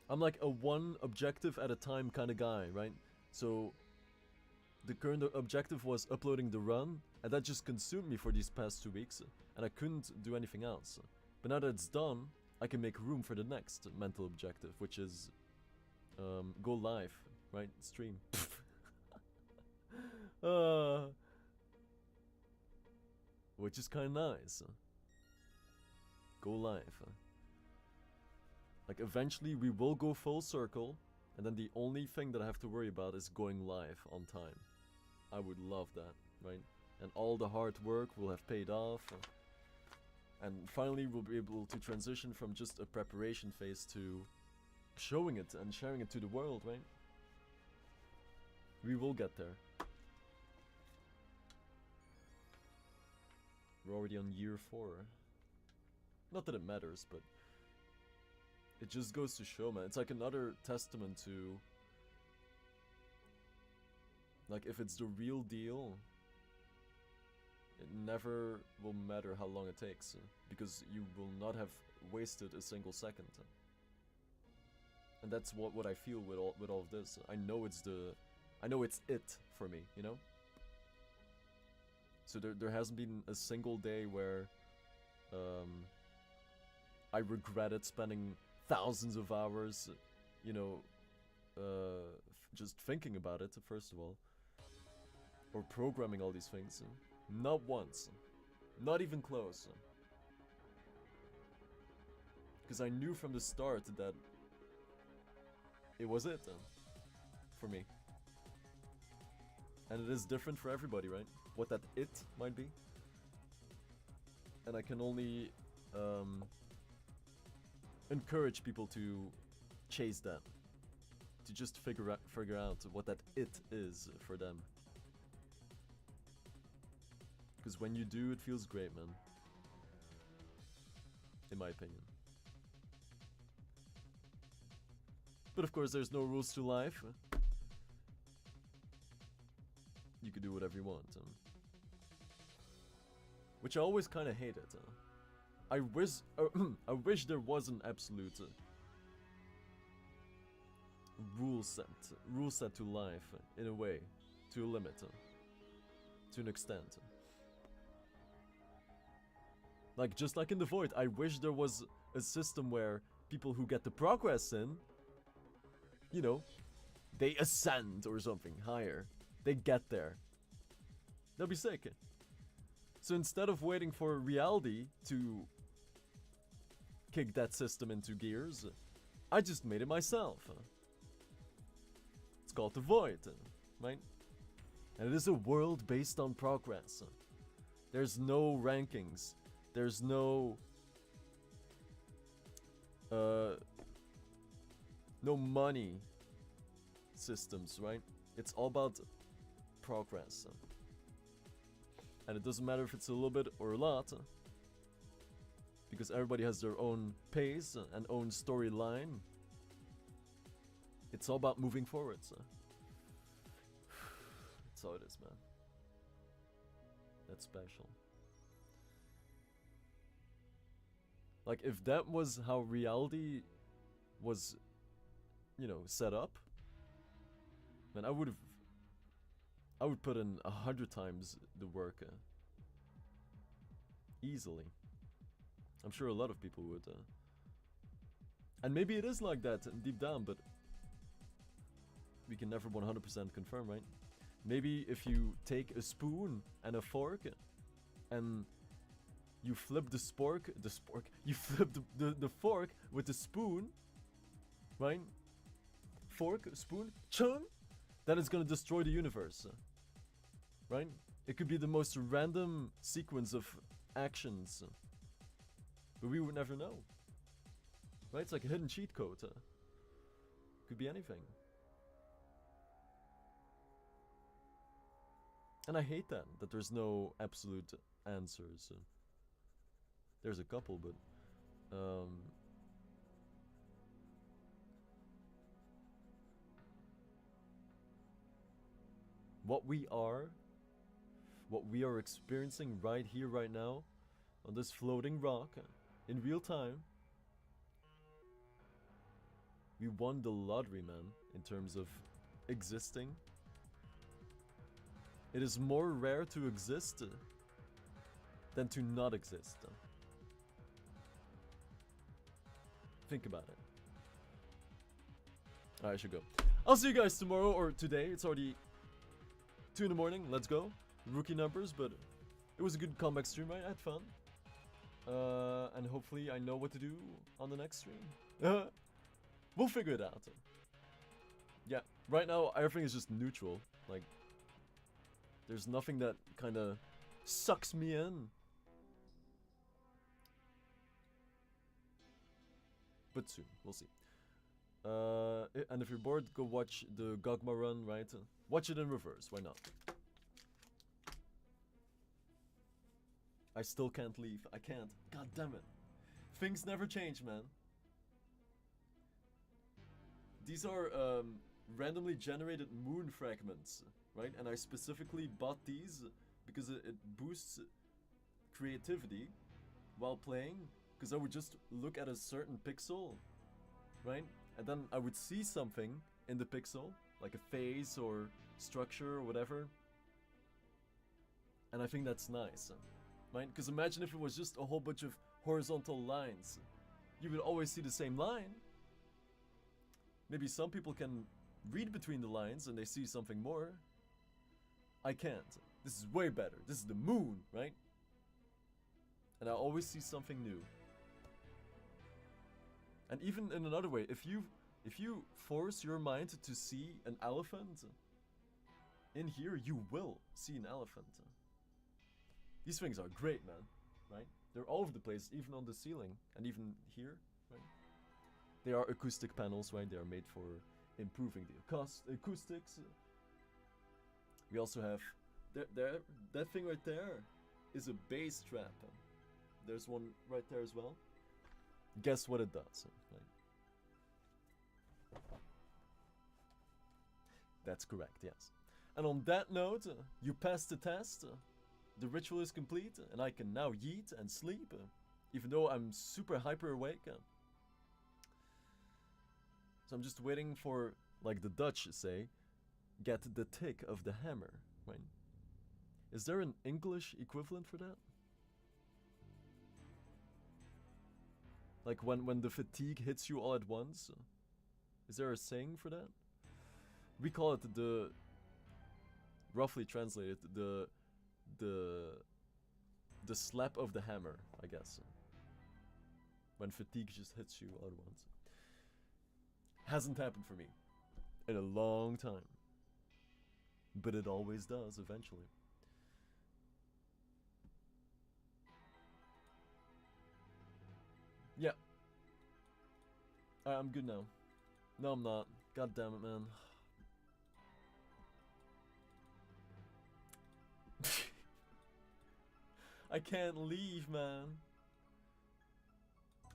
I'm like a one objective at a time kind of guy, right? So the current objective was uploading the run, and that just consumed me for these past 2 weeks, and I couldn't do anything else. But now that it's done, I can make room for the next mental objective, which is go live, right? Stream. Which is kind of nice. Go live. Like eventually we will go full circle, and then the only thing that I have to worry about is going live on time. I would love that, right? And all the hard work will have paid off. And finally we'll be able to transition from just a preparation phase to showing it and sharing it to the world, right? We will get there. We're already on year 4. Not that it matters, but it just goes to show, man. It's like another testament to, like, if it's the real deal, it never will matter how long it takes, because you will not have wasted a single second. And that's what I feel with all of this. I know it's it for me, you know? So there hasn't been a single day where I regretted spending thousands of hours, you know, just thinking about it, first of all, or programming all these things. Not once. Not even close. Because I knew from the start that it was it for me. And it is different for everybody, right? What that it might be. And I can only encourage people to chase that. To just figure out what that it is for them. Because when you do, it feels great, man. In my opinion. But of course, there's no rules to life. You can do whatever you want. Which I always kind of hated. I wish there was an absolute rule set to life, in a way, to a limit, to an extent. Like, just like in the Void, I wish there was a system where people who get the progress in, you know, they ascend or something higher. They get there. That'd be sick. So instead of waiting for reality to kick that system into gears, I just made it myself. It's called the Void, right? And it is a world based on progress. There's no rankings. There's no no money systems, right? It's all about progress. And it doesn't matter if it's a little bit or a lot, because everybody has their own pace and own storyline. It's all about moving forwards. That's how it is, man. That's special. Like, if that was how reality was, you know, set up, man, I would put in 100 times the work. Easily. I'm sure a lot of people would. And maybe it is like that deep down, but we can never 100% confirm, right? Maybe if you take a spoon and a fork and you flip you flip the fork with the spoon, right? Fork, spoon, chung, then it's gonna destroy the universe, right? It could be the most random sequence of actions, but we would never know, right? It's like a hidden cheat code. Could be anything. And I hate that there's no absolute answers. There's a couple, but what we are experiencing right here, right now, on this floating rock, in real time, we won the lottery, man, in terms of existing. It is more rare to exist than to not exist. Think about it. Alright, I should go. I'll see you guys tomorrow or today. It's already 2 in the morning. Let's go. Rookie numbers, but it was a good comeback stream, right? I had fun. And hopefully I know what to do on the next stream. We'll figure it out. Yeah, right now everything is just neutral. Like, there's nothing that kind of sucks me in. But soon, we'll see. And if you're bored, go watch the Gogma run, right? Watch it in reverse, why not? I still can't leave. I can't. God damn it. Things never change, man. These are randomly generated moon fragments, right? And I specifically bought these because it boosts creativity while playing. Because I would just look at a certain pixel, right? And then I would see something in the pixel, like a face or structure or whatever. And I think that's nice, right? Because imagine if it was just a whole bunch of horizontal lines. You would always see the same line. Maybe some people can read between the lines and they see something more. I can't. This is way better. This is the moon, right? And I always see something new. And even in another way, if you force your mind to see an elephant, in here you will see an elephant. These things are great, man, right? They're all over the place, even on the ceiling, and even here, right? They are acoustic panels, right? They are made for improving the acoustics. We also have that thing right there is a bass trap. There's one right there as well. Guess what it does? Right? That's correct, yes. And on that note, you passed the test. The ritual is complete, and I can now yeet and sleep, even though I'm super hyper awake. So I'm just waiting for, like the Dutch say, get the tick of the hammer, right? Is there an English equivalent for that? Like when the fatigue hits you all at once? Is there a saying for that? We call it the, roughly translated, the slap of the hammer, I guess. When fatigue just hits you all at once. Hasn't happened for me in a long time. But it always does eventually. Yeah. I'm good now. No, I'm not. God damn it, man. I can't leave, man.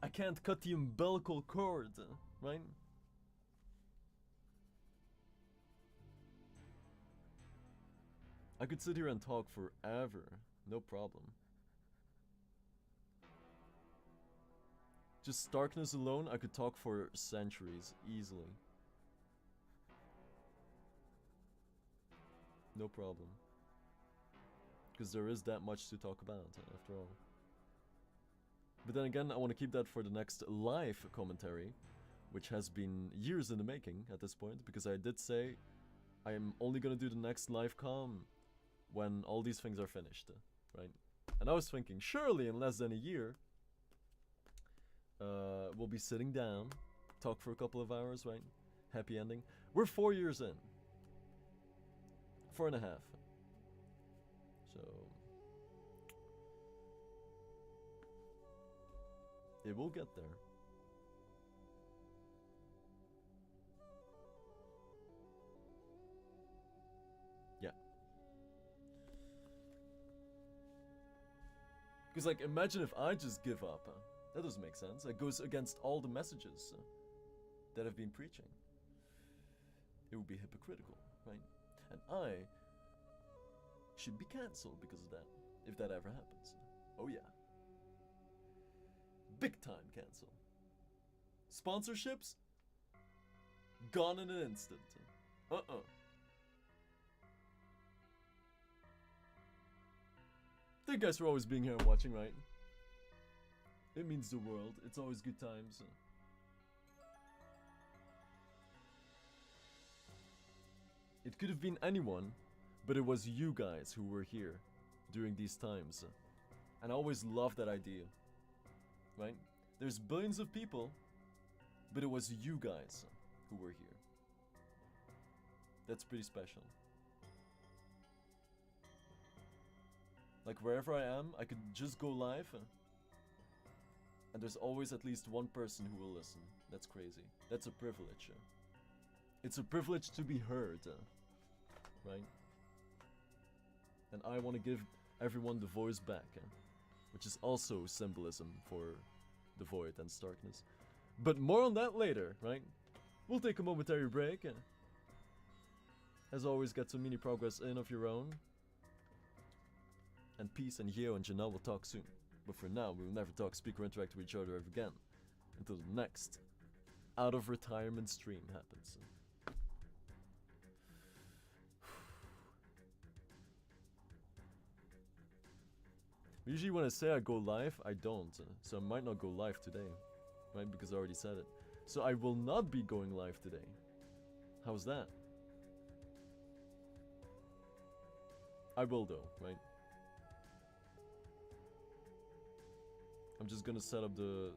I can't cut the umbilical cord, right? I could sit here and talk forever, no problem. Just Starkeness alone, I could talk for centuries, easily. No problem. Because there is that much to talk about, after all. But then again, I want to keep that for the next live commentary, which has been years in the making at this point, because I did say I am only going to do the next live com when all these things are finished, right? And I was thinking, surely in less than a year, we'll be sitting down, talk for a couple of hours, right? Happy ending. We're 4 years in. 4.5. So it will get there. Yeah. Because, like, imagine if I just give up. That doesn't make sense. It goes against all the messages that I've been preaching. It would be hypocritical, right? And I should be cancelled because of that, if that ever happens. Oh yeah. Big time cancel. Sponsorships? Gone in an instant. Thank you guys for always being here and watching, right? It means the world. It's always good times. It could have been anyone, but it was you guys who were here during these times. And I always loved that idea. Right? There's billions of people, but it was you guys who were here. That's pretty special. Like wherever I am, I could just go live, and there's always at least one person who will listen. That's crazy. That's a privilege. It's a privilege to be heard, right? And I want to give everyone the voice back, which is also symbolism for the void and Starkeness. But more on that later, right? We'll take a momentary break. As always, get some mini progress in of your own. And Peace and Yeo and Janelle will talk soon. But for now, we will never talk, speak, or interact with each other ever again. Until the next out of retirement stream happens. Usually when I say I go live, I don't. So I might not go live today. Right? Because I already said it. So I will not be going live today. How's that? I will though, right? I'm just gonna set up the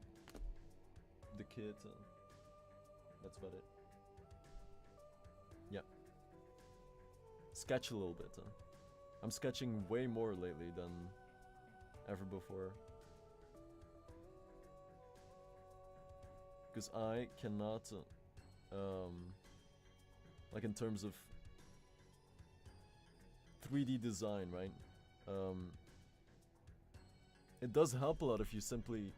kit. That's about it. Yeah. Sketch a little bit. I'm sketching way more lately than ever before. Because I cannot, like in terms of 3D design, right? It does help a lot if you simply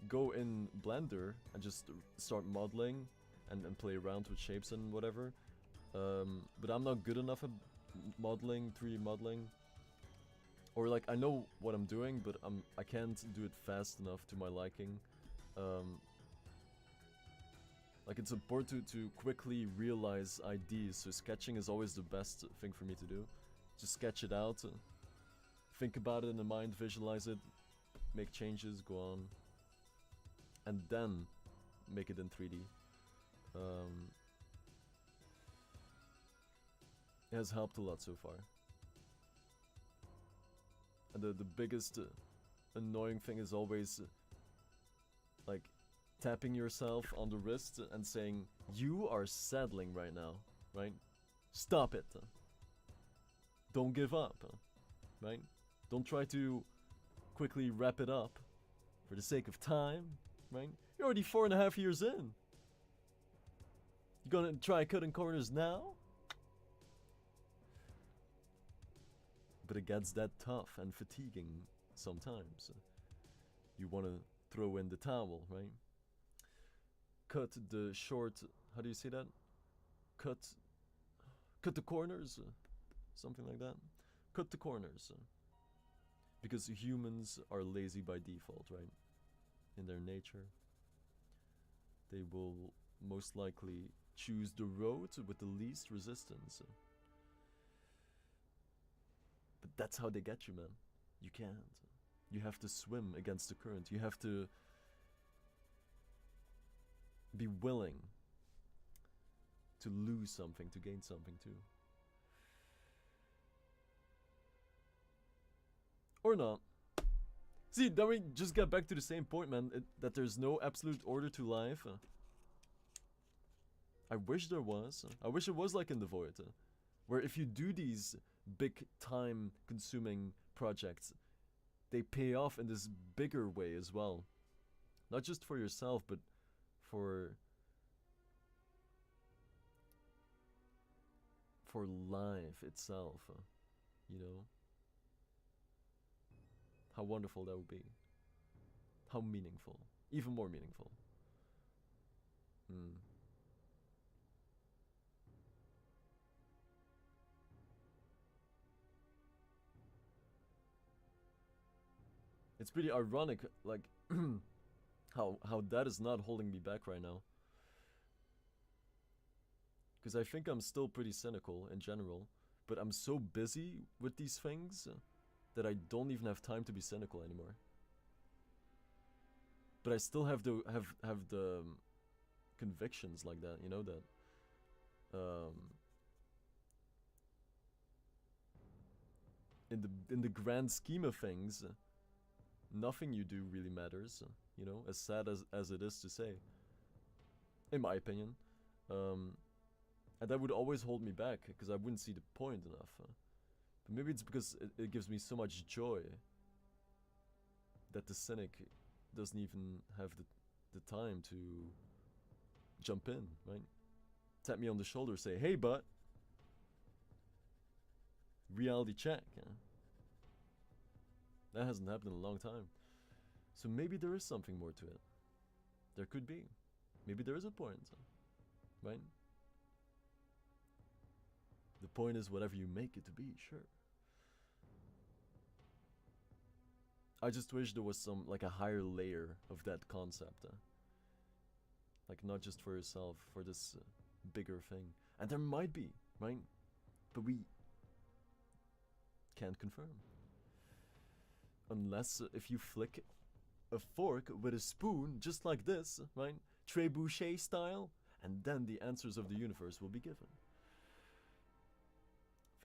go in Blender and just start modeling and play around with shapes and whatever. But I'm not good enough at modeling, 3D modeling. Or like, I know what I'm doing, but I can't do it fast enough to my liking. Like, it's important to quickly realize ideas, so sketching is always the best thing for me to do. Just sketch it out, think about it in the mind, visualize it, make changes, go on, and then make it in 3D. It has helped a lot so far. And the biggest annoying thing is always like tapping yourself on the wrist and saying, you are settling right now, right? Stop it. Don't give up, right? Don't try to quickly wrap it up for the sake of time, right? You're already 4.5 years in. You gonna try cutting corners now? But it gets that tough and fatiguing sometimes. You want to throw in the towel, right? Cut the short, how do you say that? Cut the corners, something like that. Cut the corners. Because humans are lazy by default, right? In their nature. They will most likely choose the road with the least resistance. But that's how they get you, man. You can't. You have to swim against the current. You have to be willing to lose something, to gain something too. Or not. See, then we just get back to the same point, man, that there's no absolute order to life. I wish there was. I wish it was like in The Void, where if you do these big time consuming projects, they pay off in this bigger way as well. Not just for yourself, but for life itself, you know? How wonderful that would be. How meaningful. Even more meaningful. It's pretty ironic, like, how that is not holding me back right now. Because I think I'm still pretty cynical in general, but I'm so busy with these things that I don't even have time to be cynical anymore. But I still have the convictions like that, you know, that in the grand scheme of things, nothing you do really matters, you know, as sad as it is to say, in my opinion. And that would always hold me back, because I wouldn't see the point enough. But maybe it's because it gives me so much joy that the cynic doesn't even have the time to jump in, right? Tap me on the shoulder, say, hey, bud. Reality check. That hasn't happened in a long time. So maybe there is something more to it. There could be. Maybe there is a point, right? The point is whatever you make it to be, sure. I just wish there was some, like, a higher layer of that concept. Like, not just for yourself, for this bigger thing. And there might be, right? But we can't confirm. Unless if you flick a fork with a spoon, just like this, right? Trebuchet style, and then the answers of the universe will be given.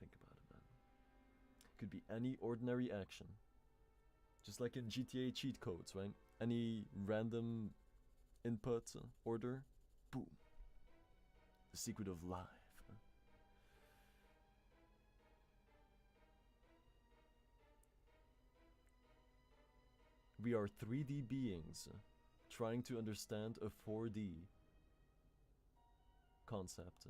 Think about it, man. Could be any ordinary action. Just like in GTA cheat codes, right? Any random input, order, boom. The secret of life. We are 3D beings trying to understand a 4D concept.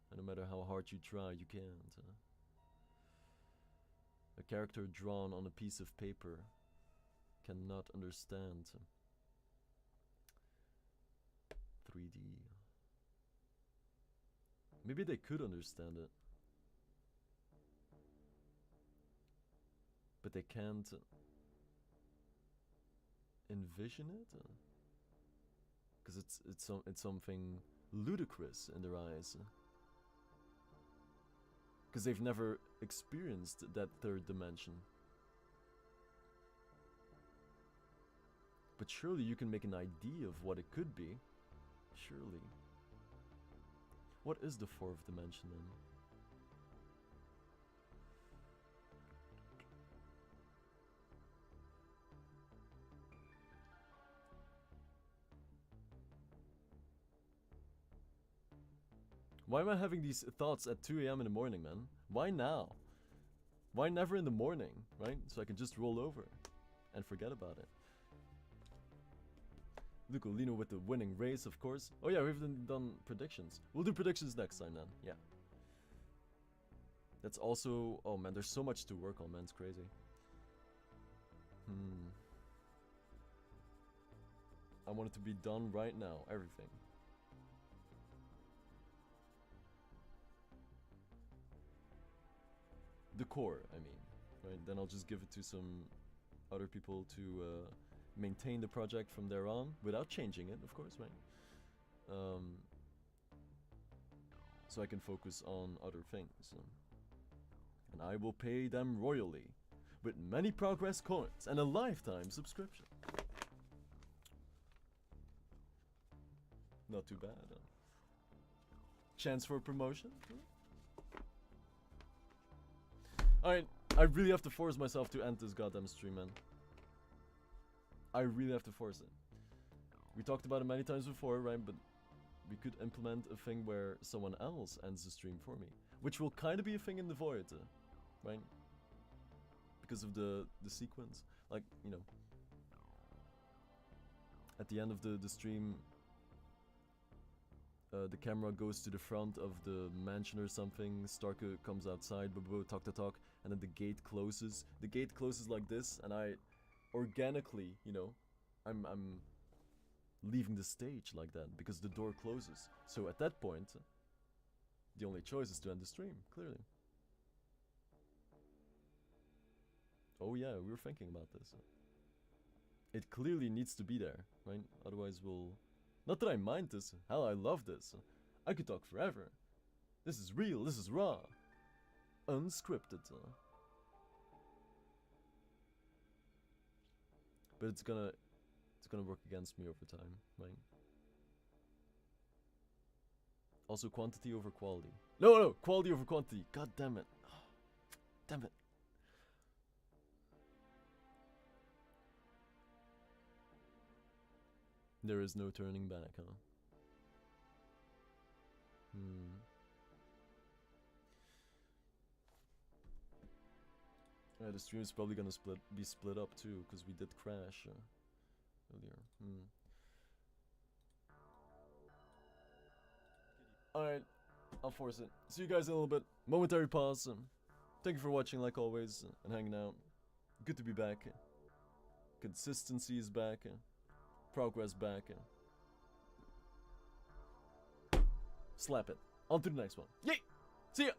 And no matter how hard you try, you can't. A character drawn on a piece of paper cannot understand 3D. Maybe they could understand it, but they can't envision it, because it's something ludicrous in their eyes, because they've never experienced that third dimension. But surely you can make an idea of what it could be. Surely. What is the fourth dimension then? Why am I having these thoughts at 2 AM in the morning, man? Why now? Why never in the morning, right? So I can just roll over and forget about it. Lucolino with the winning race, of course. Oh yeah, we haven't done predictions. We'll do predictions next time then, yeah. That's also... Oh man, there's so much to work on, man, it's crazy. I want it to be done right now, everything. The core, I mean, right? Then I'll just give it to some other people to maintain the project from there on, without changing it, of course, right? So I can focus on other things. And I will pay them royally, with many progress coins and a lifetime subscription. Not too bad, huh? Chance for promotion? Alright, I really have to force myself to end this goddamn stream, man. I really have to force it. We talked about it many times before, right? But we could implement a thing where someone else ends the stream for me. Which will kind of be a thing in the void, right? Because of the sequence. Like, you know. At the end of the stream, the camera goes to the front of the mansion or something. Starke comes outside, talk, and then the gate closes. The gate closes like this, and I organically, you know, I'm leaving the stage like that because the door closes. So at that point, the only choice is to end the stream, clearly. Oh yeah, we were thinking about this. It clearly needs to be there, right? Otherwise we'll... Not that I mind this. Hell, I love this. I could talk forever. This is real, this is raw. Unscripted. But it's gonna work against me over time, right? Also quantity over quality. No, quality over quantity. God damn it. Oh, damn it. There is no turning back, huh? Yeah, the stream is probably gonna be split up too, because we did crash earlier. Alright, I'll force it. See you guys in a little bit. Momentary pause. Thank you for watching like always and hanging out. Good to be back. Consistency is back. Progress back. Slap it. On to the next one. Yay! See ya!